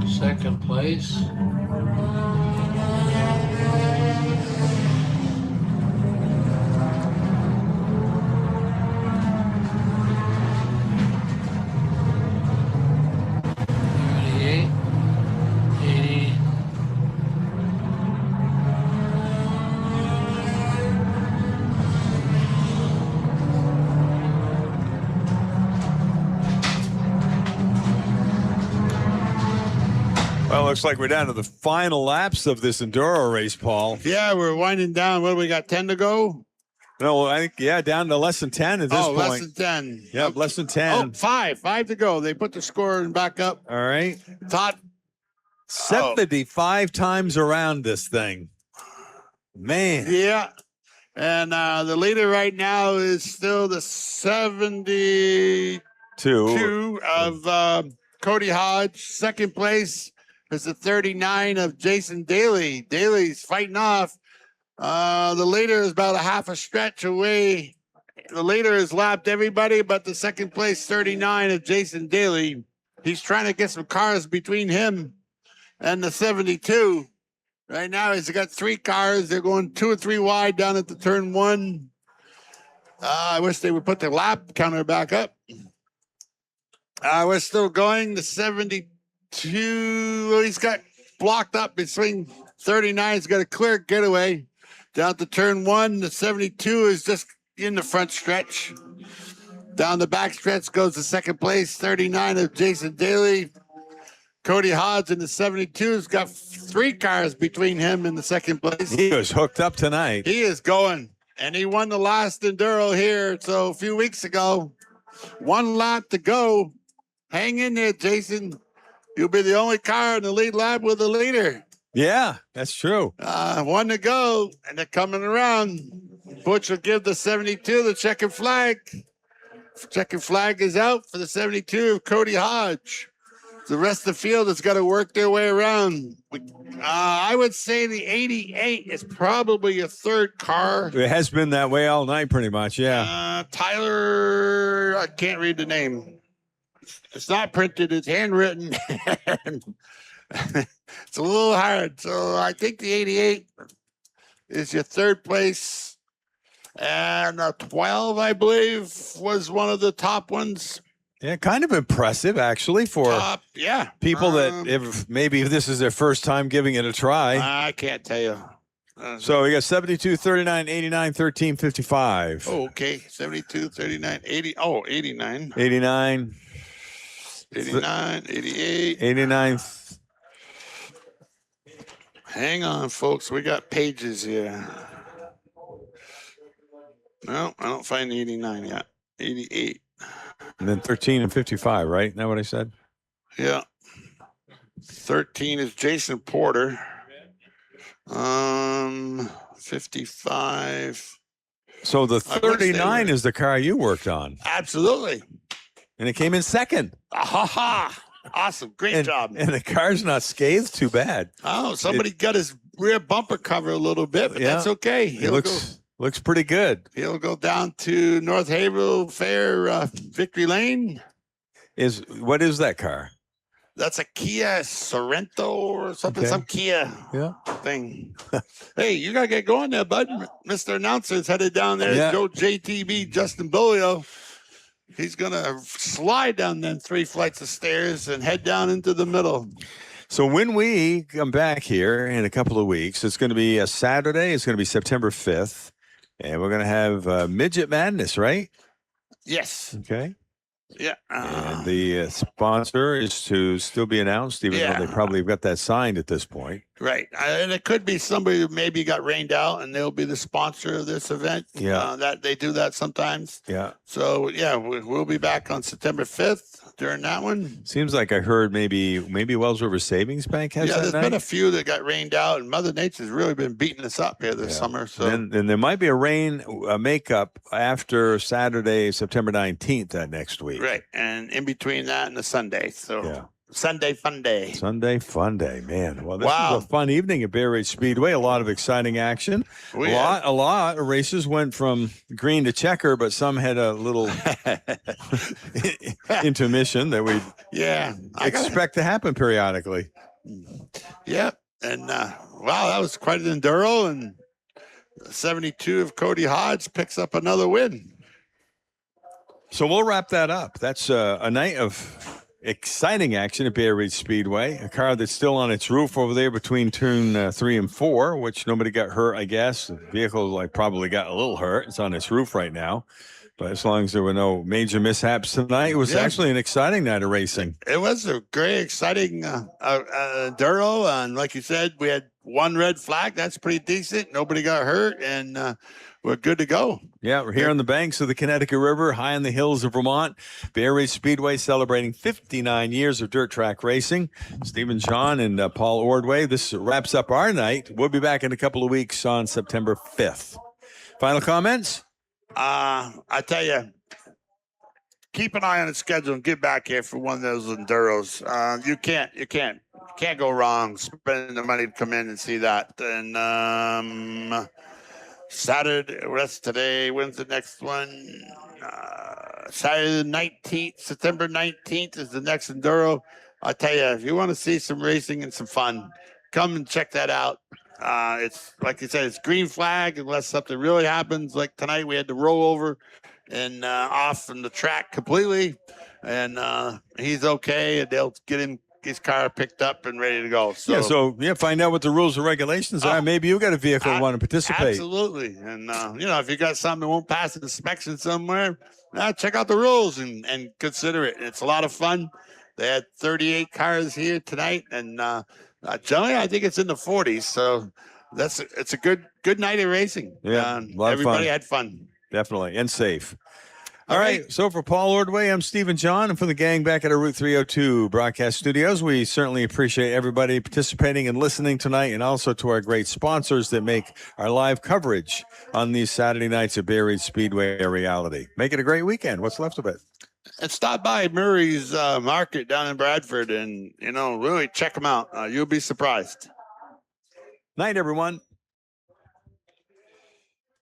Second place. Well, looks like we're down to the final laps of this enduro race, Paul. Yeah, we're winding down. What do we got? 10 to go? No, I think, down to less than 10 at this point. Less than 10. Yep, less than 10. Oh, 5 to go. They put the score back up. All right. Todd. 75 times around this thing. Man. Yeah. And the leader right now is still the 72 of Cody Hodge. Second place is the 39 of Jason Daly. Daly's fighting off. The leader is about a half a stretch away. The leader has lapped everybody but the second place 39 of Jason Daly. He's trying to get some cars between him and the 72. Right now, he's got 3 cars. They're going 2 or 3 wide down at the turn 1. I wish they would put the lap counter back up. We're still going. The 72, he's got blocked up between 39. He's got a clear getaway down to turn 1. The 72 is just in the front stretch. Down the backstretch goes the second place, 39 of Jason Daly. Cody Hodge in the 72's got 3 cars between him and the second place. He was hooked up tonight. He is going, and he won the last Enduro here. So a few weeks ago, 1 lap to go. Hang in there, Jason. You'll be the only car in the lead lap with a leader. Yeah, that's true. 1 to go, and they're coming around. Butch will give the 72 the checkered flag. Checkered flag is out for the 72 of Cody Hodge. The rest of the field has got to work their way around. I would say the 88 is probably a third car. It has been that way all night, pretty much. Yeah. Tyler, I can't read the name. It's not printed. It's handwritten. It's a little hard. So I think the 88 is your third place. And 12, I believe, was one of the top ones. Yeah, kind of impressive, actually, for people that if maybe this is their first time giving it a try. I can't tell you. So we got 72, 39, 89, 13, 55. Oh, okay. 72, 39, 80. Oh, 89. 89. 89, 88. 89. Hang on, folks. We got pages here. No, I don't find the 89 yet. 88. And then 13 and 55, right? Isn't that what I said? Yeah. 13 is Jason Porter. 55. So the 39 is the car you worked on. Absolutely. And it came in second. Ha! Awesome. Great job. And the car's not scathed too bad. Oh, somebody got his rear bumper cover a little bit, but that's okay. It looks pretty good. He'll go down to North Haverhill Fair, Victory Lane. What is that car? That's a Kia Sorento or something, some Kia thing. Hey, you got to get going there, bud. Mr. Announcer's headed down there. Yeah. Joe JTB, Justin Bolio. He's going to slide down them 3 flights of stairs and head down into the middle. So when we come back here in a couple of weeks, it's going to be a Saturday. It's going to be September 5th. And we're going to have Midget Madness, right? Yes. Okay. Yeah. And the sponsor is to still be announced, even though they probably have got that signed at this point. Right. And it could be somebody who maybe got rained out and they'll be the sponsor of this event. Yeah. That they do that sometimes. Yeah. So, yeah, we'll be back on September 5th during that one. Seems like I heard maybe Wells River Savings Bank has that there's night. been a few that got rained out, and Mother Nature's really been beating us up here this summer. So And there might be a makeup after Saturday, September 19th, that next week. right. And in between that and the Sunday. So Sunday fun day. Sunday fun day, man. Well, this Wow. was a fun evening at Bear Ridge Speedway. A lot of exciting action. A lot of races went from green to checker, but some had a little intermission that we expect to happen periodically. Yep. And wow, that was quite an enduro. And 72 of Cody Hodge picks up another win. So we'll wrap that up. That's a night of exciting action at Bear Ridge Speedway. A car that's still on its roof over there between turn 3 and 4, which nobody got hurt, I guess. The vehicle probably got a little hurt. It's on its roof right now. But as long as there were no major mishaps tonight, it was actually an exciting night of racing. It was a great, exciting enduro. And like you said, we had 1 red flag. That's pretty decent. Nobody got hurt. And we're good to go. Yeah, we're here on the banks of the Connecticut River, high in the hills of Vermont. Bear Ridge Speedway celebrating 59 years of dirt track racing. Stephen John and Paul Ordway. This wraps up our night. We'll be back in a couple of weeks on September 5th. Final comments? I tell you, keep an eye on the schedule and get back here for one of those enduros. You can't go wrong spending the money to come in and see that. And Saturday, that's today. When's the next one? Saturday the 19th, September 19th is the next enduro. I tell you, if you want to see some racing and some fun, come and check that out. It's like you said, it's green flag unless something really happens. Like tonight, we had to roll over and off from the track completely, and he's okay. And they'll get him his car picked up and ready to go. So find out what the rules and regulations are. Maybe you got a vehicle and want to participate. Absolutely. And, if you got something that won't pass inspection somewhere, check out the rules and consider it. It's a lot of fun. They had 38 cars here tonight, and generally I think it's in the 40s. So it's a good night of racing. Yeah, everybody had fun. Definitely, and safe. All right. So for Paul Ordway, I'm Stephen John, and for the gang back at our Route 302 broadcast studios, we certainly appreciate everybody participating and listening tonight, and also to our great sponsors that make our live coverage on these Saturday nights at Bay Ridge Speedway a reality. Make it a great weekend. What's left of it? And stop by Murray's Market down in Bradford and, really check them out. You'll be surprised. Night, everyone.